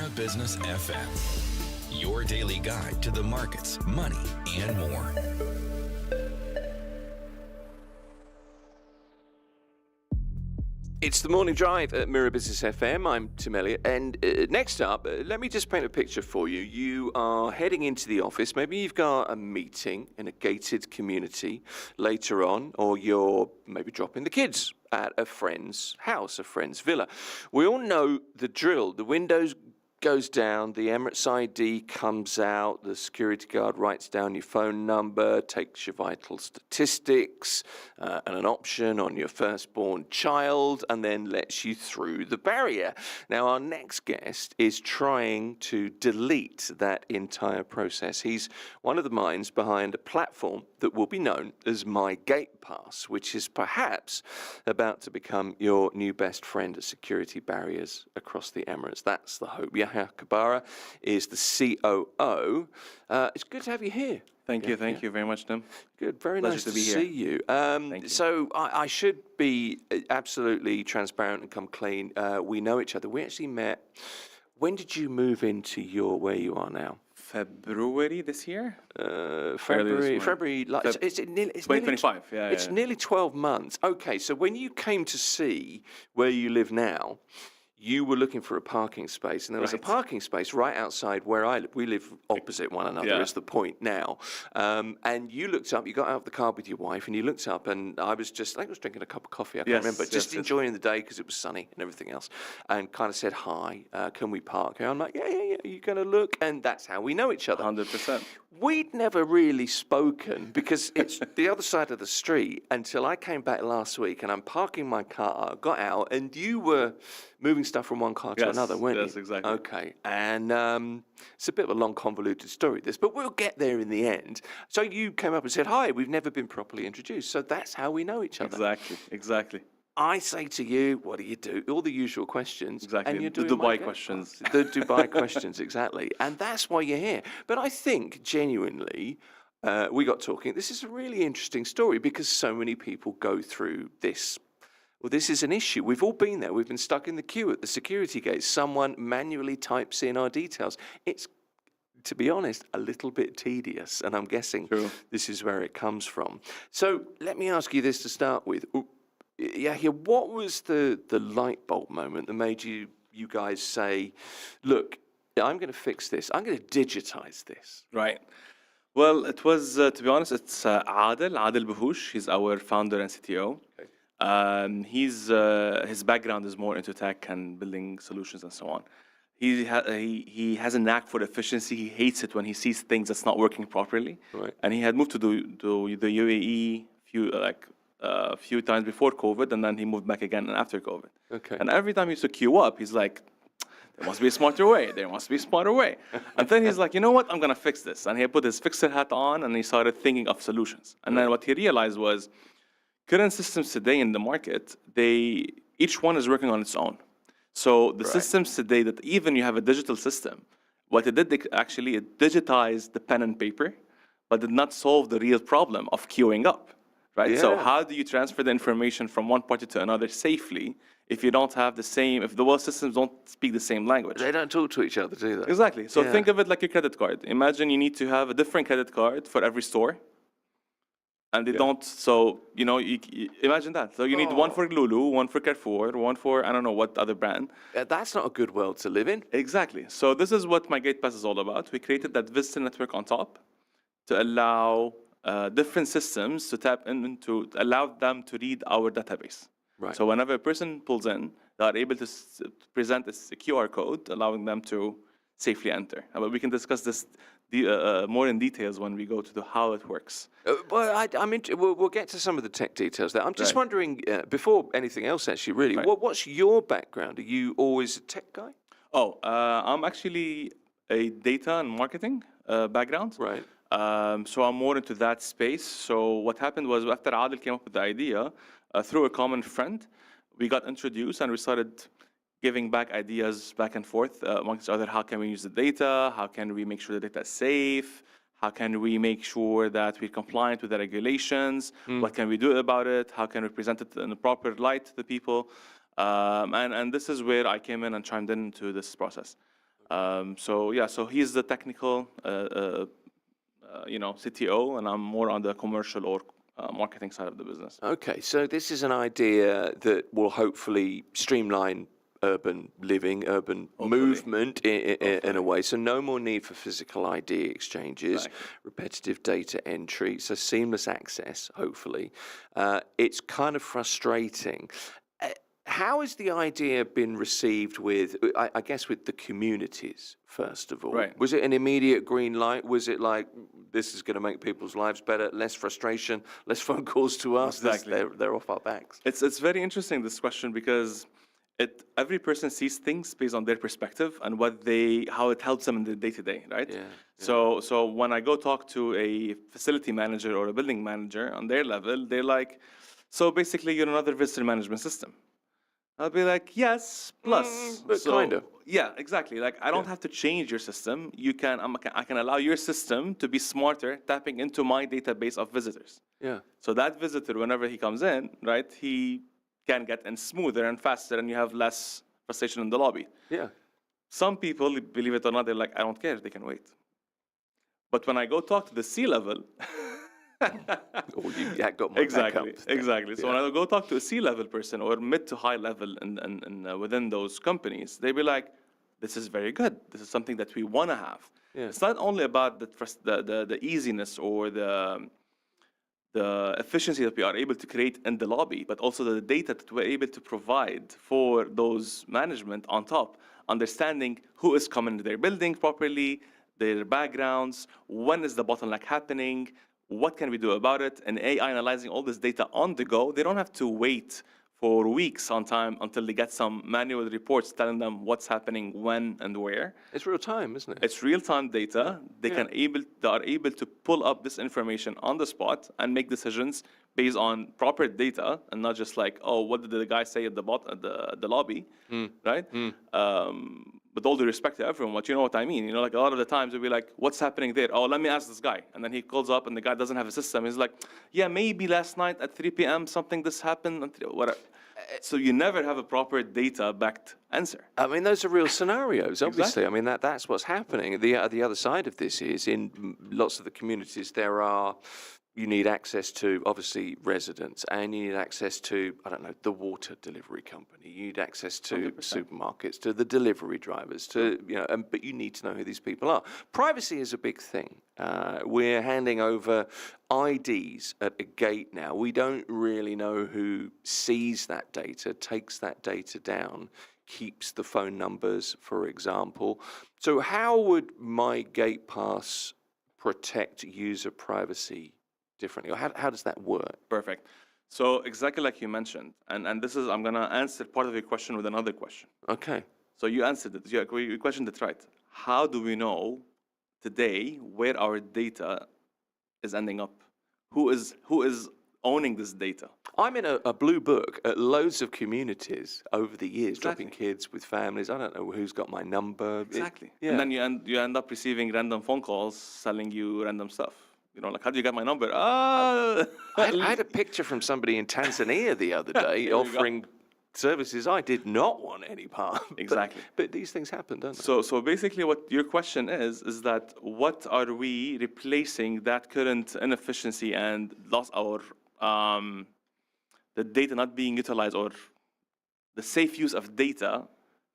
Mira Business FM, your daily guide to the markets, money, and more. It's the morning drive at Mira Business FM. I'm Tim Elliott, and next up, let me just paint a picture for you. You are heading into the office. Maybe you've got a meeting in a gated community later on, or you're maybe dropping the kids at a friend's house, a friend's villa. We all know the drill. The windows goes down, the Emirates ID comes out, the security guard writes down your phone number, takes your vital statistics and an option on your firstborn child, and then lets you through the barrier. Now, our next guest is trying to delete that entire process. He's one of the minds behind a platform that will be known as My Gate Pass, which is perhaps about to become your new best friend at security barriers across the Emirates. That's the hope. Yahya Kabara is the COO. It's good to have you here. Thank you very much, Tim. Good, very Pleasure nice to to be here. see you. Thank you. So I should be absolutely transparent and come clean. We know each other. We actually met. When did you move into where you are now? February this year? February, like it's 2025. It's nearly 12 months. Okay, so when you came to see where you live now, you were looking for a parking space, and there was a parking space right outside where I live. We live opposite one another, is the point now. And you looked up, you got out of the car with your wife, and you looked up, and I was drinking a cup of coffee, I can't remember, just enjoying the day because it was sunny and everything else, and kind of said, hi, can we park here? I'm like, yeah, you're going to look, and that's how we know each other. 100%. We'd never really spoken because it's the other side of the street until I came back last week, and I'm parking my car, got out, and you were moving stuff from one car to another, weren't you? Yes, exactly. Okay, and it's a bit of a long, convoluted story, this, but we'll get there in the end. So you came up and said, hi, we've never been properly introduced, so that's how we know each other. Exactly. I say to you, what do you do? All the usual questions. Exactly. And you're The doing Dubai questions. The Dubai questions, exactly. And that's why you're here. But I think, genuinely, we got talking. This is a really interesting story because so many people go through this. Well, this is an issue. We've all been there. We've been stuck in the queue at the security gate. Someone manually types in our details. It's, to be honest, a little bit tedious. And I'm guessing this is where it comes from. So let me ask you this to start with. Yahya, what was the light bulb moment that made you guys say, look, I'm going to fix this. I'm going to digitize this. Right. Well, it was, to be honest, it's Adel Bahush. He's our founder and CTO. Okay. His background is more into tech and building solutions and so on. He has a knack for efficiency. He hates it when he sees things that's not working properly. Right. And he had moved to the UAE a few times before COVID, and then he moved back again after COVID. Okay. And every time he used to queue up, he's like, there must be a smarter way. There must be a smarter way. And then he's like, you know what? I'm going to fix this. And he put his fixer hat on, and he started thinking of solutions. And then what he realized was current systems today in the market, each one is working on its own. So the systems today that even you have a digital system, what it did actually, it digitized the pen and paper, but did not solve the real problem of queuing up. Right. Yeah. So how do you transfer the information from one party to another safely if you don't have if the world systems don't speak the same language? They don't talk to each other, do they? Exactly. So think of it like a credit card. Imagine you need to have a different credit card for every store. And they don't, so, you imagine that. So you need one for Lulu, one for Carrefour, one for, I don't know what other brand. That's not a good world to live in. Exactly. So this is what My Gate Pass is all about. We created that visitor network on top to allow different systems to tap in to allow them to read our database. Right. So whenever a person pulls in, they are able to present a QR code, allowing them to safely enter. But we can discuss this more in details when we go to how it works. We'll get to some of the tech details there. I'm just wondering, before anything else, actually, really, what's your background? Are you always a tech guy? I'm actually a data and marketing background. Right. So I'm more into that space. So what happened was after Adel came up with the idea, through a common friend, we got introduced and we started giving back ideas back and forth amongst each other. How can we use the data? How can we make sure the data is safe? How can we make sure that we're compliant with the regulations? What can we do about it? How can we present it in a proper light to the people? And this is where I came in and chimed into this process. So he's the technical, CTO, and I'm more on the commercial or marketing side of the business. Okay, so this is an idea that will hopefully streamline urban living, urban movement in a way. So no more need for physical ID exchanges, repetitive data entry, so seamless access, hopefully. It's kind of frustrating. How has the idea been received with, I guess, with the communities, first of all? Right. Was it an immediate green light? Was it like, this is going to make people's lives better, less frustration, less phone calls to us? Exactly. They're off our backs. It's very interesting, this question, because every person sees things based on their perspective and how it helps them in the day-to-day, right? Yeah. So when I go talk to a facility manager or a building manager on their level, they're like, so basically you're another visitor management system. I'll be like, yes, plus. But kind of. Yeah, exactly. Like, I don't have to change your system. I can allow your system to be smarter, tapping into my database of visitors. Yeah. So that visitor, whenever he comes in, right, he can get in smoother and faster, and you have less frustration in the lobby. Yeah. Some people, believe it or not, they're like, I don't care, they can wait. But when I go talk to the C-level, You got my exactly. backup. So when I go talk to a C-level person or mid to high level within those companies, they be like, this is very good. This is something that we want to have. Yeah. It's not only about the easiness or the efficiency that we are able to create in the lobby, but also the data that we're able to provide for those management on top, understanding who is coming to their building properly, their backgrounds, when is the bottleneck happening, what can we do about it, and AI analyzing all this data on the go. They don't have to wait for weeks on time until they get some manual reports telling them what's happening, when, and where. It's real time, isn't it? It's real-time data. They are able to pull up this information on the spot and make decisions based on proper data, and not just like, oh, what did the guy say at the lobby, right? With all due respect to everyone, but you know what I mean. You know, like a lot of the times we'll be like, what's happening there? Oh, let me ask this guy. And then he calls up and the guy doesn't have a system. He's like, yeah, maybe last night at 3 p.m. something this happened. Whatever. So you never have a proper data-backed answer. I mean, those are real scenarios, obviously. Exactly. I mean, that's what's happening. The other side of this is, in lots of the communities, you need access to, obviously, residents, and you need access to, I don't know, the water delivery company. You need access to 100%. Supermarkets, to the delivery drivers, but you need to know who these people are. Privacy is a big thing. We're handing over IDs at a gate now. We don't really know who sees that data, takes that data down, keeps the phone numbers, for example. So how would my gate pass protect user privacy differently? Or how does that work? Perfect. So exactly like you mentioned, and this is, I'm going to answer part of your question with another question. Okay. So you answered it. You questioned it right. How do we know today where our data is ending up? Who is owning this data? I'm in a blue book at loads of communities over the years, dropping kids with families. I don't know who's got my number. Exactly. Yeah. And then you end up receiving random phone calls selling you random stuff. You know, like, how do you get my number? I had a picture from somebody in Tanzania the other day offering services I did not want any part. Exactly. But these things happen, don't they? So basically what your question is that what are we replacing that current inefficiency and loss, or the data not being utilized, or the safe use of data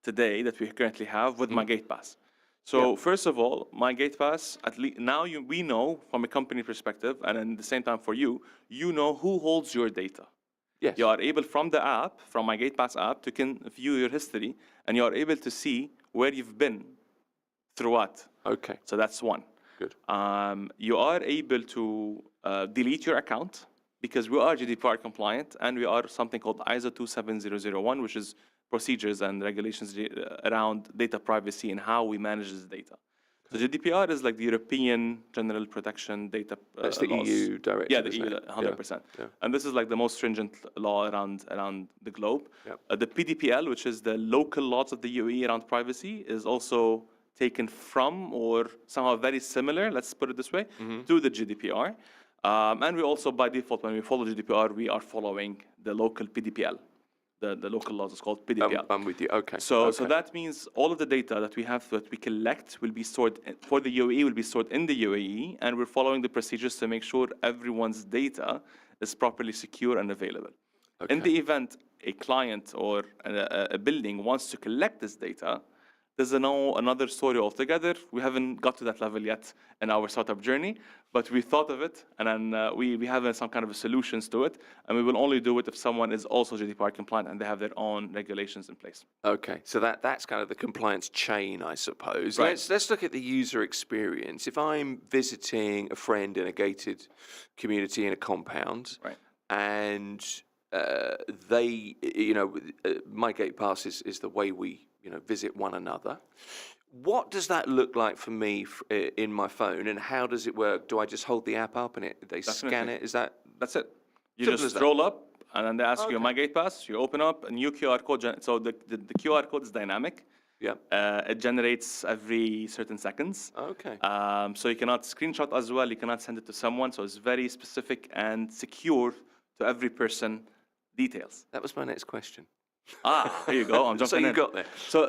today that we currently have with my gate pass? So first of all, my gate pass, at least now we know from a company perspective, and at the same time for you know who holds your data. Yes. You are able from the app, from my gate pass app, to can view your history, and you are able to see where you've been through what. Okay. So that's one. Good. You are able to delete your account because we are GDPR compliant, and we are something called ISO 27001, which is procedures and regulations around data privacy and how we manage this data. So GDPR is like the European General Protection Data That's the laws. EU directive. Yeah, the isn't EU, it? 100%. Yeah. And this is like the most stringent law around the globe. Yep. The PDPL, which is the local laws of the UAE around privacy, is also taken from, or somehow very similar, let's put it this way, to the GDPR. And we also, by default, when we follow GDPR, we are following the local PDPL. the local laws. It's called PDPL. I'm with you. Okay. So okay. that means all of the data that we have, that we collect, will be stored for the UAE, will be stored in the UAE, and we're following the procedures to make sure everyone's data is properly secure and available. Okay. In the event a client or a building wants to collect this data, there's another story altogether. We haven't got to that level yet in our startup journey, but we thought of it, and then we have some kind of solutions to it, and we will only do it if someone is also GDPR compliant and they have their own regulations in place. Okay, so that's kind of the compliance chain, I suppose. Right. Let's look at the user experience. If I'm visiting a friend in a gated community in a compound, Right. and they, my gate pass is the way we visit one another. What does that look like for me in my phone, and how does it work? Do I just hold the app up and they scan Definitely. it? Is that That's it. You Simple as just that. scroll up, and then they ask you Okay. my gate pass. You open up a new QR code. So the QR code is dynamic. yeah? It generates every certain seconds. Okay. So you cannot screenshot as well. You cannot send it to someone. So it's very specific and secure to every person details. That was my next question. Here you go. I'm jumping So you in. got there. So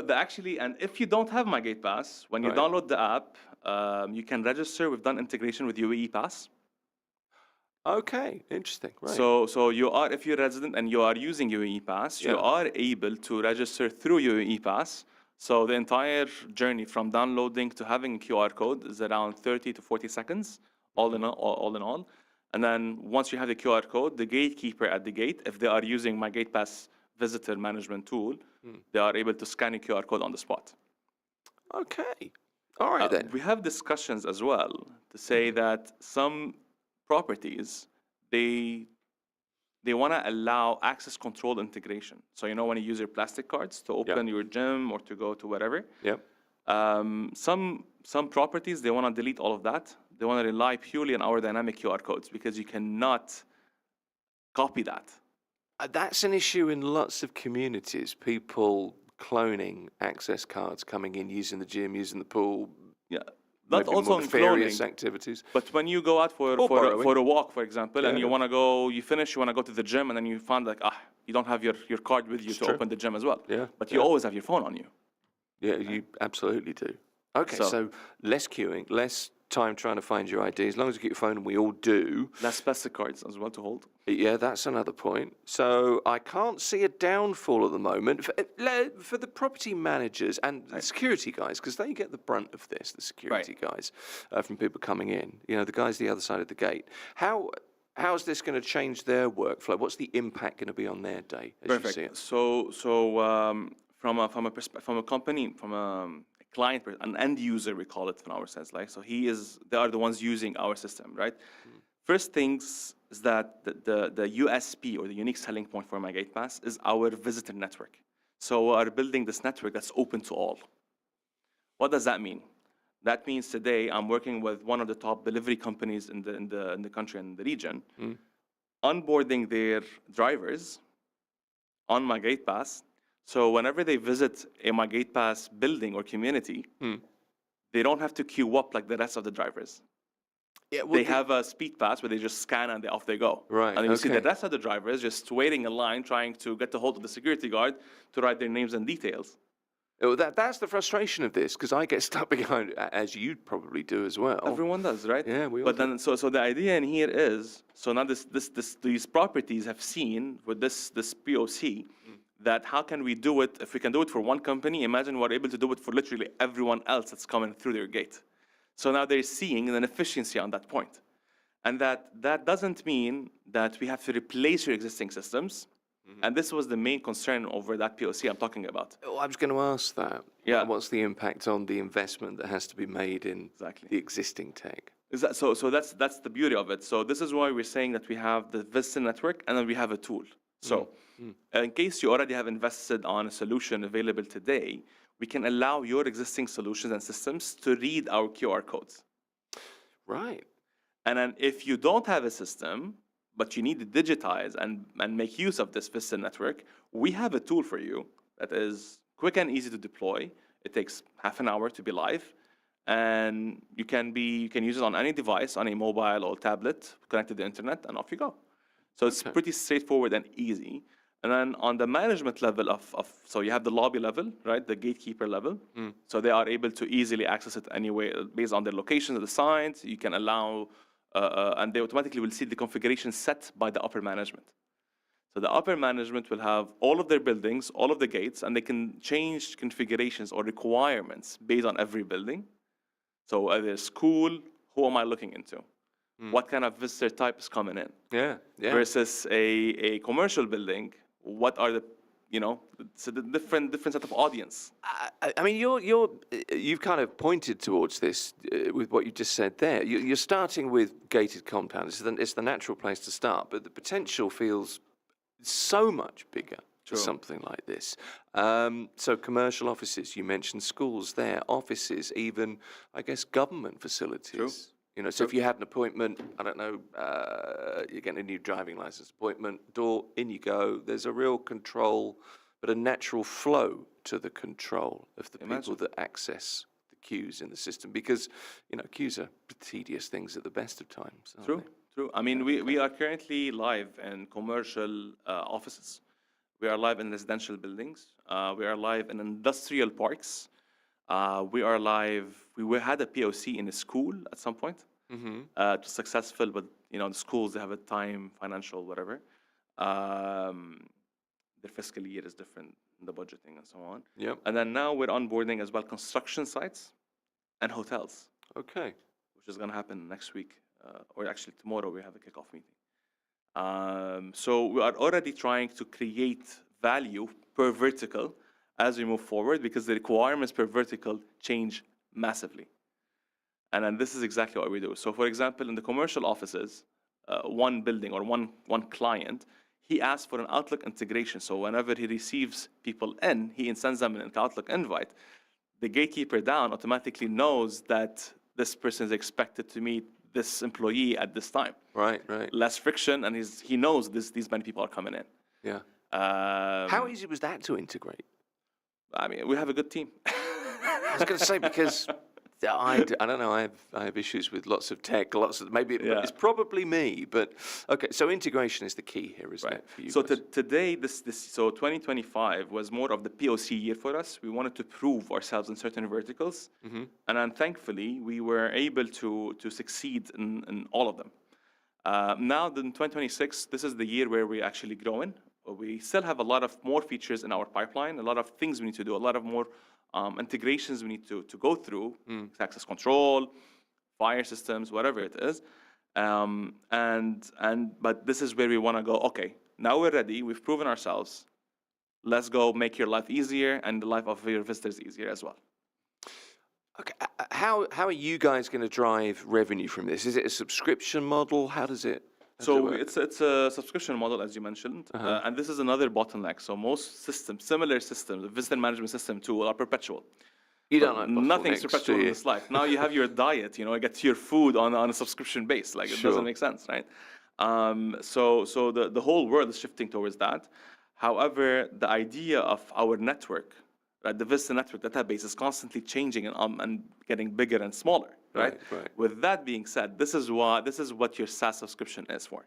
and if you don't have my gate pass, when you Right. download the app, you can register. We've done integration with UAE Pass. Okay, interesting. Right. So if you're a resident and you are using UAE Pass, you Yeah. are able to register through UAE Pass. So the entire journey from downloading to having a QR code is around 30 to 40 seconds, all in all. And then once you have the QR code, the gatekeeper at the gate, if they are using my Gate Pass visitor management tool, they are able to scan a QR code on the spot. Okay. All right then. We have discussions as well to say that some properties, they want to allow access control integration. So when you use your plastic cards to open your gym or to go to whatever, Yep. some properties, they want to delete all of that. They want to rely purely on our dynamic QR codes because you cannot copy that. That's an issue in lots of communities. People cloning access cards, coming in, using the gym, using the pool. Yeah, that's maybe also more in nefarious cloning. activities. But when you go out for borrowing. a walk, for example, and Yeah. you want to go, you want to go to the gym, and then you find you don't have your card with you to true. open the gym as well. Yeah, But you yeah. always have your phone on you. Yeah, you absolutely do. Okay, So- so less queuing, less time trying to find your ID. As long as you get your phone, and we all do. Less plastic cards as well to hold. Yeah, that's another point. So I can't see a downfall at the moment for the property managers and the security guys, because they get the brunt of this, the security guys, from people coming in. The guys the other side of the gate. How's this going to change their workflow? What's the impact going to be on their day as you see it? So from a company, from a client, an end user, we call it in our sense, like, so they are the ones using our system, right? First things is that the USP, or the unique selling point for my Gate Pass, is our visitor network. So we are building this network that's open to all. What does that mean? That means today I'm working with one of the top delivery companies in the country and the region, onboarding their drivers on my Gate Pass. So whenever they visit a my Gate Pass building or community, they don't have to queue up like the rest of the drivers. Yeah, They have a speed pass where they just scan and off they go. Right, And then you see the okay. rest of the drivers just waiting in line, trying to get a hold of the security guard to write their names and details. Oh, that's the frustration of this, because I get stuck behind, as you probably do as well. Everyone does, right? Yeah, we all But do. then, so the idea in here is, so now these properties have seen with this POC that how can we do it? If we can do it for one company, imagine we're able to do it for literally everyone else that's coming through their gate. So now they're seeing an efficiency on that point. And that doesn't mean that we have to replace your existing systems. And this was the main concern over that POC I'm talking about. Oh, I was going to ask that. Yeah. What's the impact on the investment that has to be made in Exactly. the existing tech? So that's the beauty of it. So this is why we're saying that we have the visitor network and then we have a tool. So in case you already have invested on a solution available today, we can allow your existing solutions and systems to read our QR codes. Right. And then if you don't have a system, but you need to digitize and make use of this visitor network, we have a tool for you that is quick and easy to deploy. It takes half an hour to be live. And you can use it on any device, on a mobile or tablet, connected to the internet, and off you go. So it's pretty straightforward and easy. And then on the management level so you have the lobby level, right? The gatekeeper level. So they are able to easily access it anyway based on their location of the site. You can allow, and they automatically will see the configuration set by the upper management. So the upper management will have all of their buildings, all of the gates, and they can change configurations or requirements based on every building. So either school, who am I looking into? What kind of visitor type is coming in? Yeah. Versus a commercial building, what are the, it's a different set of audience. I mean, you've kind of pointed towards this with what you just said there. You're starting with gated compounds. It's the natural place to start, but the potential feels so much bigger for something like this. So commercial offices, you mentioned schools there, offices, even, I guess, government facilities. So if you had an appointment, I don't know, you're getting a new driving license appointment, door, in you go. There's a real control, but a natural flow to the control of the people that access the queues in the system. Because, queues are tedious things at the best of times. True. I mean, we are currently live in commercial offices. We are live in residential buildings. We are live in industrial parks. We are live. We had a POC in a school at some point. It was successful, but the schools, they have a time, financial, whatever. Their fiscal year is different, the budgeting and so on. Yep. And then now we're onboarding as well construction sites and hotels. Okay. Which is going to happen next week, or actually tomorrow we have a kickoff meeting. So we are already trying to create value per vertical as we move forward, because the requirements per vertical change massively. And then this is exactly what we do. So for example, in the commercial offices, one building or one client, he asks for an Outlook integration. So whenever he receives people in, he sends them an Outlook invite. The gatekeeper down automatically knows that this person is expected to meet this employee at this time. Right. Less friction, and he knows these many people are coming in. Yeah. How easy was that to integrate? I mean, we have a good team. I was going to say, because I don't know, I have issues with lots of tech, maybe it's probably me, but okay. So integration is the key here, isn't it? For you so guys? Today, so 2025 was more of the POC year for us. We wanted to prove ourselves in certain verticals, and then thankfully we were able to succeed in all of them. Now, in 2026, this is the year where we're actually growing. We still have a lot of more features in our pipeline, a lot of things we need to do, a lot of more integrations we need to go through, access control, fire systems, whatever it is. But this is where we want to go, okay, now we're ready, we've proven ourselves. Let's go make your life easier and the life of your visitors easier as well. Okay, how are you guys going to drive revenue from this? Is it a subscription model? How does it? So it's a subscription model, as you mentioned, and this is another bottleneck. So most systems, similar systems, the visitor management system tool, are perpetual. You don't like nothing's bottlenecks, perpetual do in you? this life. Now you have your diet, you get your food on a subscription base. Like, it doesn't make sense, right? So the whole world is shifting towards that. However, the idea of our network, right, the visitor network database, is constantly changing and getting bigger and smaller. Right? With that being said, this is what your SaaS subscription is for,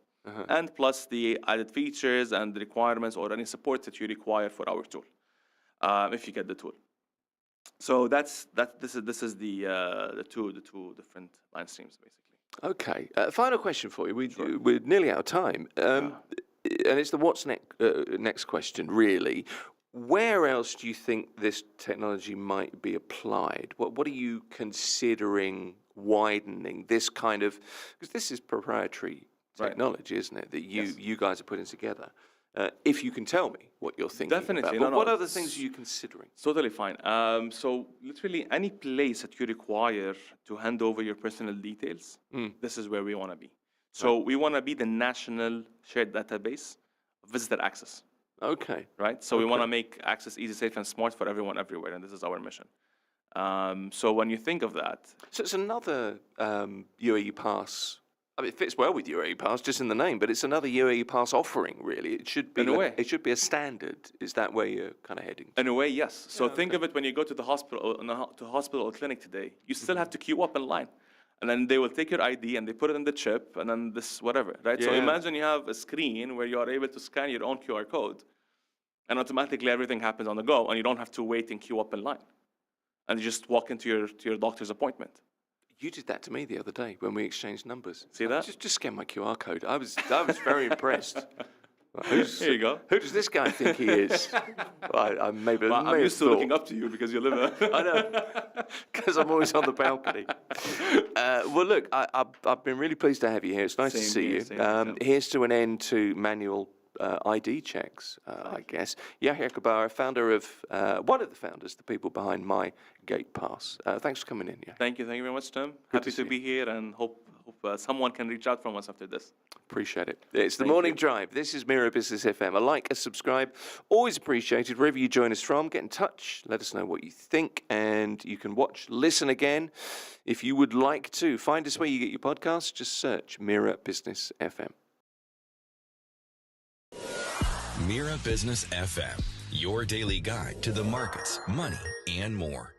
and plus the added features and the requirements or any support that you require for our tool, if you get the tool. So this is the two different line streams basically. Okay. Final question for you. We're nearly out of time, and it's the what's next question, really. Where else do you think this technology might be applied? What are you considering widening this kind of, because this is proprietary technology, isn't it, that you guys are putting together? If you can tell me what you're thinking Definitely. about. But what other things are you considering? Totally fine. So literally any place that you require to hand over your personal details, this is where we want to be. So we want to be the national shared database of visitor access. Okay. Right? So we want to make access easy, safe, and smart for everyone everywhere, and this is our mission. So when you think of that... So it's another UAE Pass. I mean, it fits well with UAE Pass, just in the name, but it's another UAE Pass offering, really. It should be in a way. It should be a standard. Is that where you're kind of heading to? In a way, yes. So think of it when you go to the hospital, or clinic today, you still have to queue up in line. And then they will take your ID and they put it in the chip and then this whatever, right? So imagine you have a screen where you are able to scan your own QR code And automatically everything happens on the go, and you don't have to wait and queue up in line. And you just walk into your doctor's appointment. You did that to me the other day when we exchanged numbers. See that? Just scan my QR code. I was very impressed. Here you go. Who does this guy think he is? I'm used to looking up to you because you live I know, because I'm always on the balcony. Well, look, I've been really pleased to have you here. It's nice to Same see here, you. same here. Here's to an end to manual ID checks, I guess. Yahya Kabara, founder of, one of the founders, the people behind My Gate Pass. Thanks for coming in, yeah. Thank you very much, Tim. Happy to to be here, and hope someone can reach out from us after this. Appreciate it. It's the Morning Drive. This is Mira Business FM. A like, a subscribe, always appreciated. Wherever you join us from, get in touch. Let us know what you think, and you can watch, listen again if you would like to. Find us where you get your podcasts. Just search Mira Business FM. Mira Business FM, your daily guide to the markets, money, and more.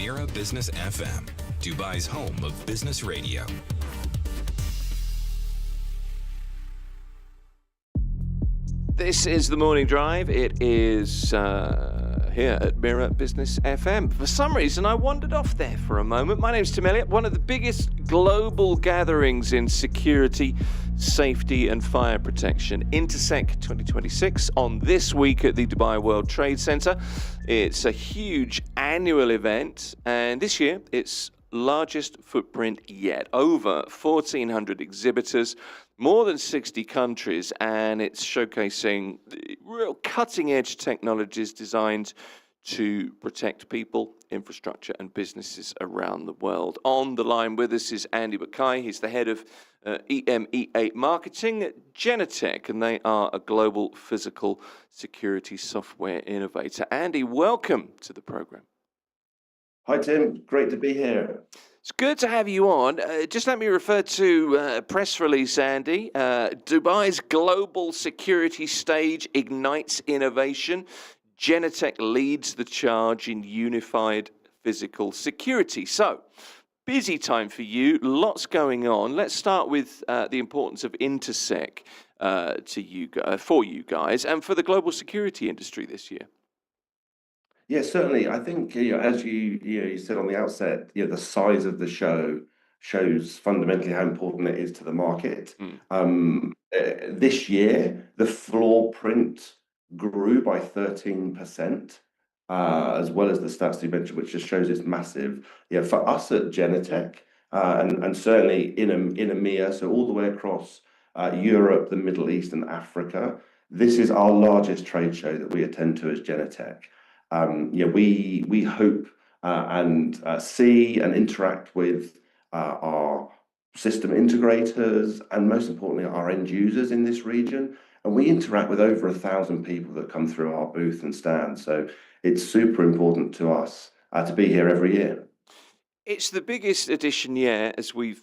Mira Business FM, Dubai's home of business radio. This is the morning drive. It is here at Mira Business FM. For some reason, I wandered off there for a moment. My name's Tim Elliott, one of the biggest global gatherings in security, safety and fire protection. Intersec 2026 on this week at the Dubai World Trade Center. It's a huge annual event, and this year it's largest footprint yet. Over 1,400 exhibitors, more than 60 countries, and it's showcasing real cutting-edge technologies designed to protect people, infrastructure, and businesses around the world. On the line with us is Andy Bakai. He's the head of EMEA Marketing at Genetec, and they are a global physical security software innovator. Andy, welcome to the program. Hi, Tim. Great to be here. It's good to have you on. Just let me refer to a press release, Andy. Dubai's global security stage ignites innovation. Genetec leads the charge in unified physical security. So, busy time for you, lots going on. Let's start with the importance of Intersec for you guys and for the global security industry this year. Yes, certainly. I think as you said on the outset, the size of the show shows fundamentally how important it is to the market. This year, the floor print grew by 13%, as well as the stats you mentioned, which just shows it's massive. For us at Genetec, and certainly in EMEA, so all the way across Europe, the Middle East, and Africa, this is our largest trade show that we attend to as Genetec. We hope and see and interact with our system integrators and most importantly our end users in this region, and we interact with over 1,000 people that come through our booth and stand. So it's super important to us to be here every year. It's the biggest edition yet, as we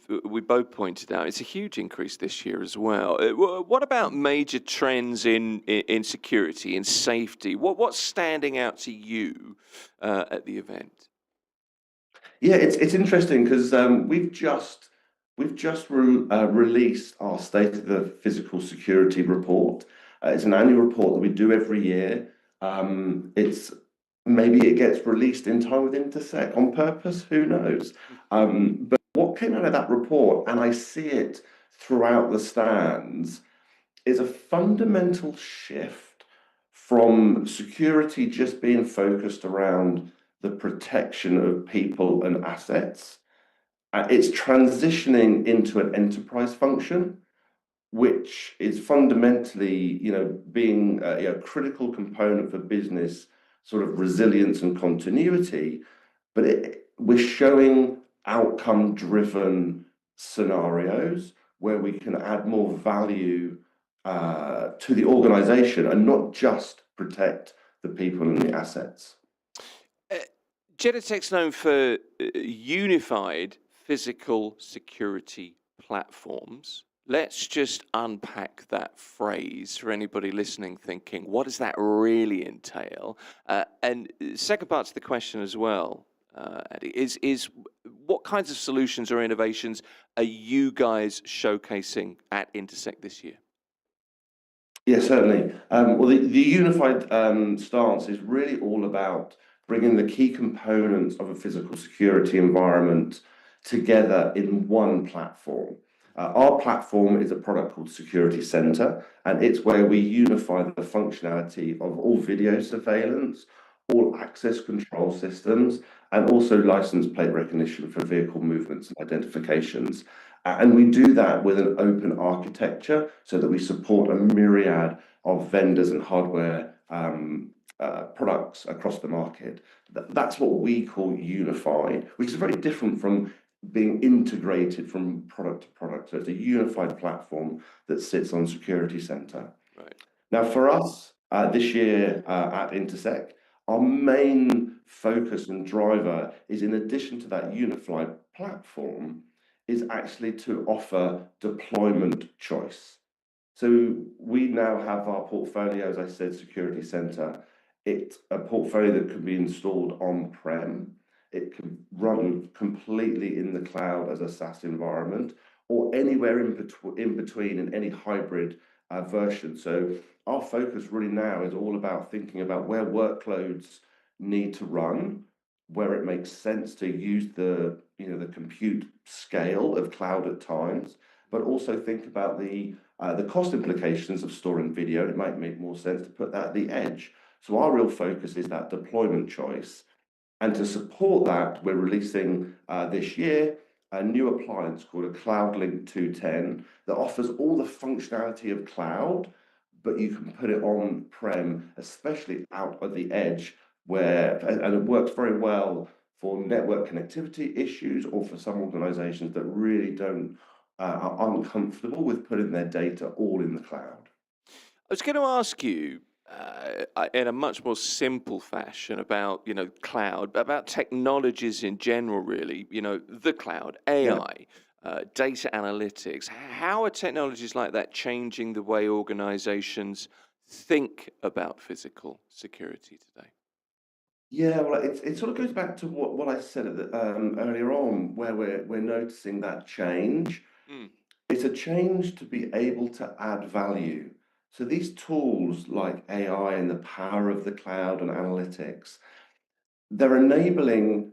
both pointed out. It's a huge increase this year as well. What about major trends in security and safety? What's standing out to you at the event? Yeah, it's interesting because we've just released our State of the Physical Security report. It's an annual report that we do every year. Maybe it gets released in time with Intersec on purpose, who knows? But what came out of that report, and I see it throughout the stands, is a fundamental shift from security just being focused around the protection of people and assets. It's transitioning into an enterprise function, which is fundamentally, being a critical component for business sort of resilience and continuity, but we're showing outcome-driven scenarios where we can add more value to the organization and not just protect the people and the assets. Genetec's known for unified physical security platforms. Let's just unpack that phrase for anybody listening thinking, what does that really entail? And second part to the question as well, Eddie, is what kinds of solutions or innovations are you guys showcasing at Intersec this year? Yeah, certainly. Well, the unified stance is really all about bringing the key components of a physical security environment together in one platform. Our platform is a product called Security Center, and it's where we unify the functionality of all video surveillance, all access control systems, and also license plate recognition for vehicle movements and identifications. And we do that with an open architecture so that we support a myriad of vendors and hardware products across the market. That's what we call unified, which is very different from being integrated from product to product. So it's a unified platform that sits on Security Center. Right. Now, for us this year at Intersec, our main focus and driver is, in addition to that unified platform, is actually to offer deployment choice. So we now have our portfolio, as I said, Security Center. It's a portfolio that can be installed on-prem. it can run completely in the cloud as a SaaS environment, or anywhere in between in any hybrid version. So our focus really now is all about thinking about where workloads need to run, where it makes sense to use the compute scale of cloud at times, but also think about the cost implications of storing video. It might make more sense to put that at the edge. So our real focus is that deployment choice. And to support that, we're releasing this year a new appliance called a CloudLink 210 that offers all the functionality of cloud, but you can put it on-prem, especially out at the edge, and it works very well for network connectivity issues or for some organizations that really are uncomfortable with putting their data all in the cloud. I was going to ask you in a much more simple fashion about, cloud, about technologies in general, really, the cloud, AI, data analytics. How are technologies like that changing the way organizations think about physical security today? Yeah, well, it sort of goes back to what I said earlier on, where we're noticing that change. Mm. It's a change to be able to add value. So these tools like AI and the power of the cloud and analytics, they're enabling,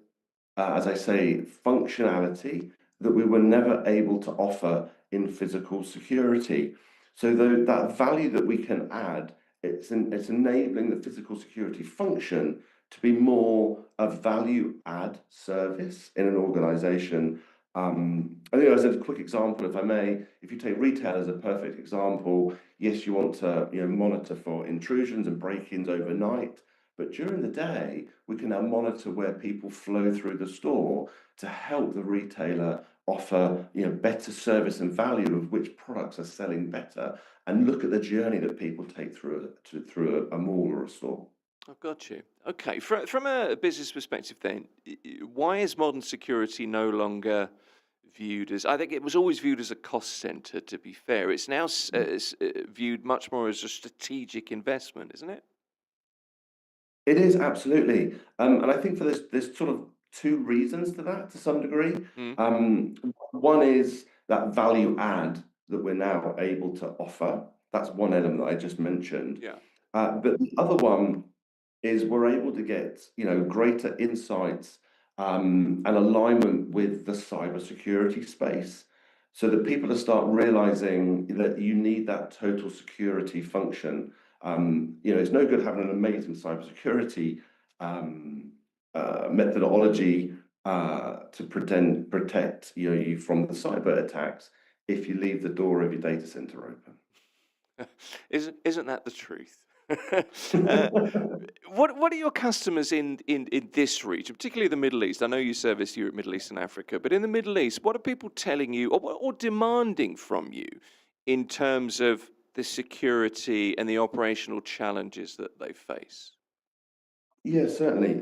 as I say, functionality that we were never able to offer in physical security. So that value that we can add, it's enabling the physical security function to be more a value add service in an organization. I think as a quick example, if I may, if you take retail as a perfect example, yes, you want to monitor for intrusions and break-ins overnight, but during the day, we can now monitor where people flow through the store to help the retailer offer better service and value of which products are selling better, and look at the journey that people take through a mall or a store. I've got you. Okay, from a business perspective then, why is modern security no longer viewed as, I think it was always viewed as a cost center, to be fair. It's now viewed much more as a strategic investment, isn't it? It is absolutely, and I think there's sort of two reasons to that to some degree. One is that value add that we're now able to offer. That's one element that I just mentioned. Yeah. But the other one is we're able to get greater insights and alignment with the cybersecurity space, so that people start realizing that you need that total security function. It's no good having an amazing cybersecurity methodology to protect you from the cyber attacks if you leave the door of your data center open. Isn't that the truth? uh, what are your customers in this region, particularly the Middle East? I know you service Europe, Middle East, and Africa, but in the Middle East, what are people telling you or demanding from you in terms of the security and the operational challenges that they face? Yeah, certainly.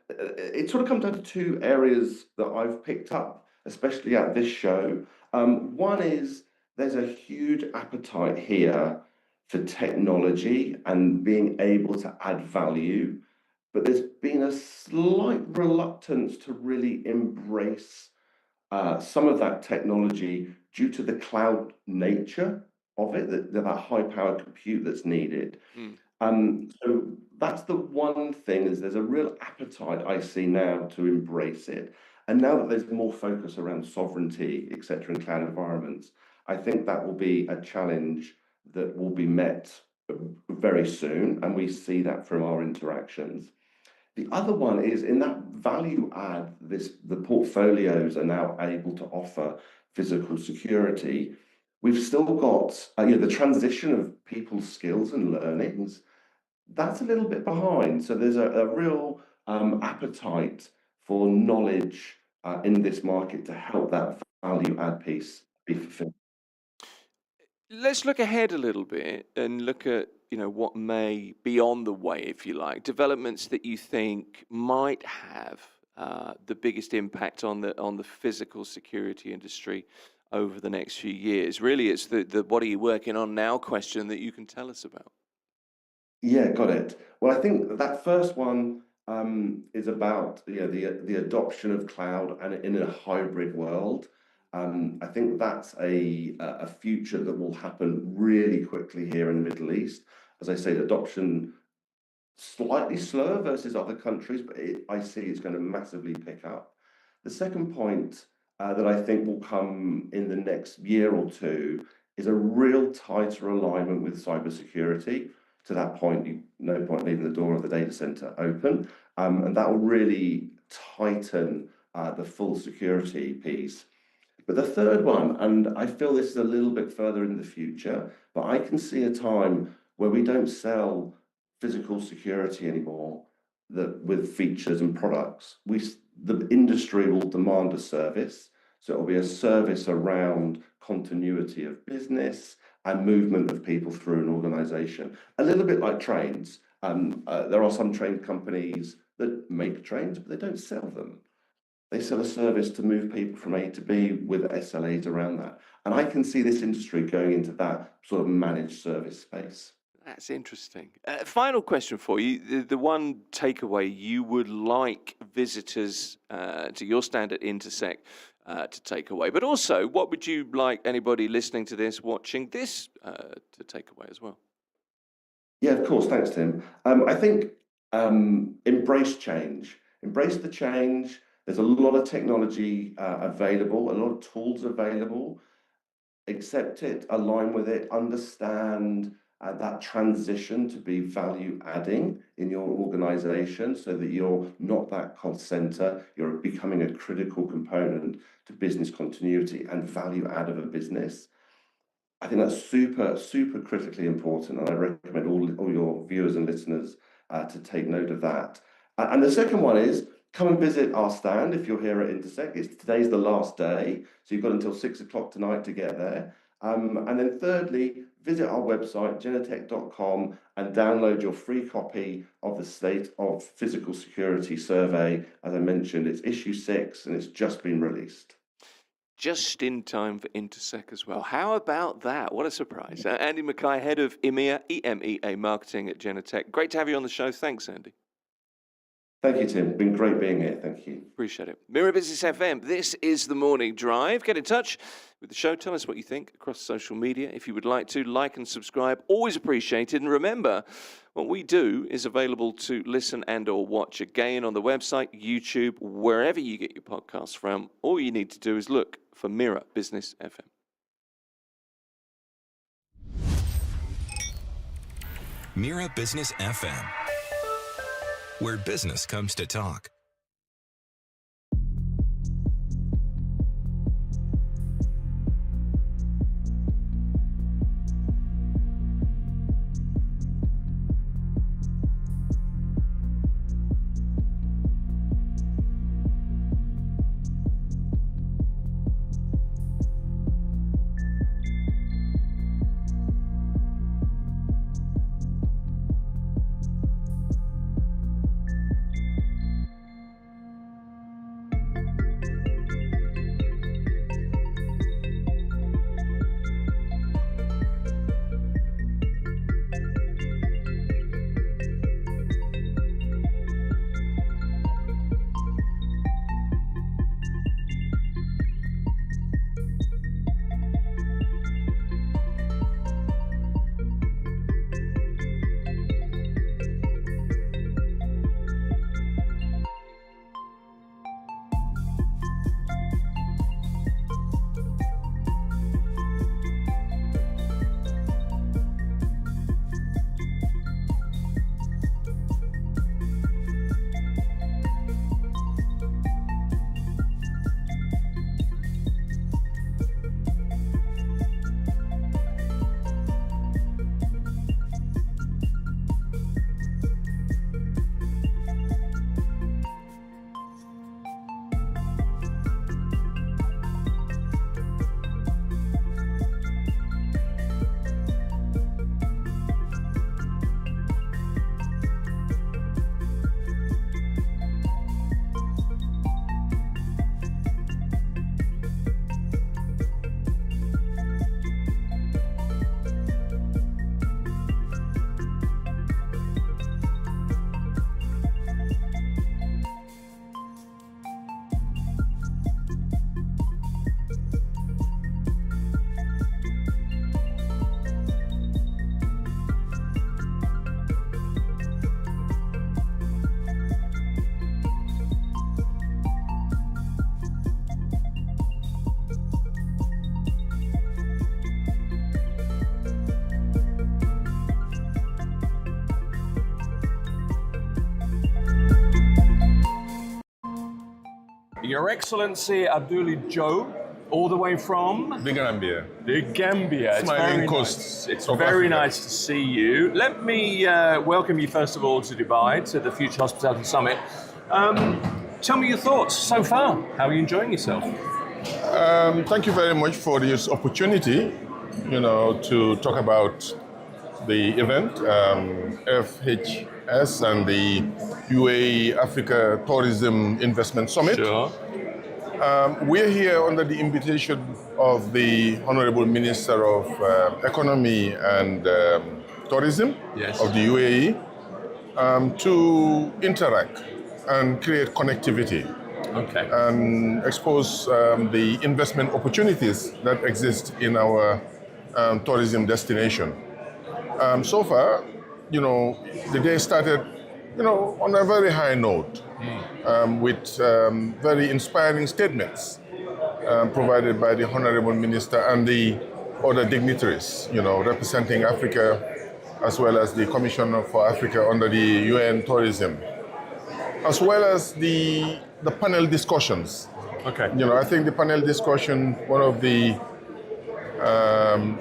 It sort of comes down to two areas that I've picked up, especially at this show. One is there's a huge appetite here for technology and being able to add value, but there's been a slight reluctance to really embrace some of that technology due to the cloud nature of it, that high power compute that's needed. So that's the one thing, is there's a real appetite I see now to embrace it. And now that there's more focus around sovereignty, etc., in cloud environments, I think that will be a challenge that will be met very soon, and we see that from our interactions. The other one is in that value add, the portfolios are now able to offer physical security. We've still got the transition of people's skills and learnings. That's a little bit behind. So there's a real appetite for knowledge in this market to help that value add piece be fulfilled. Let's look ahead a little bit and look at, what may be on the way, if you like, developments that you think might have the biggest impact on the physical security industry over the next few years. Really, it's the what are you working on now question that you can tell us about. Yeah, got it. Well, I think that first one is about the adoption of cloud and in a hybrid world. I think that's a future that will happen really quickly here in the Middle East. As I say, the adoption slightly slower versus other countries, but I see it's going to massively pick up. The second point that I think will come in the next year or two is a real tighter alignment with cybersecurity. To that point, no point leaving the door of the data center open, and that will really tighten the full security piece. But the third one, and I feel this is a little bit further in the future, but I can see a time where we don't sell physical security anymore with features and products. The industry will demand a service. So it will be a service around continuity of business and movement of people through an organization. A little bit like trains. There are some train companies that make trains, but they don't sell them. They sell a service to move people from A to B with SLAs around that. And I can see this industry going into that sort of managed service space. That's interesting. Final question for you. The one takeaway you would like visitors to your stand at Intersec to take away, but also what would you like anybody listening to this, watching this to take away as well? Yeah, of course. Thanks, Tim. I think embrace change. Embrace the change. There's a lot of technology available, a lot of tools available. Accept it, align with it, understand that transition to be value adding in your organization so that you're not that cost center, you're becoming a critical component to business continuity and value add of a business. I think that's super, super critically important, and I recommend all your viewers and listeners to take note of that. And the second one is, come and visit our stand if you're here at Intersec. Today's the last day, so you've got until 6 o'clock tonight to get there. And then thirdly, visit our website, genetec.com, and download your free copy of the State of Physical Security Survey. As I mentioned, it's issue 6, and it's just been released. Just in time for Intersec as well. How about that? What a surprise. Andy Mackay, head of EMEA marketing at Genetec. Great to have you on the show. Thanks, Andy. Thank you, Tim. Been great being here. Thank you. Appreciate it. Mira Business FM, this is the Morning Drive. Get in touch with the show. Tell us what you think across social media. If you would like to, like and subscribe. Always appreciated. And remember, what we do is available to listen and or watch again on the website, YouTube, wherever you get your podcasts from. All you need to do is look for Mira Business FM. Mira Business FM, where business comes to talk. Your Excellency Abdullah Joe, all the way from? The Gambia. The Gambia. Smiling coast. Nice. It's very nice to see you. Let me welcome you first of all to Dubai, to the Future Hospitality Summit. Tell me your thoughts so far. How are you enjoying yourself? Thank you very much for this opportunity, to talk about the event, FHS and the UAE Africa Tourism Investment Summit. Sure. We're here under the invitation of the Honorable Minister of Economy and Tourism of the UAE to interact and create connectivity. Okay. And expose the investment opportunities that exist in our tourism destination. So far, the day started, on a very high note, with very inspiring statements provided by the Honorable Minister and the other dignitaries, representing Africa, as well as the Commissioner for Africa under the UN Tourism, as well as the panel discussions. Okay. I think the panel discussion, one of the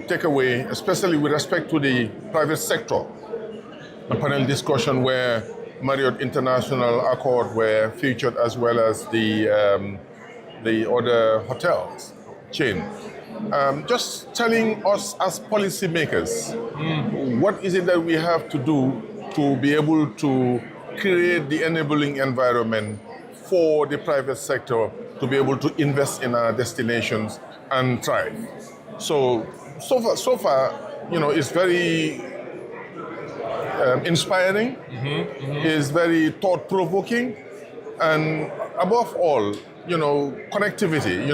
takeaway, especially with respect to the private sector, a panel discussion where Marriott International Accord were featured, as well as the other hotels chain. Just telling us as policymakers, what is it that we have to do to be able to create the enabling environment for the private sector to be able to invest in our destinations and thrive. So far, it's very inspiring, it's very thought-provoking, and above all, connectivity,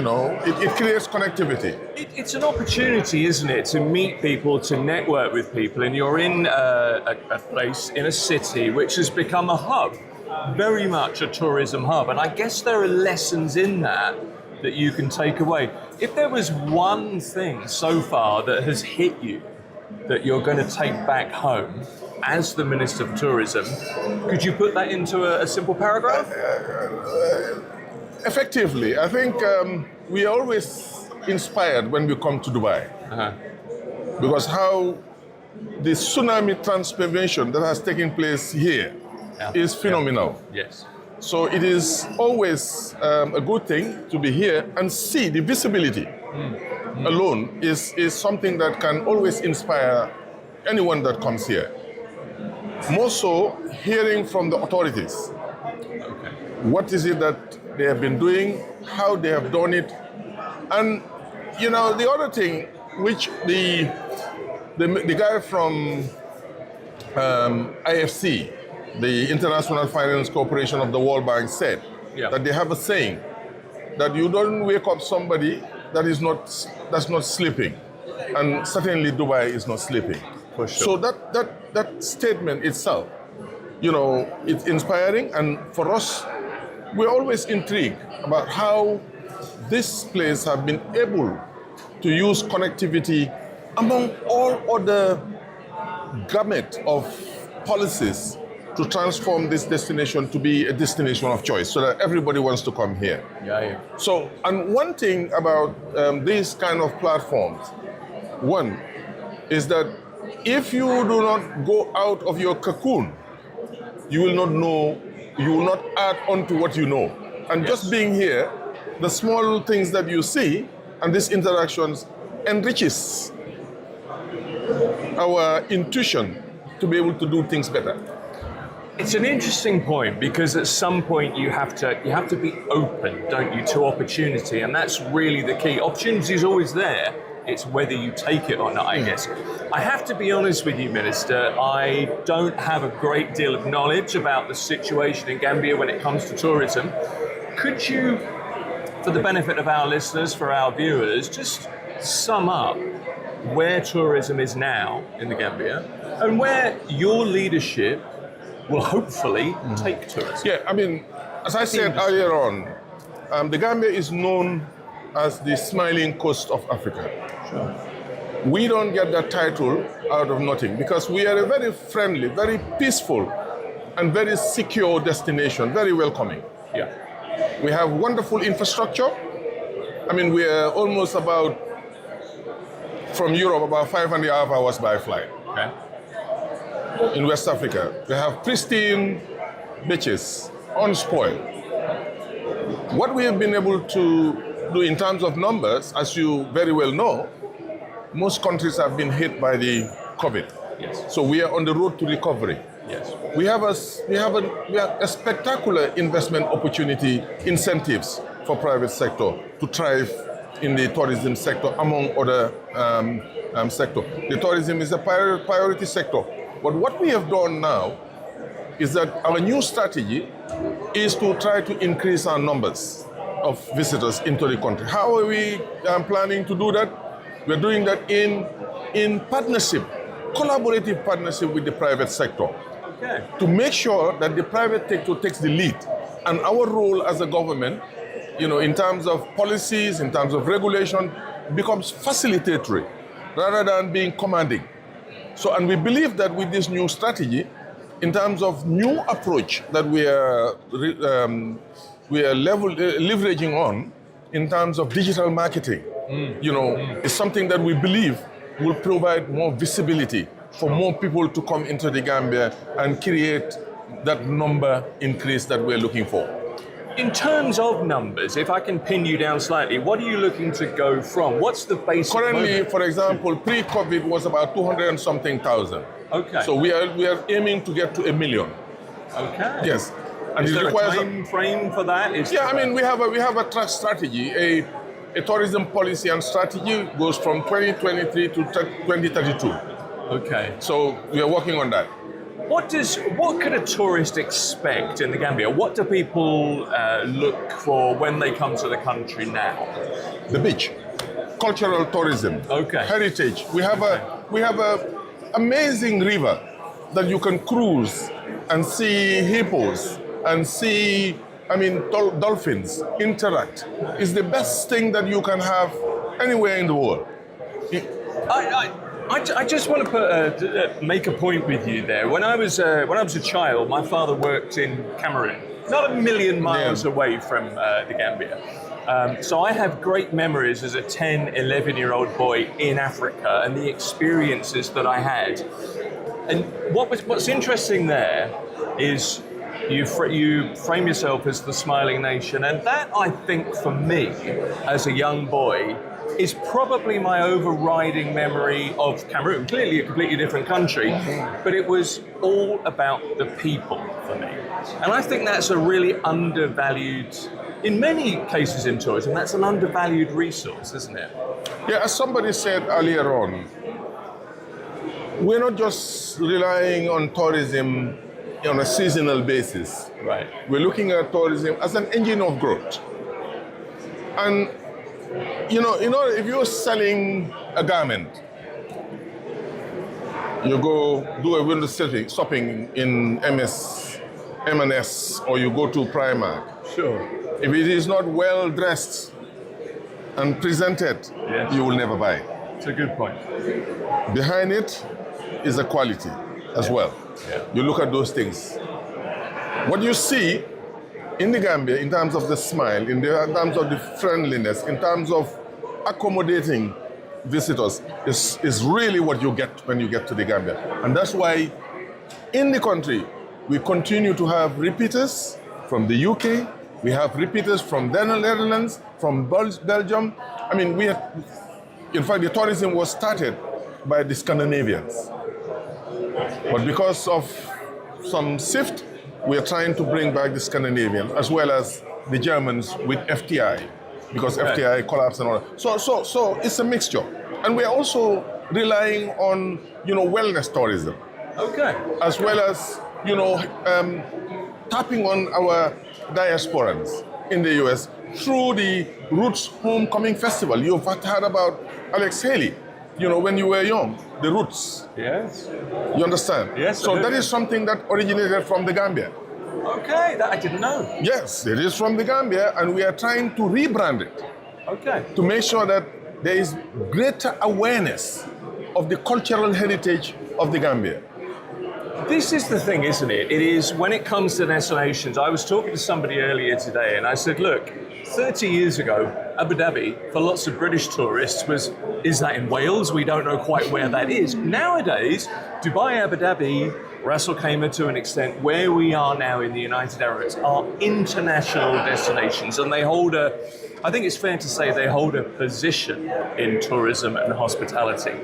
it creates connectivity. It's an opportunity, isn't it, to meet people, to network with people, and you're in a place, in a city, which has become a hub, very much a tourism hub. And I guess there are lessons in that you can take away. If there was one thing so far that has hit you that you're going to take back home as the Minister for Tourism, could you put that into a simple paragraph? Effectively, I think we are always inspired when we come to Dubai. Because how the tsunami transformation that has taken place here is phenomenal. Yes. So it is always a good thing to be here and see the visibility alone is something that can always inspire anyone that comes here. More so, hearing from the authorities. What is it that they have been doing, how they have done it. And, the other thing which the guy from IFC, the International Finance Corporation of the World Bank, said that they have a saying that you don't wake up somebody that's not sleeping, and certainly Dubai is not sleeping. For sure. So that statement itself, it's inspiring, and for us, we're always intrigued about how this place have been able to use connectivity among all other gamut of policies to transform this destination to be a destination of choice so that everybody wants to come here. So, and one thing about these kind of platforms, one, is that if you do not go out of your cocoon, you will not know, you will not add on to what you know. And just being here, the small things that you see and these interactions enriches our intuition to be able to do things better. It's an interesting point, because at some point you have to be open, don't you, to opportunity, and that's really the key. Opportunity is always there. It's whether you take it or not, I guess. I have to be honest with you, Minister, I don't have a great deal of knowledge about the situation in Gambia when it comes to tourism. Could you, for the benefit of our listeners, for our viewers, just sum up where tourism is now in the Gambia and where your leadership will hopefully take tourism? Yeah, I mean, as I said earlier on, the Gambia is known as the smiling coast of Africa. Sure. We don't get that title out of nothing, because we are a very friendly, very peaceful, and very secure destination, very welcoming. Yeah. We have wonderful infrastructure. I mean, we're almost about, from Europe, about 5.5 hours by flight. Okay. In West Africa, we have pristine beaches, unspoiled. What we have been able to do in terms of numbers, as you very well know, most countries have been hit by the COVID. Yes. So we are on the road to recovery. Yes. We have a spectacular investment opportunity, incentives for private sector to thrive in the tourism sector, among other sectors. The tourism is a priority sector. But what we have done now is that our new strategy is to try to increase our numbers of visitors into the country. How are we planning to do that? We're doing that in partnership, collaborative partnership with the private sector. Okay. To make sure that the private sector takes the lead. And our role as a government, in terms of policies, in terms of regulation, becomes facilitatory rather than being commanding. So, and we believe that with this new strategy, in terms of new approach that we are leveraging on, in terms of digital marketing, is something that we believe will provide more visibility for more people to come into the Gambia and create that number increase that we're looking for. In terms of numbers, if I can pin you down slightly, what are you looking to go from? What's the basic? Currently, for example, pre-COVID was about 200 and something thousand. Okay. So we are aiming to get to 1 million. Okay. Yes. And Is it there requires a time frame for that? We have a track strategy. A tourism policy and strategy goes from 2023 to 2032. Okay. So we are working on that. What could a tourist expect in the Gambia? What do people look for when they come to the country now? The beach, cultural tourism, okay, heritage. We have a amazing river that you can cruise and see hippos and see, dolphins interact. It's the best thing that you can have anywhere in the world. I just want to make a point with you there. When I was a child, my father worked in Cameroon, not a million miles away from the Gambia. So I have great memories as a 10, 11-year-old boy in Africa and the experiences that I had. And what's interesting there is you frame yourself as the smiling nation, and that, I think, for me, as a young boy, is probably my overriding memory of Cameroon. Clearly a completely different country, but it was all about the people for me. And I think that's a really undervalued, in many cases in tourism, that's an undervalued resource, isn't it? Yeah, as somebody said earlier on, we're not just relying on tourism on a seasonal basis. Right. We're looking at tourism as an engine of growth. And if you're selling a garment, you go do a window shopping in M&S, or you go to Primark. Sure. If it is not well dressed and presented, you will never buy it. It's a good point. Behind it is a quality as well. Yeah. You look at those things. What you see in the Gambia, in terms of the smile, in terms of the friendliness, in terms of accommodating visitors, is really what you get when you get to the Gambia. And that's why in the country, we continue to have repeaters from the UK, we have repeaters from the Netherlands, from Belgium. In fact, the tourism was started by the Scandinavians. But because of some shift, we are trying to bring back the Scandinavians as well as the Germans with FTI, because FTI collapsed and all that. So it's a mixture. And we are also relying on, wellness tourism. Okay. As well as, tapping on our diasporans in the US through the Roots Homecoming Festival. You've heard about Alex Haley, when you were young, the Roots. Yes. You understand? Yes. So that is something that originated from the Gambia. Okay, that I didn't know. Yes, it is from the Gambia, and we are trying to rebrand it. Okay. To make sure that there is greater awareness of the cultural heritage of the Gambia. This is the thing, isn't it? It is, when it comes to destinations, I was talking to somebody earlier today and I said, look, 30 years ago, Abu Dhabi, for lots of British tourists, is that in Wales? We don't know quite where that is. Nowadays, Dubai, Abu Dhabi, Ras Al Khaimah to an extent, where we are now in the United Arab Emirates are international destinations, and they hold I think it's fair to say they hold a position in tourism and hospitality.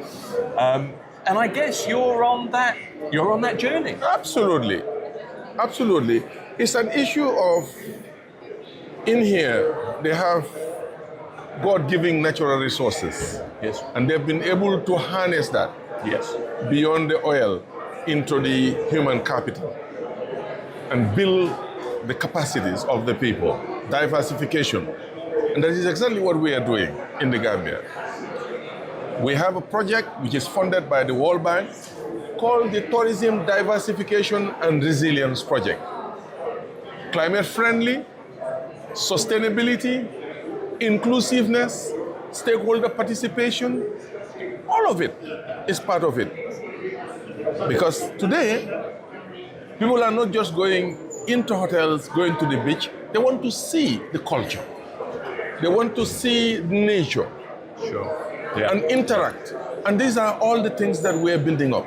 And I guess you're on that journey. Absolutely. Absolutely. It's an issue of, in here, they have God-given natural resources. Yes. And they've been able to harness that. Yes. Beyond the oil into the human capital and build the capacities of the people, diversification. And that is exactly what we are doing in the Gambia. We have a project which is funded by the World Bank called the Tourism Diversification and Resilience Project. Climate friendly, sustainability, inclusiveness, stakeholder participation, all of it is part of it. Because today, people are not just going into hotels, going to the beach, they want to see the culture. They want to see nature. Sure. Yeah. And interact. And these are all the things that we're building up.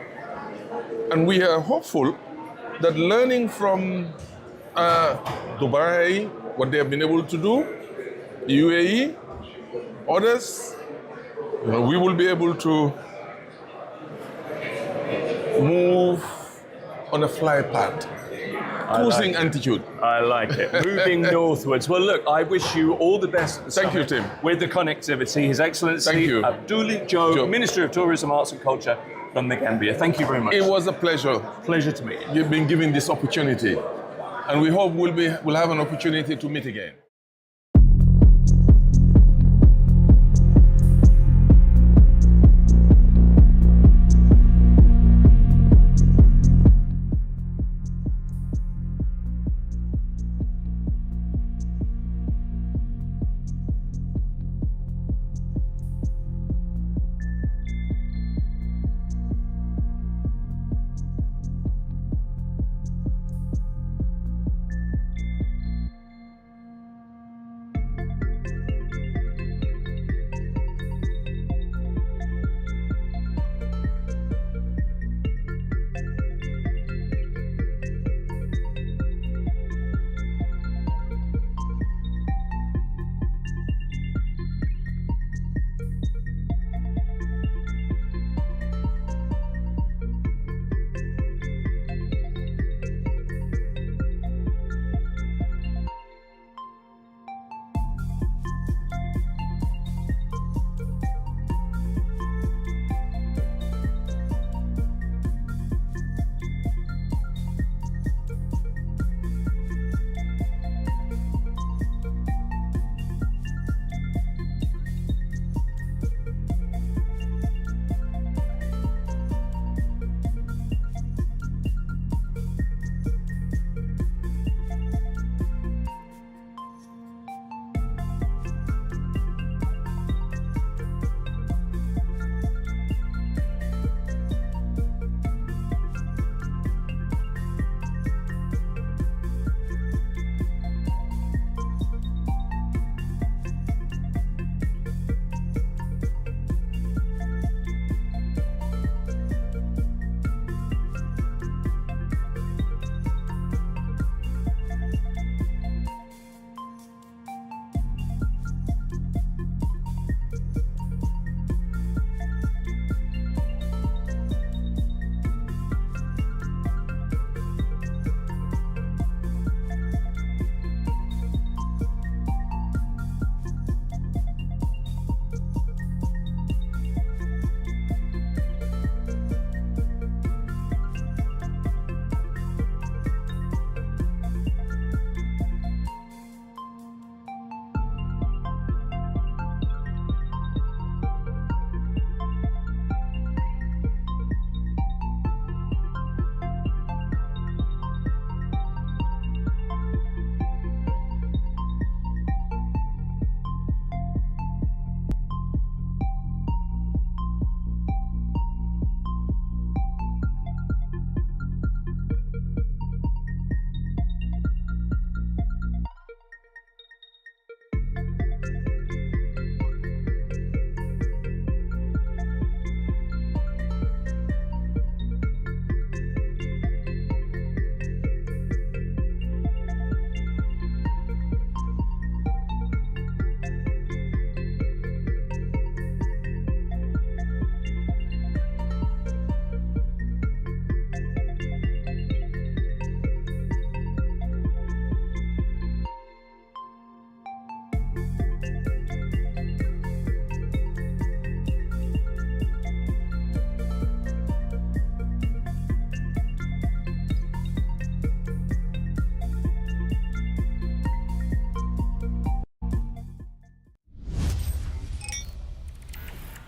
And we are hopeful that learning from Dubai, what they have been able to do, UAE, others, we will be able to move on a fly path, cruising altitude. I like it. Moving northwards. Well, look, I wish you all the best at the Thank you, summit Tim. with the connectivity. His Excellency Thank you. Abdullah Joe, Minister of Tourism, Arts and Culture from the Gambia. Thank you very much. It was a pleasure. Pleasure to meet you. You've been given this opportunity, and we hope we'll have an opportunity to meet again.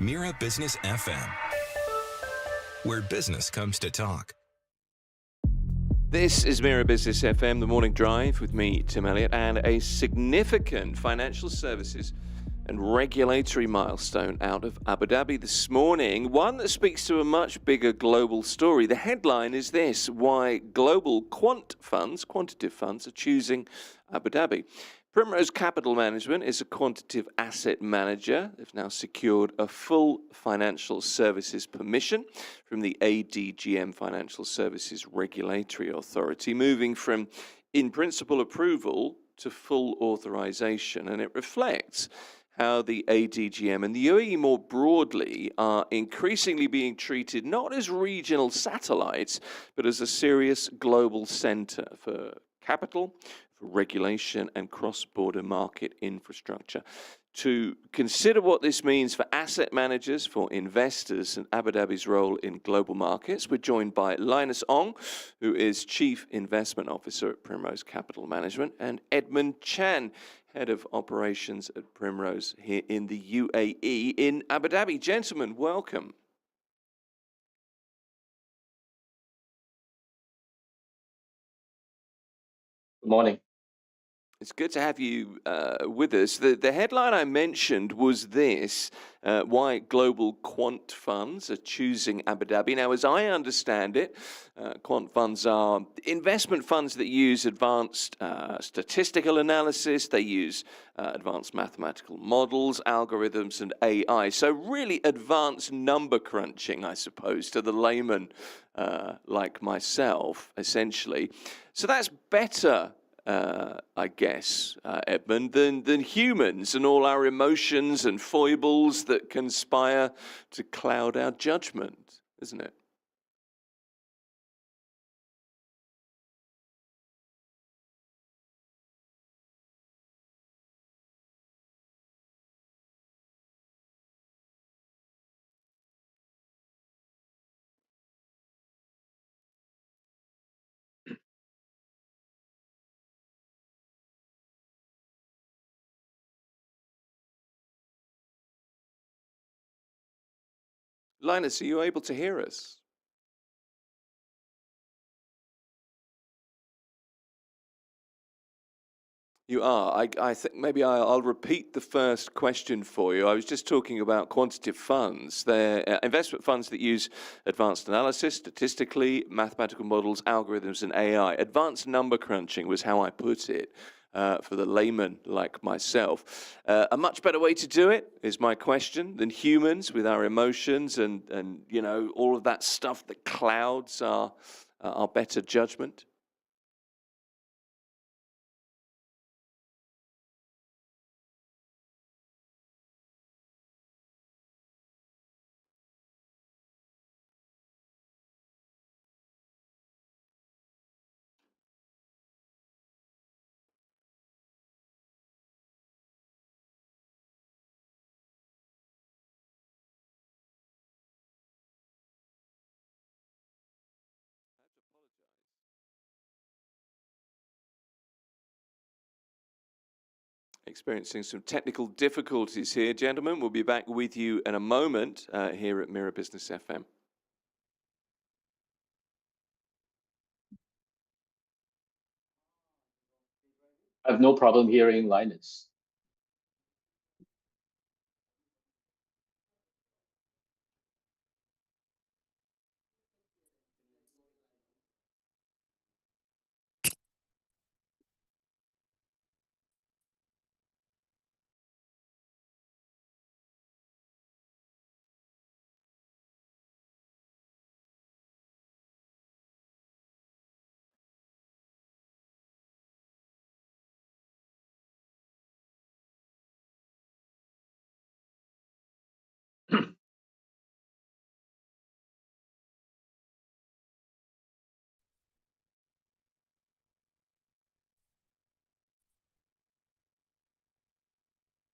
Mira Business FM, where business comes to talk. This is Mira Business FM, the morning drive with me, Tim Elliott, and a significant financial services and regulatory milestone out of Abu Dhabi this morning, one that speaks to a much bigger global story. The headline is this: why global quant funds, quantitative funds, are choosing Abu Dhabi. Primrose Capital Management is a quantitative asset manager. They've now secured a full financial services permission from the ADGM Financial Services Regulatory Authority, moving from in-principle approval to full authorization. And it reflects how the ADGM and the UAE more broadly are increasingly being treated not as regional satellites, but as a serious global center for capital, for regulation and cross-border market infrastructure. To consider what this means for asset managers, for investors, and Abu Dhabi's role in global markets, we're joined by Linus Ong, who is Chief Investment Officer at Primrose Capital Management, and Edmund Chan, Head of Operations at Primrose here in the UAE in Abu Dhabi. Gentlemen, welcome. Good morning. It's good to have you with us. The headline I mentioned was this: why global quant funds are choosing Abu Dhabi. Now, as I understand it, quant funds are investment funds that use advanced statistical analysis. They use advanced mathematical models, algorithms, and AI. So really advanced number crunching, I suppose, to the layman like myself, essentially. So that's better, I guess, Edmund, than humans and all our emotions and foibles that conspire to cloud our judgment, isn't it? Linus, are you able to hear us? You are. I think maybe I'll repeat the first question for you. I was just talking about quantitative funds. They're investment funds that use advanced analysis, statistically, mathematical models, algorithms, and AI. Advanced number crunching was how I put it for the layman like myself. A much better way to do it is my question than humans with our emotions and you know, all of that stuff that clouds our better judgment. Experiencing some technical difficulties here, gentlemen. We'll be back with you in a moment here at Mira Business FM. I have no problem hearing Linus.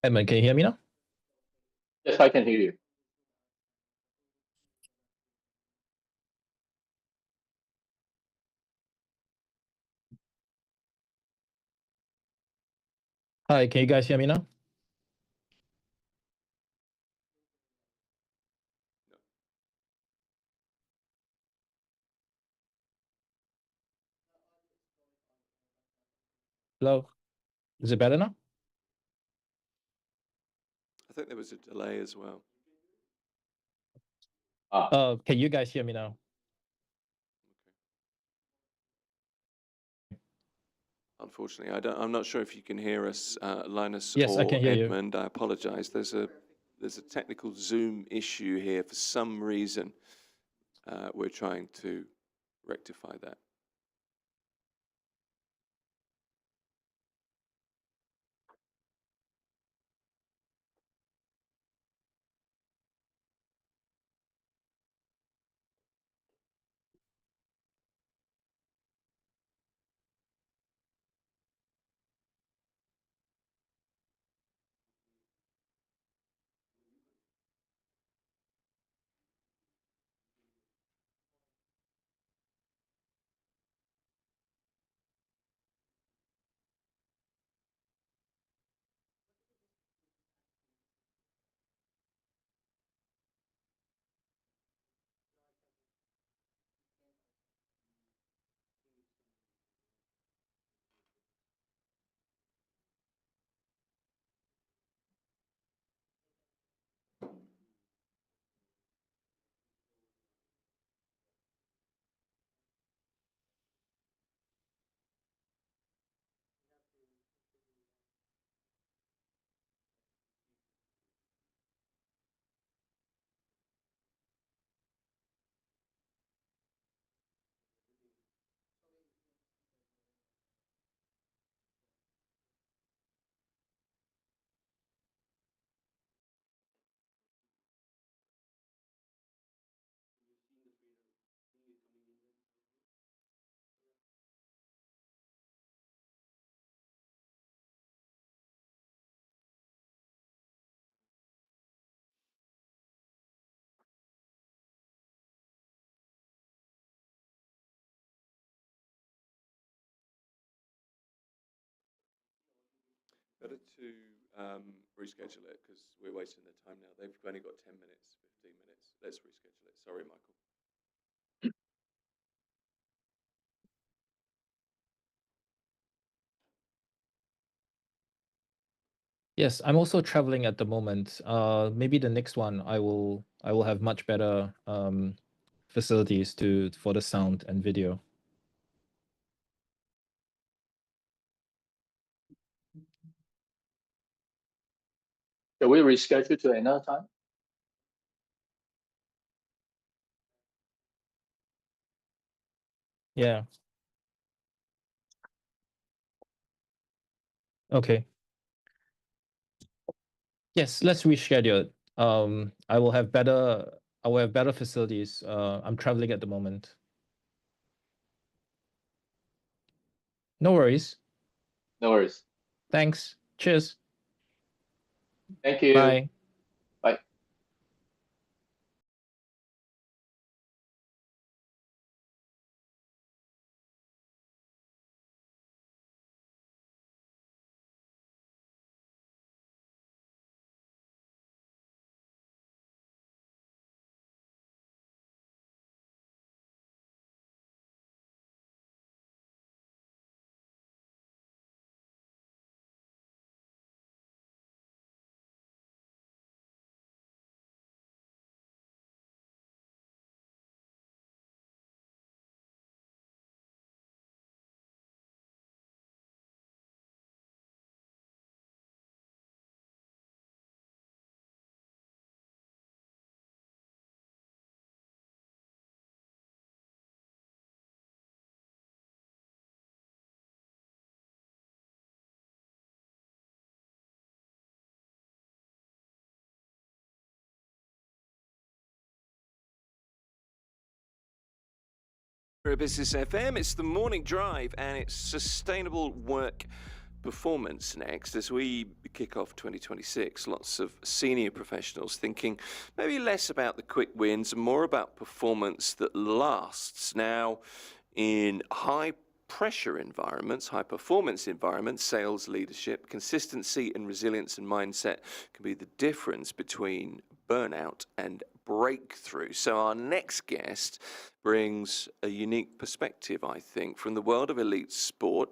Edmund, can you hear me now? Yes, I can hear you. Hi, can you guys hear me now? Hello. Is it better now? I think there was a delay as well. Can you guys hear me now? Unfortunately, I'm not sure if you can hear us, Linus Yes, I or can hear you. Edmund. I apologise. There's a technical Zoom issue here for some reason. We're trying to rectify that. Better to reschedule it because we're wasting the time now. They've only got 10 minutes, 15 minutes. Let's reschedule it. Sorry, Michael. Yes, I'm also traveling at the moment. Maybe the next one I will have much better facilities for the sound and video. Shall we reschedule to another time? Yeah. Okay. Yes, let's reschedule it. I will have better facilities. I'm traveling at the moment. No worries. No worries. Thanks. Cheers. Thank you. Bye. Bye. Mira Business FM, it's the morning drive and it's sustainable work performance next as we kick off 2026. Lots of senior professionals thinking maybe less about the quick wins and more about performance that lasts. Now, in high pressure environments, high performance environments, sales leadership, consistency and resilience and mindset can be the difference between burnout and breakthrough. So our next guest brings a unique perspective, I think, from the world of elite sport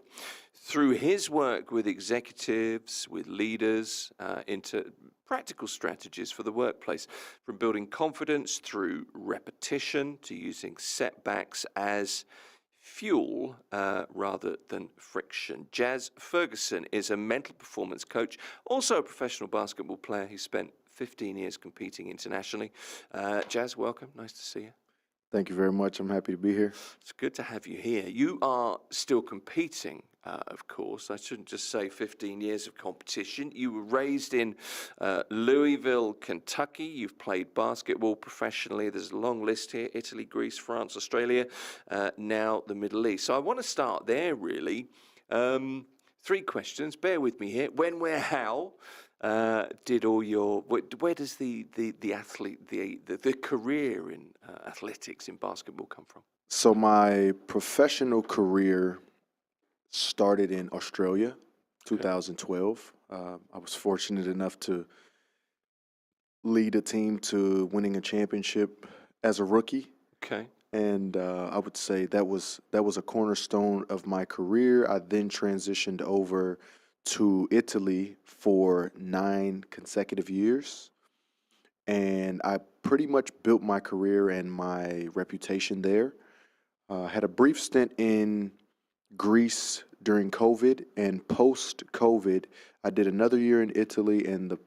through his work with executives, with leaders, into practical strategies for the workplace, from building confidence through repetition to using setbacks as fuel rather than friction. Jazz Ferguson is a mental performance coach, also a professional basketball player who spent 15 years competing internationally. Jazz, welcome. Nice to see you. Thank you very much. I'm happy to be here. It's good to have you here. You are still competing, of course. I shouldn't just say 15 years of competition. You were raised in Louisville, Kentucky. You've played basketball professionally. There's a long list here: Italy, Greece, France, Australia, now the Middle East. So I want to start there, really. 3 questions. Bear with me here. When, where, how did all your... Where does the career in athletics, in basketball, come from? So my professional career started in Australia, 2012. I was fortunate enough to lead a team to winning a championship as a rookie. Okay. And I would say that was a cornerstone of my career. I then transitioned over to Italy for 9 consecutive years. And I pretty much built my career and my reputation there. Had a brief stint in Greece during COVID, and post-COVID, I did another year in Italy, and the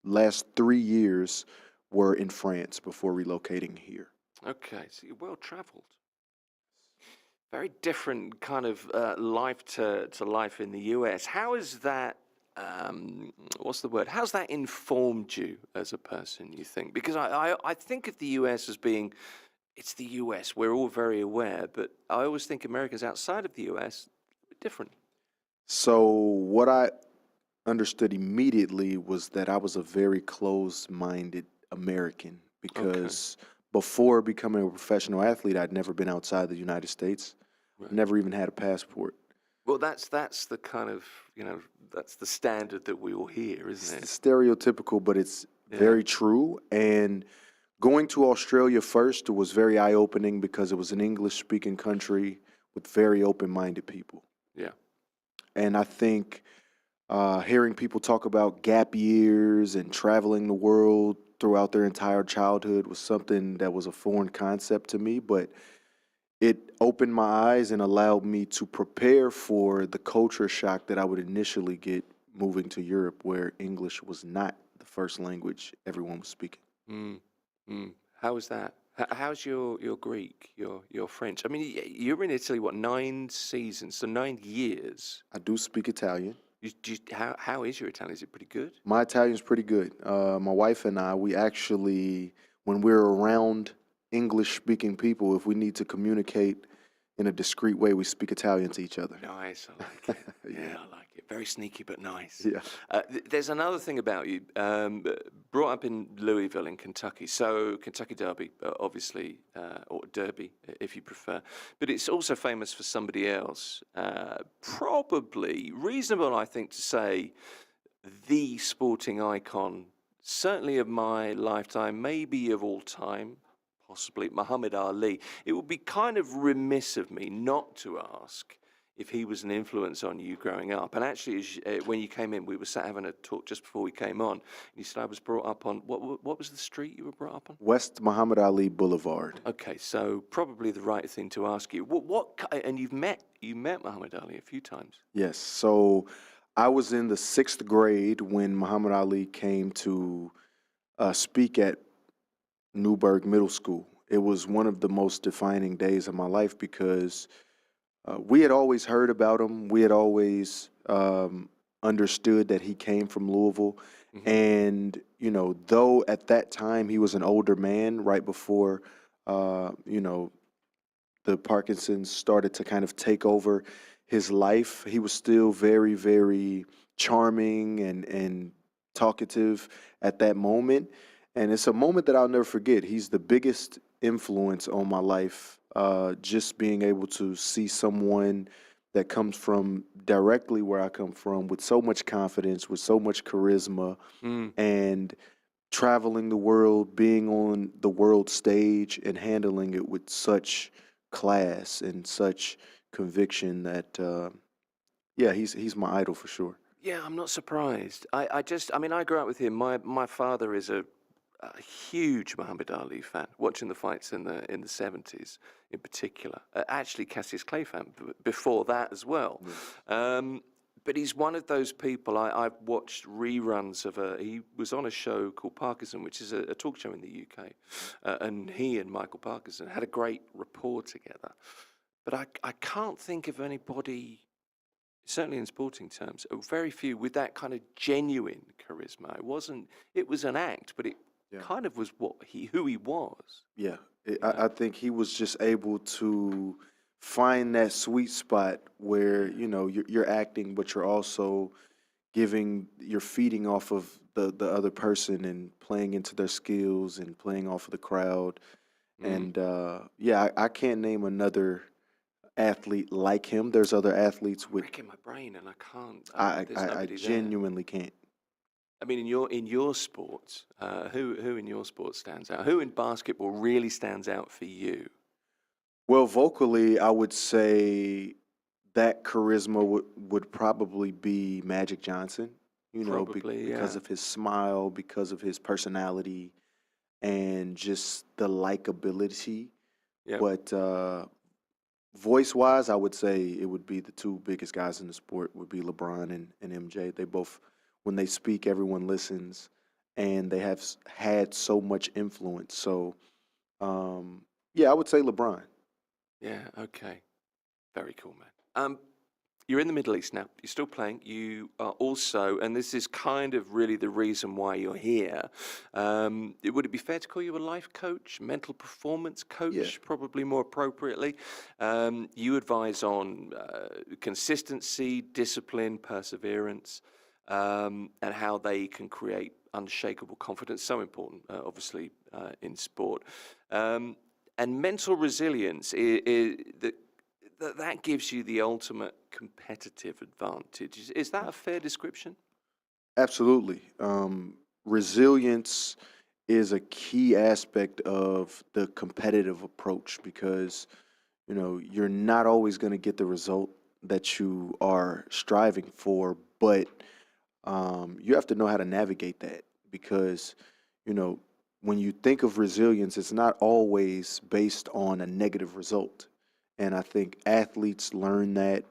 last 3 years were in France before relocating here. Okay, so you're well-traveled. Very different kind of life to life in the US. How is that, what's the word? How's that informed you as a person, you think? Because I think of the US as being, it's the US, we're all very aware, but I always think Americans outside of the US are different. So what I understood immediately was that I was a very closed-minded American, because before becoming a professional athlete, I'd never been outside the United States. Right. Never even had a passport. Well, that's the kind of, that's the standard that we all hear, isn't it? It's stereotypical, but it's very true. And going to Australia first was very eye-opening because it was an English-speaking country with very open-minded people. Yeah. And I think hearing people talk about gap years and traveling the world throughout their entire childhood was something that was a foreign concept to me, but it opened my eyes and allowed me to prepare for the culture shock that I would initially get moving to Europe, where English was not the first language everyone was speaking. How was that? How's your Greek, your French? I mean, you were in Italy, what, 9 seasons, so 9 years. I do speak Italian. How is your Italian? Is it pretty good? My Italian's pretty good. My wife and I, we actually, when we're around English-speaking people, if we need to communicate in a discreet way, we speak Italian to each other. Nice, I like it. Yeah, I like it. Very sneaky, but nice. Yeah. There's another thing about you. Brought up in Louisville in Kentucky, so Kentucky Derby, obviously, or Derby, if you prefer. But it's also famous for somebody else. Probably reasonable, I think, to say the sporting icon, certainly of my lifetime, maybe of all time, possibly Muhammad Ali. It would be kind of remiss of me not to ask if he was an influence on you growing up. And actually, when you came in, we were sat having a talk just before we came on. And you said I was brought up on, what was the street you were brought up on? West Muhammad Ali Boulevard. Okay, so probably the right thing to ask you. And you met Muhammad Ali a few times. Yes, so I was in the 6th grade when Muhammad Ali came to speak at Newburgh Middle School. It was one of the most defining days of my life because we had always heard about him. We had always understood that he came from Louisville. Mm-hmm. And, though at that time he was an older man, right before, the Parkinson's started to kind of take over his life, he was still very, very charming and talkative at that moment. And it's a moment that I'll never forget. He's the biggest influence on my life, just being able to see someone that comes from directly where I come from with so much confidence, with so much charisma, and traveling the world, being on the world stage and handling it with such class and such conviction that Yeah, he's my idol for sure. Yeah, I'm not surprised. I mean, I grew up with him. My father is a huge Muhammad Ali fan, watching the fights in the 70s in particular. Actually, Cassius Clay fan before that as well. But he's one of those people. I've watched reruns of he was on a show called Parkinson, which is a talk show in the UK, and he and Michael Parkinson had a great rapport together. But I can't think of anybody, certainly in sporting terms, very few with that kind of genuine charisma. It was an act, but it kind of was who he was. Yeah, I think he was just able to find that sweet spot where, you know, you're acting, but you're also you're feeding off of the other person and playing into their skills and playing off of the crowd. And I can't name another athlete like him. There's other athletes with. Racking my brain, and I can't. I genuinely can't. I mean, in your sports, who in your sport stands out? Who in basketball really stands out for you? Well, vocally, I would say that charisma would probably be Magic Johnson. You know, because of his smile, because of his personality, and just the likability. Yeah. But voice-wise, I would say it would be the two biggest guys in the sport would be LeBron and MJ. They both, when they speak, everyone listens, and they have had so much influence. So, I would say LeBron. Yeah, okay. Very cool, man. You're in the Middle East now. You're still playing. You are also, and this is kind of really the reason why you're here, would it be fair to call you a life coach, mental performance coach, probably more appropriately? You advise on consistency, discipline, perseverance, and how they can create unshakable confidence. So important, obviously, in sport. And mental resilience that gives you the ultimate competitive advantage. Is that a fair description? Absolutely. Resilience is a key aspect of the competitive approach because, you know, you're not always going to get the result that you are striving for, but you have to know how to navigate that because, you know, when you think of resilience, it's not always based on a negative result. And I think athletes learn that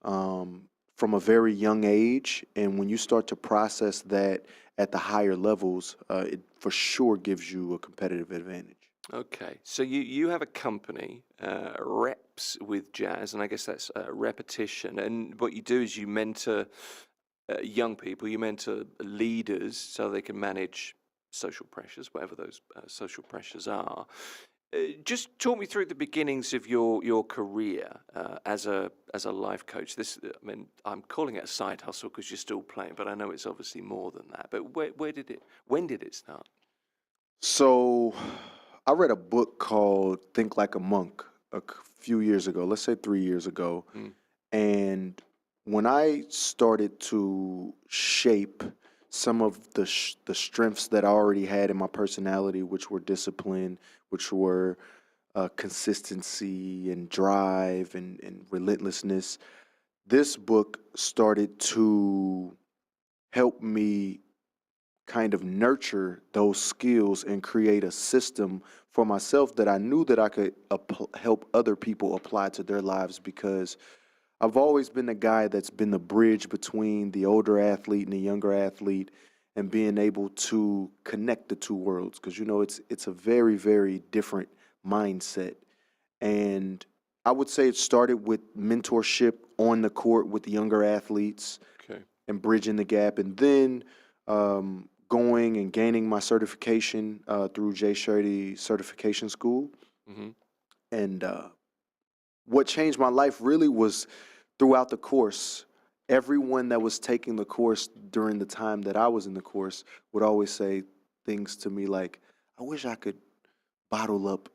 from a very young age. And when you start to process that at the higher levels, it for sure gives you a competitive advantage. Okay. So you have a company, Reps with Jazz, and I guess that's repetition. And what you do is you mentor young people, you mentor leaders so they can manage social pressures, whatever those social pressures are. Just talk me through the beginnings of your career as a life coach. I'm calling it a side hustle because you're still playing, but I know it's obviously more than that. But when did it start? So I read a book called Think Like a Monk a few years ago, let's say 3 years ago. And when I started to shape some of the strengths that I already had in my personality, which were discipline, which were consistency and drive and relentlessness, this book started to help me kind of nurture those skills and create a system for myself that I knew that I could help other people apply to their lives because I've always been the guy that's been the bridge between the older athlete and the younger athlete and being able to connect the two worlds because, you know, it's a very, very different mindset. And I would say it started with mentorship on the court with the younger athletes and bridging the gap. And then going and gaining my certification through Jay Shetty Certification School. And what changed my life really was throughout the course. Everyone that was taking the course during the time that I was in the course would always say things to me like, I wish I could bottle up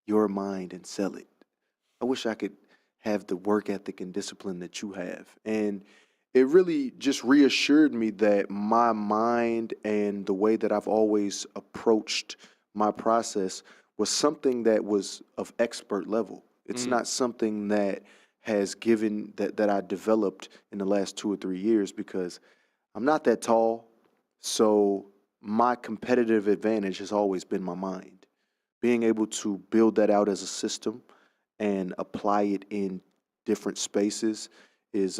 your mind and sell it. I wish I could have the work ethic and discipline that you have. And it really just reassured me that my mind and the way that I've always approached my process was something that was of expert level. It's not something that has given that I developed in the last 2 or 3 years, because I'm not that tall, so my competitive advantage has always been my mind. Being able to build that out as a system and apply it in different spaces is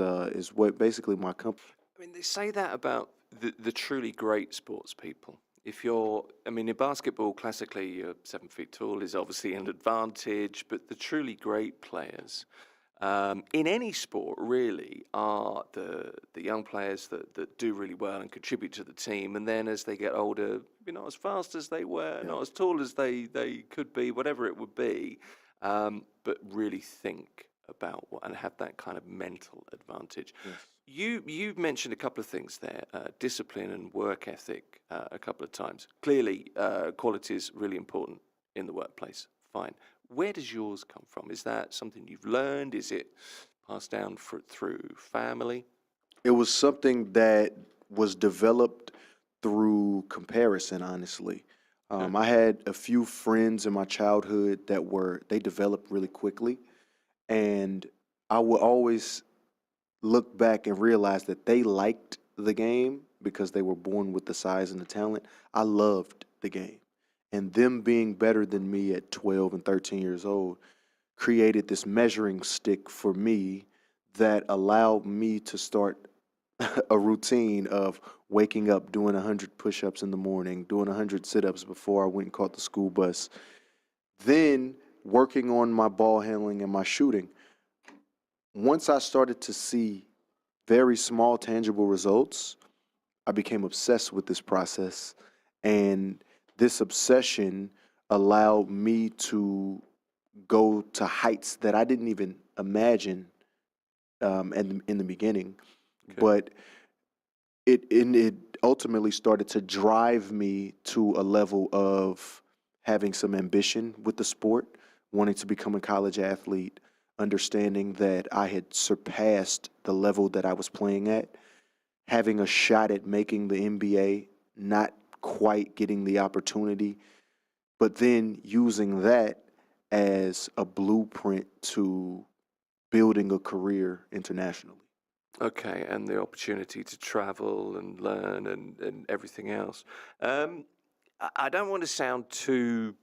what basically my company. I mean, they say that about the truly great sports people. If you're, I mean, in basketball, classically, you're 7 feet tall is obviously an advantage, but the truly great players in any sport really are the young players that do really well and contribute to the team. And then as they get older, not as fast as they were, not as tall as they could be, whatever it would be, but really think about what and have that kind of mental advantage. Yes. You've mentioned a couple of things there, discipline and work ethic a couple of times. Clearly, quality is really important in the workplace. Fine. Where does yours come from? Is that something you've learned? Is it passed down through family? It was something that was developed through comparison, honestly. I had a few friends in my childhood they developed really quickly, and I would always look back and realize that they liked the game because they were born with the size and the talent. I loved the game. And them being better than me at 12 and 13 years old created this measuring stick for me that allowed me to start a routine of waking up, doing 100 push-ups in the morning, doing 100 sit-ups before I went and caught the school bus, then working on my ball handling and my shooting. Once I started to see very small, tangible results, I became obsessed with this process. And this obsession allowed me to go to heights that I didn't even imagine in the beginning. Okay. But it ultimately started to drive me to a level of having some ambition with the sport, wanting to become a college athlete, understanding that I had surpassed the level that I was playing at, having a shot at making the NBA, not quite getting the opportunity, but then using that as a blueprint to building a career internationally. Okay, and the opportunity to travel and learn and everything else. I don't want to sound too,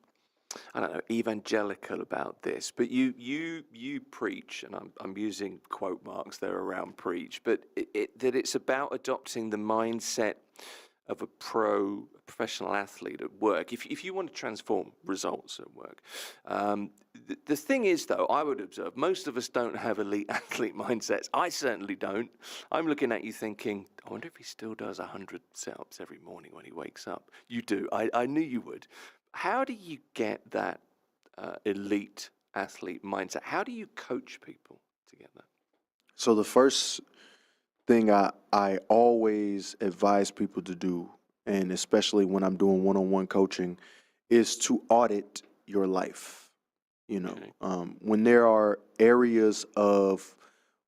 I don't know, evangelical about this, but you preach, and I'm using quote marks there around preach, but that it's about adopting the mindset of a professional athlete at work. If you want to transform results at work, the thing is, though, I would observe most of us don't have elite athlete mindsets. I certainly don't. I'm looking at you thinking, I wonder if he still does 100 sit-ups every morning when he wakes up. You do. I knew you would. How do you get that elite athlete mindset? How do you coach people to get that? So the first thing I always advise people to do, and especially when I'm doing one-on-one coaching, is to audit your life. When there are areas of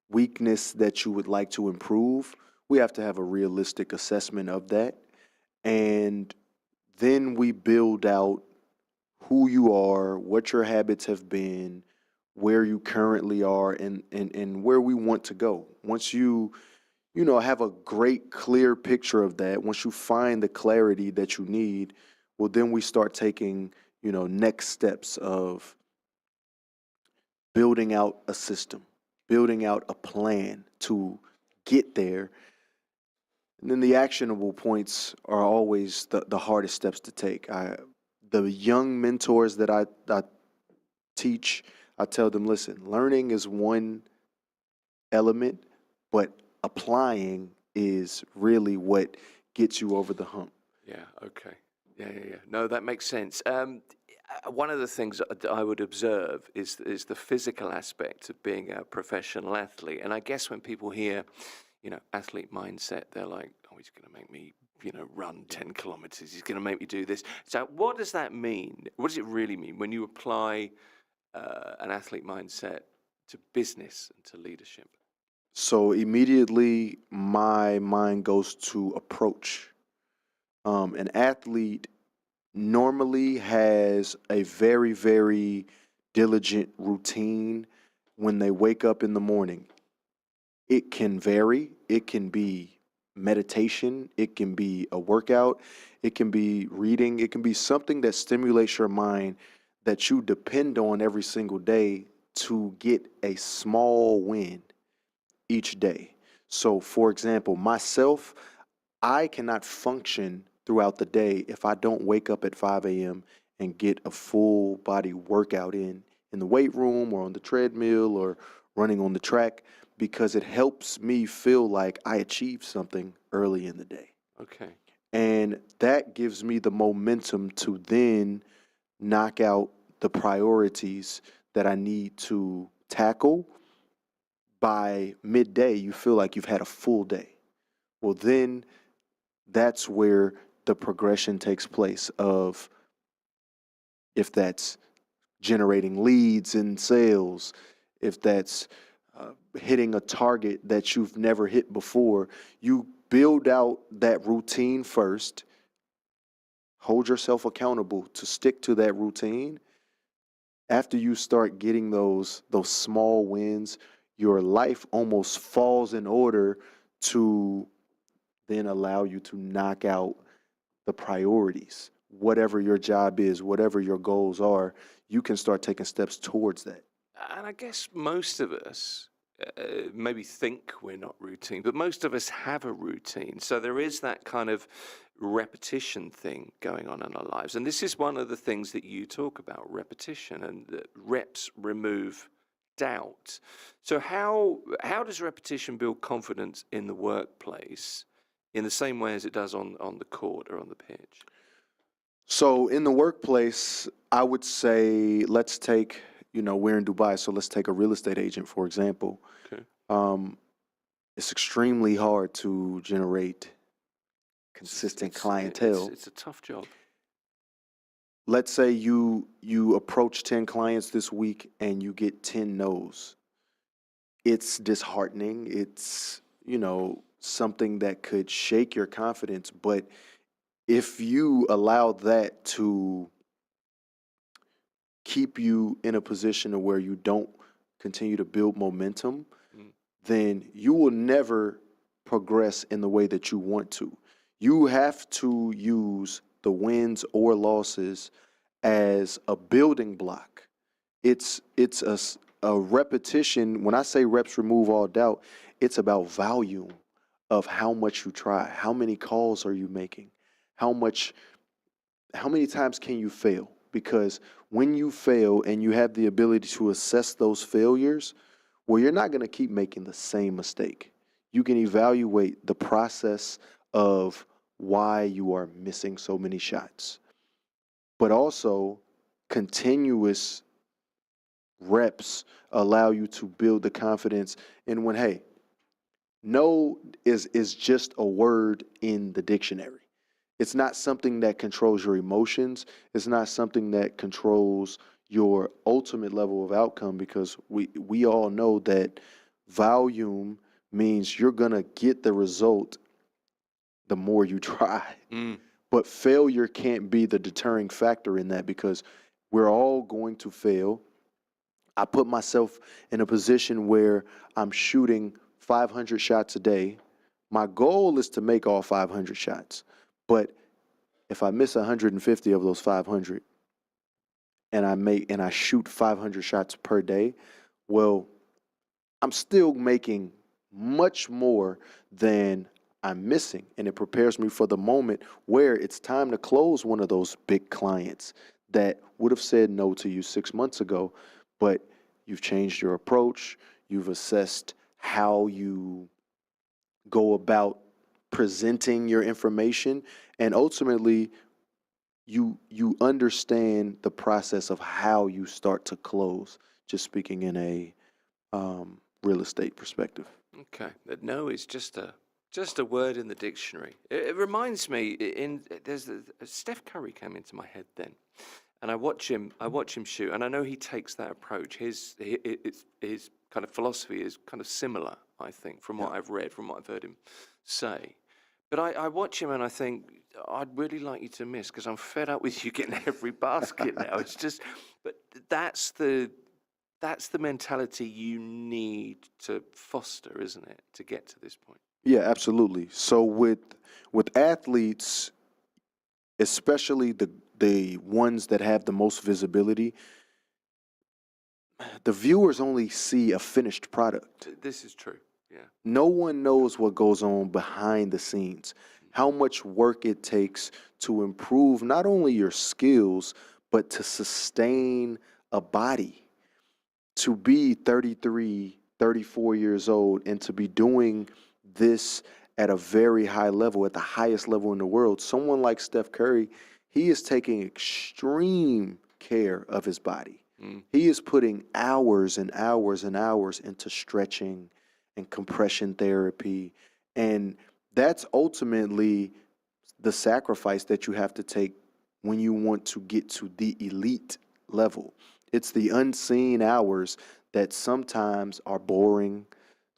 weakness that you would like to improve, we have to have a realistic assessment of that. And then we build out who you are, what your habits have been, where you currently are, and where we want to go. Once you have a great, clear picture of that, once you find the clarity that you need, well, then we start taking, next steps of building out a system, building out a plan to get there. And then the actionable points are always the hardest steps to take. The young mentors that I teach, I tell them, listen, learning is one element, but applying is really what gets you over the hump. Yeah, okay. Yeah. No, that makes sense. One of the things that I would observe is the physical aspect of being a professional athlete. And I guess when people hear, athlete mindset, they're like, oh, he's going to make me, run 10 kilometers. He's going to make me do this. So what does that mean? What does it really mean when you apply an athlete mindset to business and to leadership? So immediately my mind goes to approach. An athlete normally has a very, very diligent routine when they wake up in the morning. It can vary. It can be meditation. It can be a workout. It can be reading. It can be something that stimulates your mind that you depend on every single day to get a small win each day. So, for example, myself, I cannot function throughout the day if I don't wake up at 5 a.m. and get a full body workout in the weight room or on the treadmill or running on the track, because it helps me feel like I achieved something early in the day. Okay. And that gives me the momentum to then knock out the priorities that I need to tackle. By midday, you feel like you've had a full day. Well, then that's where the progression takes place of, if that's generating leads and sales, if that's hitting a target that you've never hit before, you build out that routine first, hold yourself accountable to stick to that routine. After you start getting those small wins, your life almost falls in order to then allow you to knock out the priorities. Whatever your job is, whatever your goals are, you can start taking steps towards that. And I guess most of us maybe think we're not routine, but most of us have a routine. So there is that kind of repetition thing going on in our lives. And this is one of the things that you talk about, repetition, and that reps remove doubt. So how does repetition build confidence in the workplace in the same way as it does on the court or on the pitch? So in the workplace, I would say, let's take, we're in Dubai, so let's take a real estate agent, for example. Okay. It's extremely hard to generate consistent clientele. It's a tough job. Let's say you approach 10 clients this week and you get 10 no's. It's disheartening. It's, something that could shake your confidence. But if you allow that to keep you in a position where you don't continue to build momentum, then you will never progress in the way that you want to. You have to use the wins or losses as a building block. It's a repetition. When I say reps remove all doubt, it's about volume of how much you try. How many calls are you making? How many times can you fail? Because when you fail and you have the ability to assess those failures, well, you're not going to keep making the same mistake. You can evaluate the process of why you are missing so many shots. But also, continuous reps allow you to build the confidence in when, hey, no is just a word in the dictionary. It's not something that controls your emotions. It's not something that controls your ultimate level of outcome, because we all know that volume means you're going to get the result the more you try. But failure can't be the deterring factor in that, because we're all going to fail. I put myself in a position where I'm shooting 500 shots a day. My goal is to make all 500 shots. But if I miss 150 of those 500 and I shoot 500 shots per day, well, I'm still making much more than I'm missing. And it prepares me for the moment where it's time to close one of those big clients that would have said no to you 6 months ago, but you've changed your approach. You've assessed how you go about presenting your information, and ultimately you understand the process of how you start to close, just speaking in a real estate perspective. Okay, but no is just a word in the dictionary. It reminds me, Steph Curry came into my head then, and I watch him shoot, and I know he takes that approach. His kind of philosophy is kind of similar, I think, from what I've read, from what I've heard him say. But I watch him and I think, I'd really like you to miss, because I'm fed up with you getting every basket now. It's just, but that's the that's the mentality you need to foster, isn't it, to get to this point? Yeah, absolutely. So with athletes, especially the ones that have the most visibility, the viewers only see a finished product. This is true. Yeah. No one knows what goes on behind the scenes, how much work it takes to improve not only your skills, but to sustain a body. To be 33, 34 years old and to be doing this at a very high level, at the highest level in the world, someone like Steph Curry, he is taking extreme care of his body. He is putting hours and hours and hours into stretching and compression therapy. And that's ultimately the sacrifice that you have to take when you want to get to the elite level. It's the unseen hours that sometimes are boring,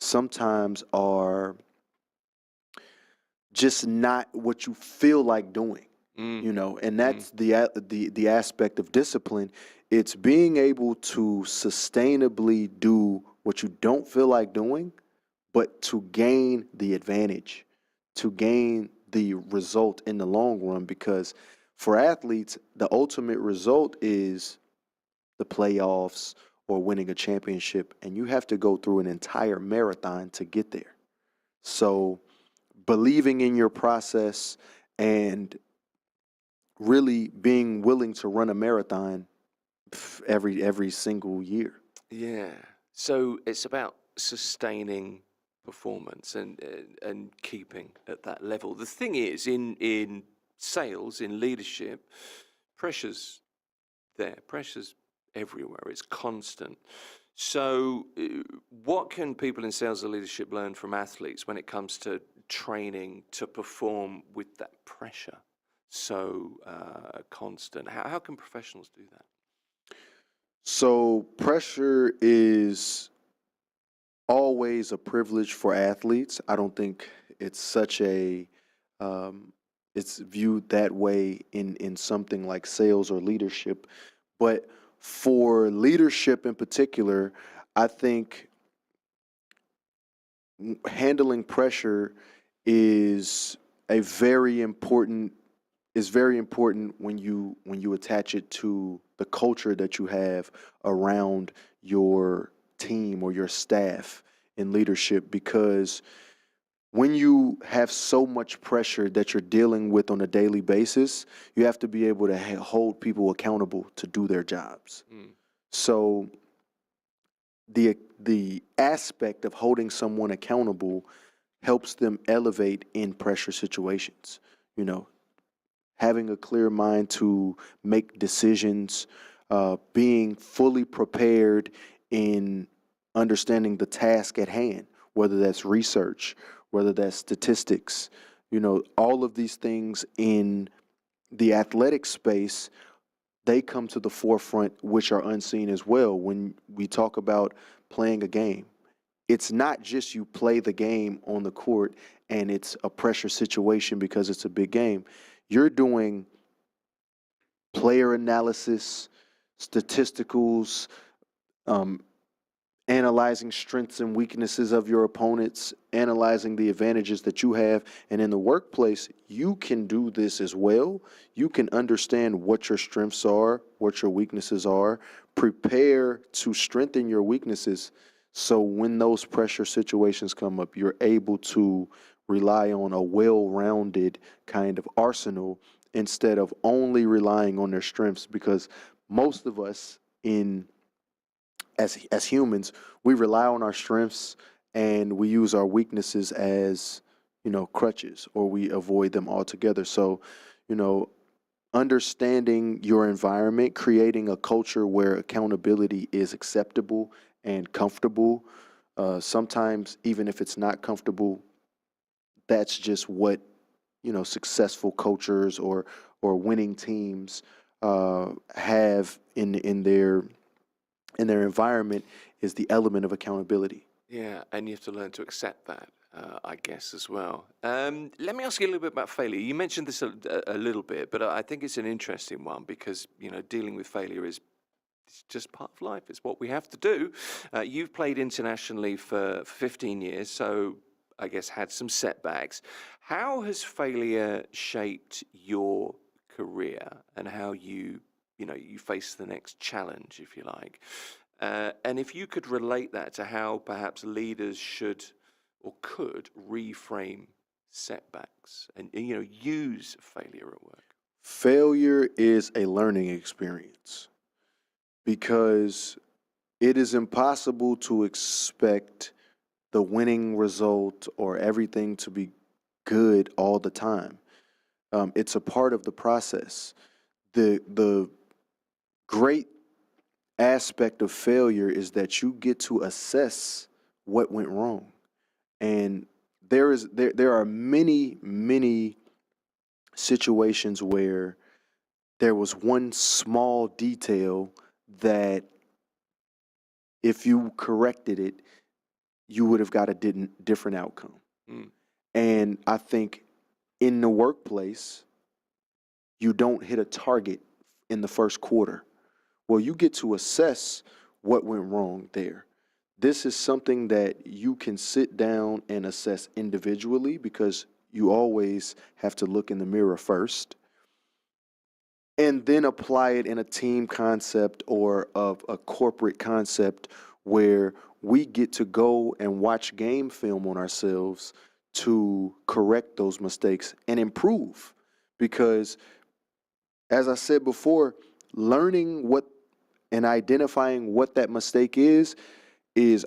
sometimes are just not what you feel like doing. You know, and that's the aspect of discipline. It's being able to sustainably do what you don't feel like doing, but to gain the advantage, to gain the result in the long run. Because for athletes, the ultimate result is the playoffs or winning a championship, and you have to go through an entire marathon to get there. So believing in your process and really being willing to run a marathon every single year. Yeah. So it's about sustaining performance and keeping at that level. The thing is, in sales, in leadership, pressure's there. Pressure's everywhere. It's constant. So what can people in sales and leadership learn from athletes when it comes to training to perform with that pressure so constant? How can professionals do that? So pressure is always a privilege for athletes. I don't think it's such a it's viewed that way in something like sales or leadership. But for leadership in particular, I think handling pressure is a very important when you attach it to the culture that you have around your team or your staff in leadership. Because when you have so much pressure that you're dealing with on a daily basis, you have to be able to hold people accountable to do their jobs. So the aspect of holding someone accountable helps them elevate in pressure situations. You know, having a clear mind to make decisions, being fully prepared in understanding the task at hand, whether that's research, whether that's statistics, you know, all of these things in the athletic space, they come to the forefront, which are unseen as well. When we talk about playing a game, it's not just you play the game on the court and it's a pressure situation because it's a big game. You're doing player analysis, statisticals, analyzing strengths and weaknesses of your opponents, analyzing the advantages that you have. And in the workplace, you can do this as well. You can understand what your strengths are, what your weaknesses are, prepare to strengthen your weaknesses. So when those pressure situations come up, you're able to rely on a well-rounded kind of arsenal instead of only relying on their strengths. Because most of us as humans, we rely on our strengths and we use our weaknesses as, you know, crutches, or we avoid them altogether. So, you know, understanding your environment, creating a culture where accountability is acceptable and comfortable. Sometimes, even if it's not comfortable, that's just what, you know, successful cultures or winning teams have in their environment, is the element of accountability. Yeah, and you have to learn to accept that, I guess, as well. Let me ask you a little bit about failure. You mentioned this a little bit, but I think it's an interesting one because, you know, dealing with failure is it's just part of life. It's what we have to do. You've played internationally for 15 years, so I guess had some setbacks. How has failure shaped your career and how you face the next challenge, if you like? And if you could relate that to how perhaps leaders should or could reframe setbacks and use failure at work. Failure is a learning experience because it is impossible to expect the winning result or everything to be good all the time. It's a part of the process. The great aspect of failure is that you get to assess what went wrong. And there are many situations where there was one small detail that if you corrected it, you would have got a different outcome. And I think in the workplace, you don't hit a target in the first quarter. Well, you get to assess what went wrong there. This is something that you can sit down and assess individually because you always have to look in the mirror first and then apply it in a team concept or of a corporate concept where we get to go and watch game film on ourselves to correct those mistakes and improve. Because as I said before, learning what and identifying what that mistake is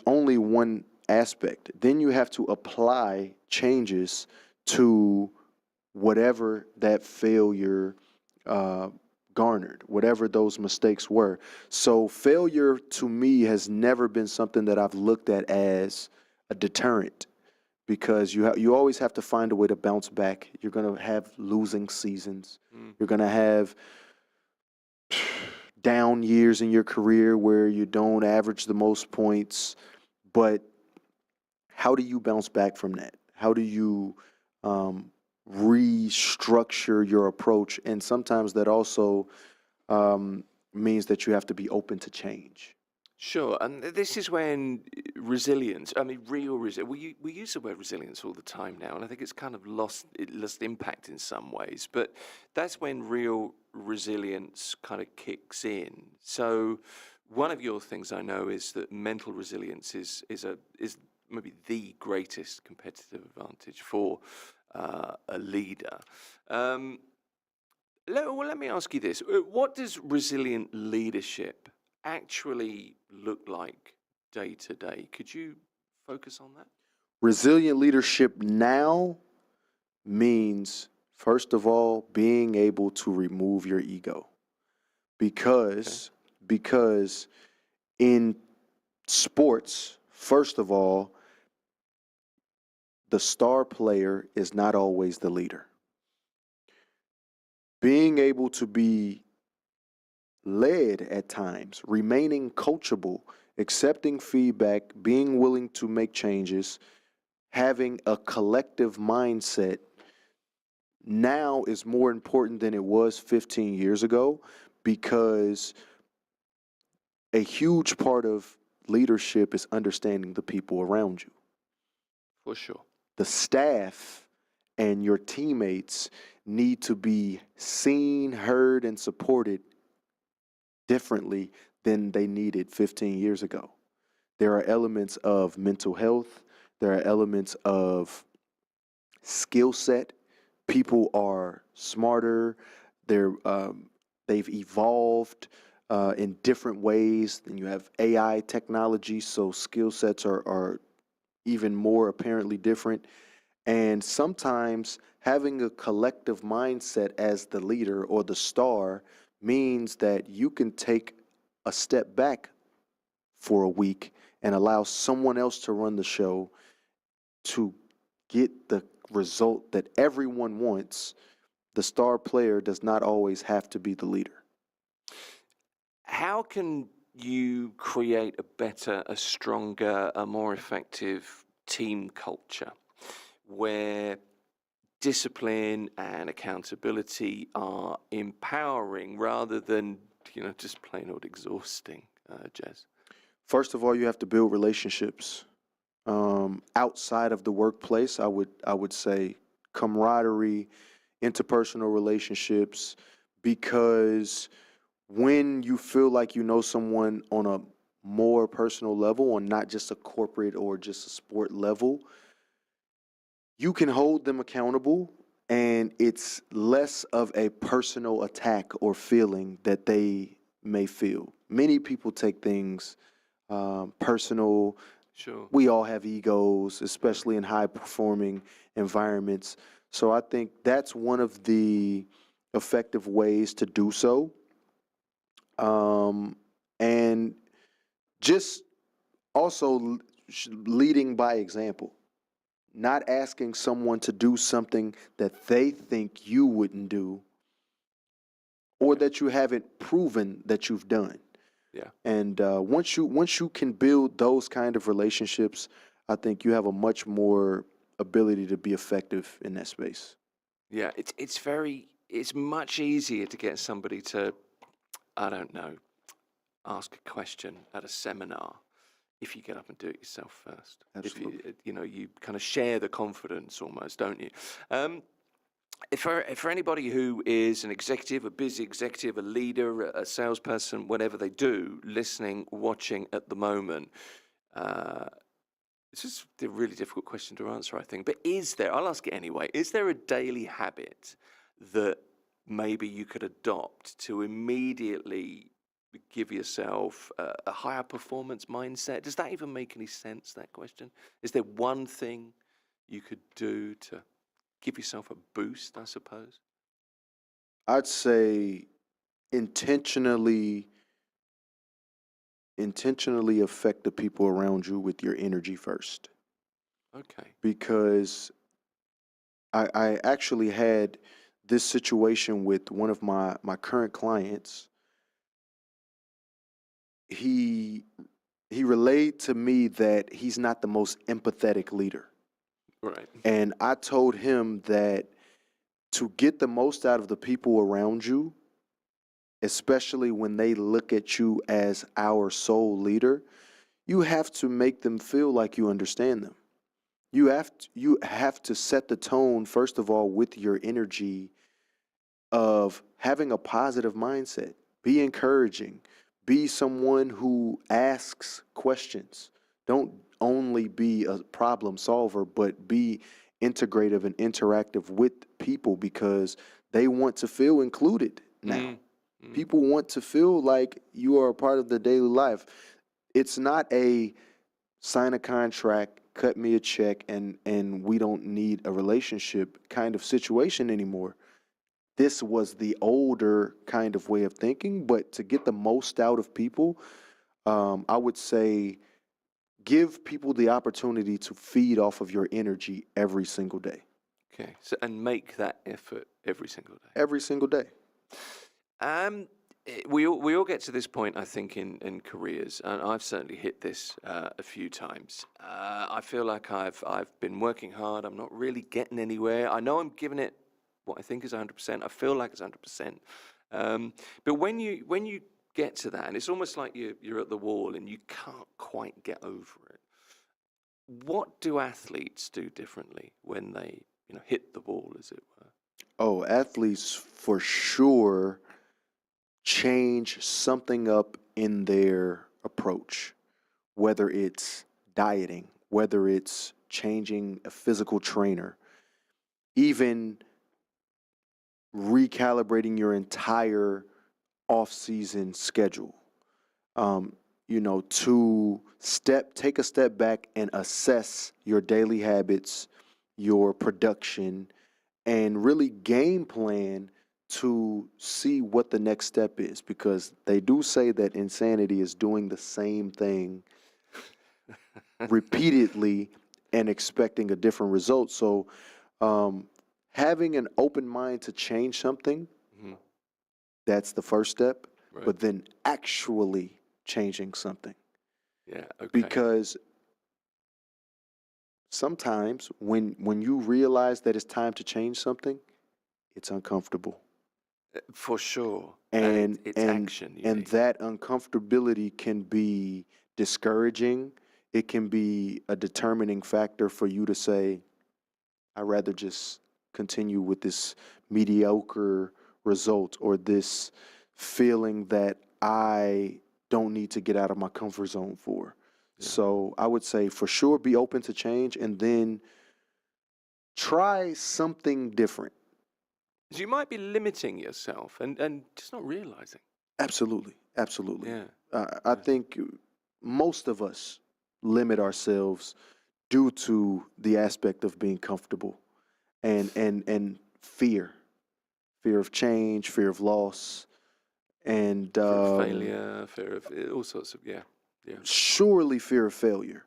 only one aspect. Then you have to apply changes to whatever that failure garnered, whatever those mistakes were. So failure to me has never been something that I've looked at as a deterrent because you always have to find a way to bounce back. You're going to have losing seasons. You're going to have down years in your career where you don't average the most points, but how do you bounce back from that? How do you restructure your approach? And sometimes that also means that you have to be open to change. Sure, and this is when resilience, real resilience, we use the word resilience all the time now, and I think it's kind of lost impact in some ways, but that's when real resilience kind of kicks in. So one of your things I know is that mental resilience is maybe the greatest competitive advantage for a leader. Let me ask you this. What does resilient leadership actually look like day to day? Could you focus on that? Resilient leadership now means, first of all, being able to remove your ego. Because in sports, first of all, the star player is not always the leader. Being able to be led at times, remaining coachable, accepting feedback, being willing to make changes, having a collective mindset now is more important than it was 15 years ago because a huge part of leadership is understanding the people around you. For sure. The staff and your teammates need to be seen, heard, and supported differently than they needed 15 years ago. There are elements of mental health. There are elements of skill set. People are smarter. They've evolved in different ways. And you have AI technology, so skill sets are even more apparently different. And sometimes having a collective mindset as the leader or the star means that you can take a step back for a week and allow someone else to run the show to get the result that everyone wants. The star player does not always have to be the leader. How can you create a better, a stronger, a more effective team culture where discipline and accountability are empowering rather than just plain old exhausting, Jez? First of all, you have to build relationships outside of the workplace. I would say camaraderie, interpersonal relationships, because when you feel like you know someone on a more personal level, on not just a corporate or just a sport level, you can hold them accountable, and it's less of a personal attack or feeling that they may feel. Many people take things personal. Sure. We all have egos, especially in high-performing environments. So I think that's one of the effective ways to do so. And just also leading by example, not asking someone to do something that they think you wouldn't do or that you haven't proven that you've done. Yeah. And once you can build those kind of relationships, I think you have a much more ability to be effective in that space. Yeah, it's much easier to get somebody to, I don't know, ask a question at a seminar if you get up and do it yourself first. Absolutely. If you kind of share the confidence almost, don't you? For anybody who is an executive, a busy executive, a leader, a salesperson, whatever they do, listening, watching at the moment, this is a really difficult question to answer, I think. But I'll ask it anyway, is there a daily habit that maybe you could adopt to immediately give yourself a higher performance mindset? Does that even make any sense, that question? Is there one thing you could do to give yourself a boost, I suppose? I'd say intentionally affect the people around you with your energy first. Okay. Because I actually had this situation with one of my current clients. He relayed to me that he's not the most empathetic leader. Right. And I told him that to get the most out of the people around you, especially when they look at you as our sole leader, you have to make them feel like you understand them. You have to set the tone, first of all, with your energy of having a positive mindset. Be encouraging. Be someone who asks questions. Don't only be a problem solver, but be integrative and interactive with people, because they want to feel included now. People want to feel like you are a part of the daily life. It's not a sign a contract, cut me a check, and we don't need a relationship kind of situation anymore. This was the older kind of way of thinking, but to get the most out of people, I would say give people the opportunity to feed off of your energy every single day. Okay. So, and make that effort every single day. Every single day. We all get to this point, I think, in careers, and I've certainly hit this a few times. I feel like I've been working hard. I'm not really getting anywhere. I know I'm giving it what I think is 100%. I feel like it's 100%. But when you get to that, and it's almost like you're at the wall and you can't quite get over it. What do athletes do differently when they hit the wall, as it were? Oh, athletes for sure change something up in their approach, whether it's dieting, whether it's changing a physical trainer, even recalibrating your entire off-season schedule. To take a step back and assess your daily habits, your production, and really game plan to see what the next step is, because they do say that insanity is doing the same thing repeatedly and expecting a different result. So having an open mind to change something, that's the first step, Right. but then actually changing something. Yeah, okay. Because sometimes when you realize that it's time to change something, it's uncomfortable. For sure. And it's action. You and need. that uncomfortability can be discouraging. It can be a determining factor for you to say, I'd rather just continue with this mediocre result or this feeling that I don't need to get out of my comfort zone for. Yeah. So I would say for sure be open to change and then try something different. You might be limiting yourself and just not realizing. Absolutely. Absolutely. Yeah. I think most of us limit ourselves due to the aspect of being comfortable and fear of change, fear of loss, and Fear of failure, fear of all sorts of, yeah. Surely fear of failure.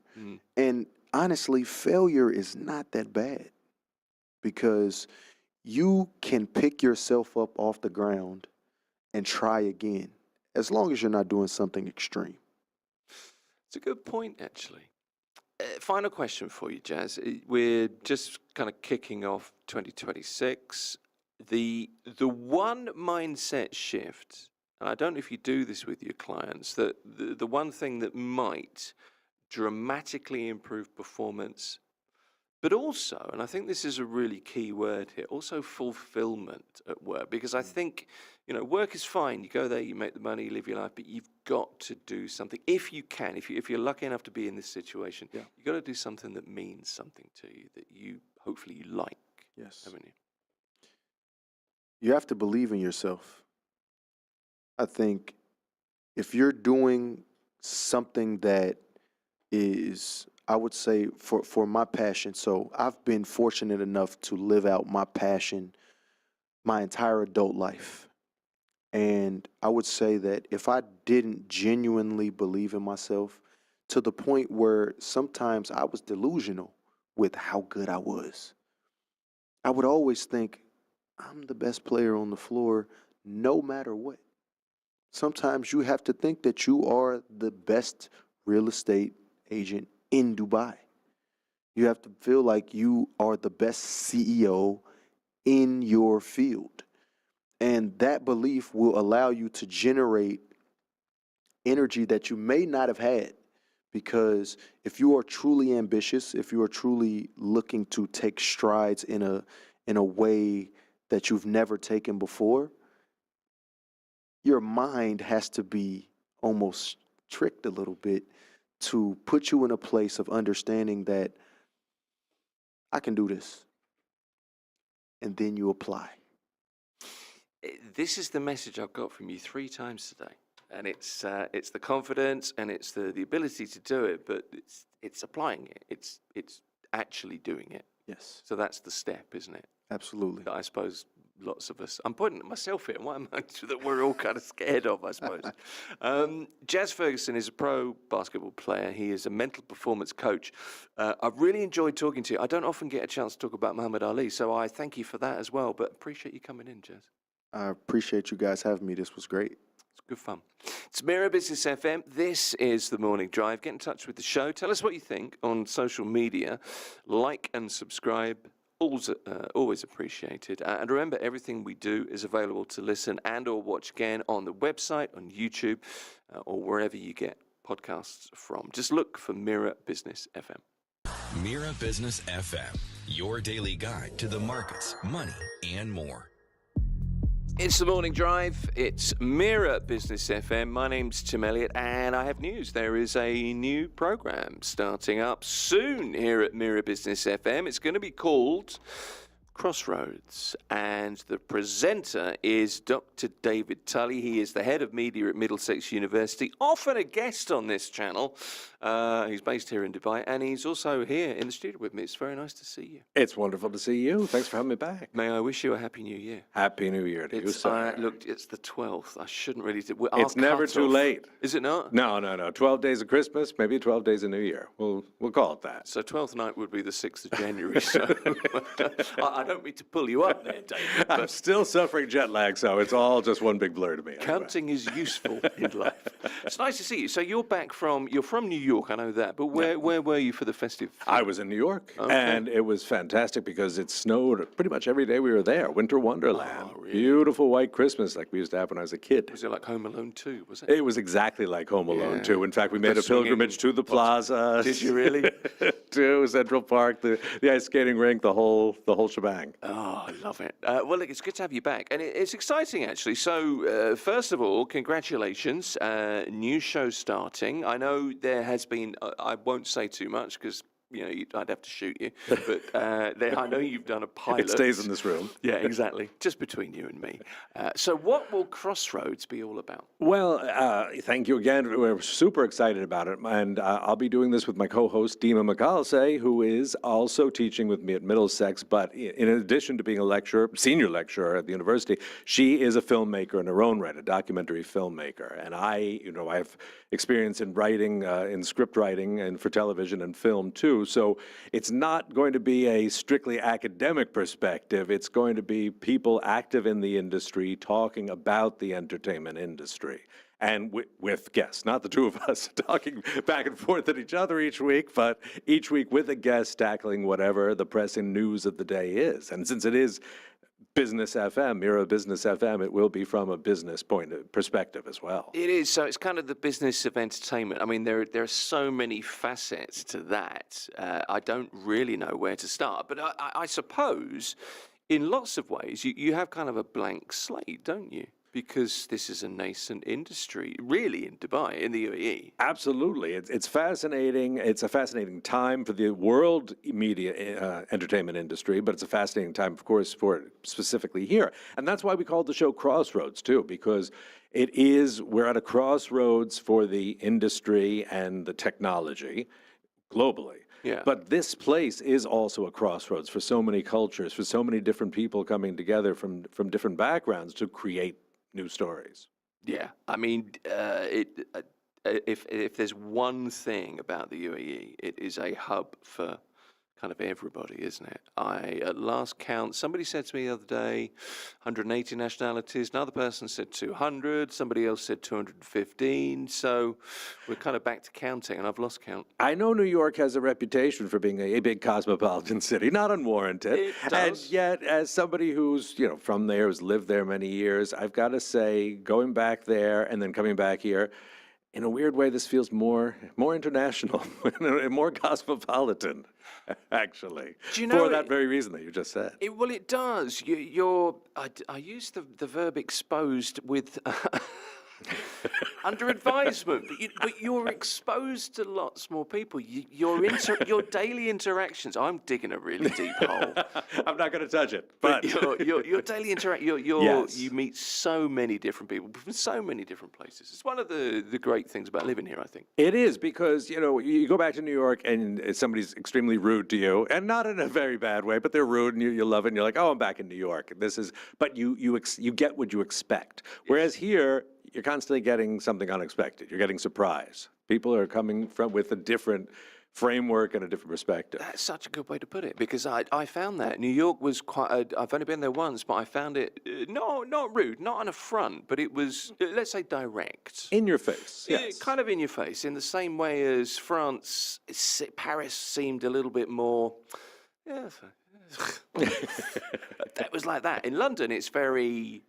And honestly, failure is not that bad because you can pick yourself up off the ground and try again, as long as you're not doing something extreme. It's a good point, actually. Final question for you, Jazz. We're just kind of kicking off 2026. The one mindset shift, and I don't know if you do this with your clients, that the one thing that might dramatically improve performance, but also, and I think this is a really key word here, also fulfillment at work. Because I think, work is fine. You go there, you make the money, you live your life, but you've got to do something. If you can, if you're lucky enough to be in this situation, you've got to do something that means something to you, that you hopefully you like. Yes. Haven't you? You have to believe in yourself. I think if you're doing something that is, I would say, for my passion, so I've been fortunate enough to live out my passion my entire adult life. And I would say that if I didn't genuinely believe in myself to the point where sometimes I was delusional with how good I was, I would always think, I'm the best player on the floor no matter what. Sometimes you have to think that you are the best real estate agent in Dubai. You have to feel like you are the best CEO in your field. And that belief will allow you to generate energy that you may not have had. Because if you are truly ambitious, if you are truly looking to take strides in a way that you've never taken before, your mind has to be almost tricked a little bit to put you in a place of understanding that I can do this. And then you apply. This is the message I've got from you 3 times today. And it's the confidence and it's the ability to do it, but it's applying it. It's actually doing it. Yes. So that's the step, isn't it? Absolutely. That I suppose lots of us, I'm pointing at myself here, what am I that we're all kind of scared of, I suppose. Jazz Ferguson is a pro basketball player. He is a mental performance coach. I've really enjoyed talking to you. I don't often get a chance to talk about Muhammad Ali, so I thank you for that as well, but appreciate you coming in, Jazz. I appreciate you guys having me. This was great. It's good fun. It's Mira Business FM. This is The Morning Drive. Get in touch with the show. Tell us what you think on social media. Like and subscribe. Always appreciated. And remember, everything we do is available to listen and or watch again on the website, on YouTube, or wherever you get podcasts from. Just look for Mira Business FM. Mira Business FM, your daily guide to the markets, money, and more. It's The Morning Drive. It's Mira Business FM. My name's Tim Elliott, and I have news. There is a new program starting up soon here at Mira Business FM. It's going to be called Crossroads, and the presenter is Dr. David Tully. He is the head of media at Middlesex University, often a guest on this channel. He's based here in Dubai, and he's also here in the studio with me. It's very nice to see you. It's wonderful to see you. Thanks for having me back. May I wish you a Happy New Year? Happy New Year to you, sir. Look, it's the 12th. I shouldn't really do. It's never too late. Is it not? No. 12 days of Christmas, maybe 12 days of New Year. We'll call it that. So 12th night would be the 6th of January. So I I don't mean to pull you up there, David. I'm still suffering jet lag, so it's all just one big blur to me. Anyway. Counting is useful in life. It's nice to see you. So you're from New York, I know that, but where were you for the festive? I was in New York, Okay. and it was fantastic because it snowed pretty much every day we were there. Winter Wonderland. Oh, really? Beautiful white Christmas like we used to have when I was a kid. Was it like Home Alone 2, was it? It was exactly like Home Alone Yeah. 2. In fact, we made a swinging pilgrimage to the plaza. Did you really? To Central Park, the ice skating rink, the whole shebang. Oh, I love it. Well, look, it's good to have you back. And it's exciting, actually. So, first of all, congratulations. New show starting. I know there has been, I won't say too much because, I'd have to shoot you. But I know you've done a pilot. It stays in this room. Yeah, exactly. Just between you and me. So what will Crossroads be all about? Well, thank you again. We're super excited about it. And I'll be doing this with my co-host, Dima McAlsey, who is also teaching with me at Middlesex. But in addition to being a senior lecturer at the university, she is a filmmaker in her own right, a documentary filmmaker. And I have experience in writing, in script writing, and for television and film, too. So it's not going to be a strictly academic perspective. It's going to be people active in the industry talking about the entertainment industry. And with guests, not the two of us talking back and forth at each other each week, but each week with a guest tackling whatever the pressing news of the day is. And since it is Business FM, Mira Business FM, it will be from a business perspective as well. It is. So it's kind of the business of entertainment. I mean, there are so many facets to that. I don't really know where to start. But I suppose in lots of ways, you have kind of a blank slate, don't you? Because this is a nascent industry, really, in Dubai, in the UAE. Absolutely. It's fascinating. It's a fascinating time for the world media entertainment industry, but it's a fascinating time, of course, for it specifically here. And that's why we called the show Crossroads, too, because we're at a crossroads for the industry and the technology globally. Yeah. But this place is also a crossroads for so many cultures, for so many different people coming together from different backgrounds to create new stories. Yeah, I mean, if there's one thing about the UAE, it is a hub for kind of everybody, isn't it? At last count, somebody said to me the other day, 180 nationalities. Another person said 200. Somebody else said 215. So we're kind of back to counting, and I've lost count. I know New York has a reputation for being a big cosmopolitan city, not unwarranted. It does. And yet, as somebody who's from there, who's lived there many years, I've got to say, going back there and then coming back here, in a weird way, this feels more international, more cosmopolitan, actually. Do you know for that very reason that you just said. Well, it does. I use the verb exposed with under advisement, but you're exposed to lots more people. Your daily interactions. I'm digging a really deep hole. I'm not going to touch it, but your daily interaction. Yes. You meet so many different people from so many different places. It's one of the great things about living here, I think. It is, because you go back to New York and somebody's extremely rude to you, and not in a very bad way, but they're rude and you love it, and you're like, oh, I'm back in New York. But you get what you expect. Whereas here, you're constantly getting something unexpected. You're getting surprise. People are coming with a different framework and a different perspective. That's such a good way to put it, because I found that New York was I've only been there once, but I found it not rude, not on a front, but it was, let's say, direct. In your face, yes. Kind of in your face, in the same way as Paris seemed a little bit more, that was like that. In London, it's very,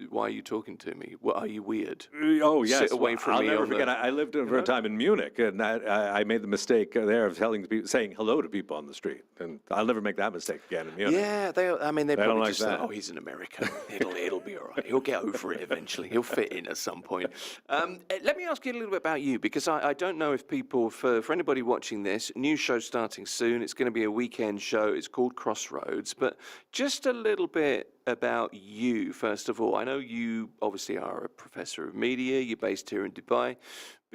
why are you talking to me? What, are you weird? Oh, yes. Sit away from I'll me. never forget. I lived for a time in Munich, and I made the mistake there of saying hello to people on the street. And I'll never make that mistake again in Munich. Yeah, they probably don't like just that. think, oh, he's an American. It'll be all right. He'll get over it eventually. He'll fit in at some point. Let me ask you a little bit about you, because I don't know if people, for anybody watching this, new show starting soon. It's going to be a weekend show. It's called Crossroads. But just a little bit about you, first of all. I know you obviously are a professor of media. You're based here in Dubai.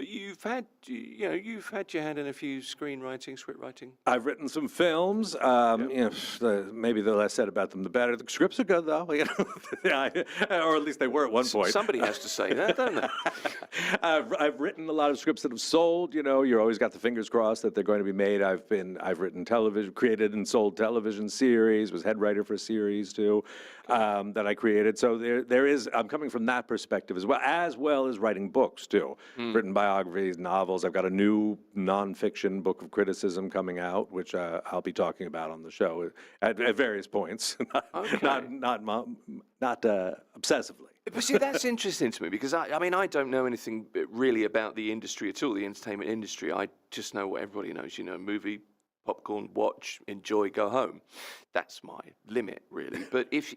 But you've had your hand in a few screenwriting, script writing. I've written some films. Maybe the less said about them, the better. The scripts are good, though. Or at least they were at one point. Somebody has to say that, don't they? I've written a lot of scripts that have sold. You're always got the fingers crossed that they're going to be made. I've written television, created and sold television series. Was head writer for a series too, that I created. So there is. I'm coming from that perspective as well as writing books too. Written biographies, novels. I've got a new nonfiction book of criticism coming out, which I'll be talking about on the show at various points, not obsessively. But see, that's interesting to me because I don't know anything really about the industry at all, the entertainment industry. I just know what everybody knows. Movie, popcorn, watch, enjoy, go home. That's my limit, really. But if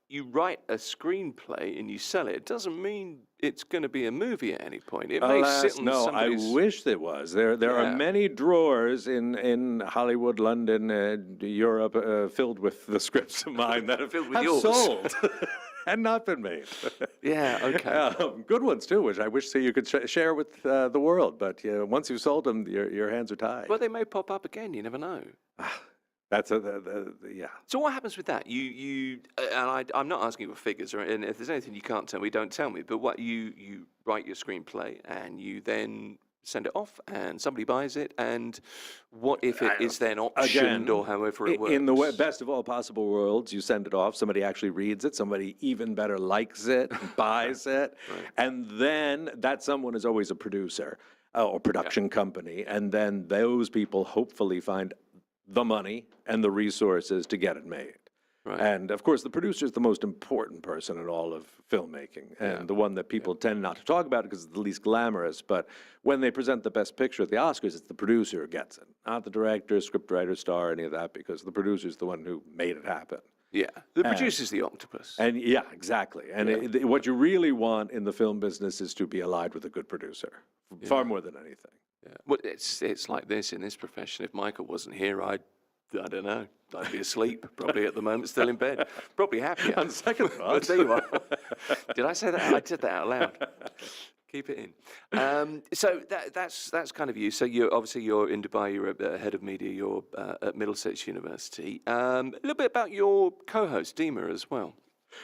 you write a screenplay and you sell it, it doesn't mean it's going to be a movie at any point. It may sit on somebody's... I wish it was. There are many drawers in Hollywood, London, Europe, filled with the scripts of mine that have sold. And not been made. Yeah, okay. Good ones, too, which I wish you could share with the world. But once you've sold them, your hands are tied. Well, they may pop up again. You never know. That's yeah. So what happens with that? I'm not asking for figures, and if there's anything you can't tell me, don't tell me. But what you write your screenplay, and you then send it off, and somebody buys it, and what if it is then optioned or however it works? In the best of all possible worlds, you send it off, somebody actually reads it, somebody even better likes it, buys it, and then that someone is always a producer or production company, and then those people hopefully find the money and the resources to get it made. Right. And of course, the producer is the most important person in all of filmmaking, and the one that people tend not to talk about because it's the least glamorous. But when they present the best picture at the Oscars, it's the producer who gets it, not the director, scriptwriter, star, any of that, because the producer is the one who made it happen. Yeah, the producer's the octopus. And exactly. And what you really want in the film business is to be allied with a good producer, far more than anything. Yeah. Well, it's like this in this profession. If Michael wasn't here, I don't know. I'd be asleep, probably at the moment, still in bed. Probably happier. On second thought. But there you are. Did I say that? I said that out loud. Keep it in. So that's kind of you. So you're in Dubai. You're a head of media. You're at Middlesex University. A little bit about your co-host Dima as well.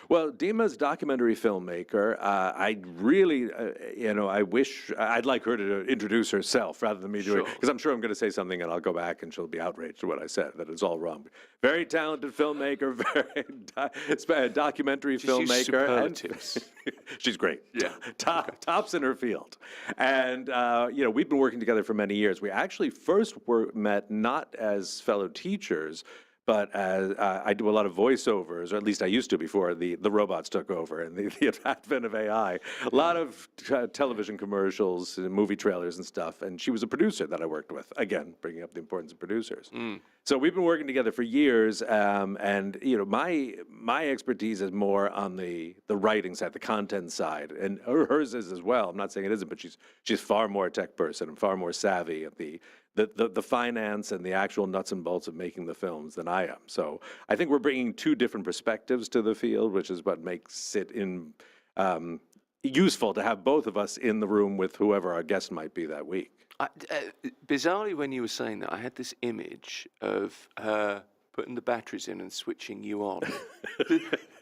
Well, Dima's a documentary filmmaker. I really, I wish I'd like her to introduce herself rather than me doing it, because I'm sure I'm going to say something and I'll go back and she'll be outraged at what I said, that it's all wrong. Very talented filmmaker, very documentary filmmaker. And she's great. Yeah, tops in her field. And we've been working together for many years. We actually first met not as fellow teachers, but as I do a lot of voiceovers, or at least I used to before the robots took over and the advent of AI. A lot of television commercials and movie trailers and stuff. And she was a producer that I worked with. Again, bringing up the importance of producers. So we've been working together for years. And my expertise is more on the writing side, the content side, and hers is as well. I'm not saying it isn't, but she's far more a tech person and far more savvy at the finance and the actual nuts and bolts of making the films than I am. So I think we're bringing two different perspectives to the field, which is what makes it useful to have both of us in the room with whoever our guest might be that week. Bizarrely, when you were saying that, I had this image of her putting the batteries in and switching you on.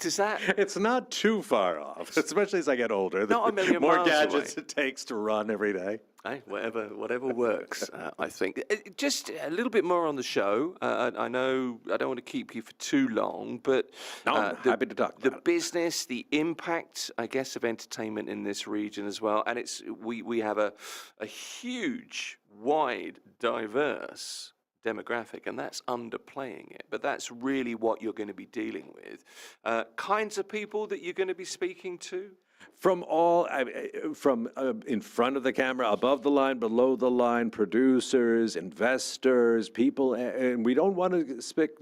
Does that... It's not too far off, especially as I get older. Not a million more miles gadgets away. It takes to run every day. Hey, whatever works, I think. Just a little bit more on the show. I know I don't want to keep you for too long, but I'm happy to talk about the business, the impact, I guess, of entertainment in this region as well. And we have a huge, wide, diverse demographic, and that's underplaying it. But that's really what you're going to be dealing with. Kinds of people that you're going to be speaking to. From in front of the camera, above the line, below the line, producers, investors, people, and we don't want to stick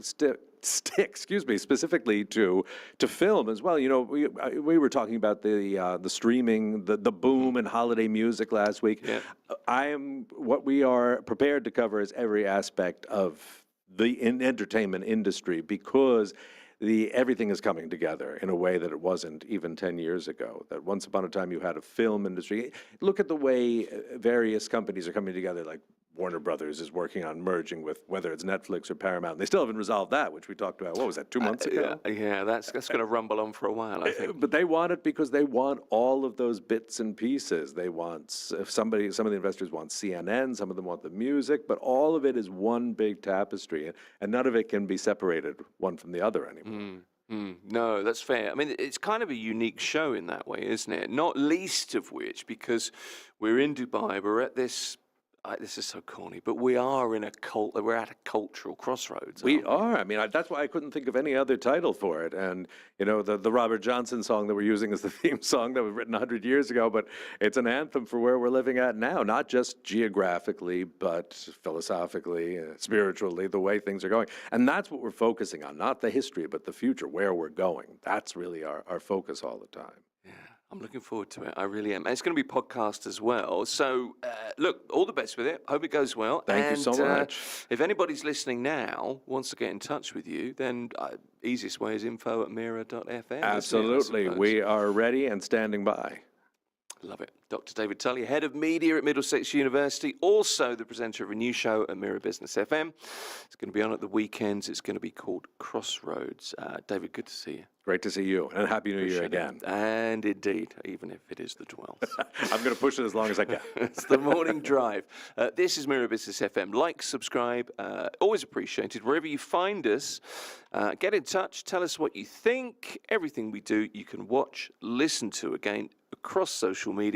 specifically to film as well. We were talking about the streaming, the boom in holiday music last week. Yeah. What we are prepared to cover is every aspect of the entertainment industry, because everything is coming together in a way that it wasn't even 10 years ago. That once upon a time you had a film industry. Look at the way various companies are coming together, like Warner Brothers is working on merging with whether it's Netflix or Paramount. They still haven't resolved that, which we talked about, what was that, 2 months ago? Yeah, that's going to rumble on for a while, I think. But they want it because they want all of those bits and pieces. They want, some of the investors want CNN, some of them want the music, but all of it is one big tapestry, and none of it can be separated one from the other anymore. No, that's fair. I mean, it's kind of a unique show in that way, isn't it? Not least of which because we're in Dubai, we're at this. This is so corny, but we are in we're at a cultural crossroads. We are. I mean, that's why I couldn't think of any other title for it. And, you know, the Robert Johnson song that we're using is the theme song that was written 100 years ago, but it's an anthem for where we're living at now, not just geographically, but philosophically, spiritually, the way things are going. And that's what we're focusing on, not the history, but the future, where we're going. That's really our focus all the time. I'm looking forward to it. I really am. And it's going to be podcast as well. So, look, all the best with it. Hope it goes well. Thank you so much. If anybody's listening now, wants to get in touch with you, then easiest way is info@mira.fm. Absolutely. We are ready and standing by. Love it. Dr. David Tully, Head of Media at Middlesex University, also the presenter of a new show at Mira Business FM. It's going to be on at the weekends. It's going to be called Crossroads. David, good to see you. Great to see you, and Happy New Year again. And indeed, even if it is the 12th. I'm going to push it as long as I can. It's the morning drive. This is Mira Business FM. Like, subscribe, always appreciated. Wherever you find us, get in touch, tell us what you think. Everything we do, you can watch, listen to again across social media.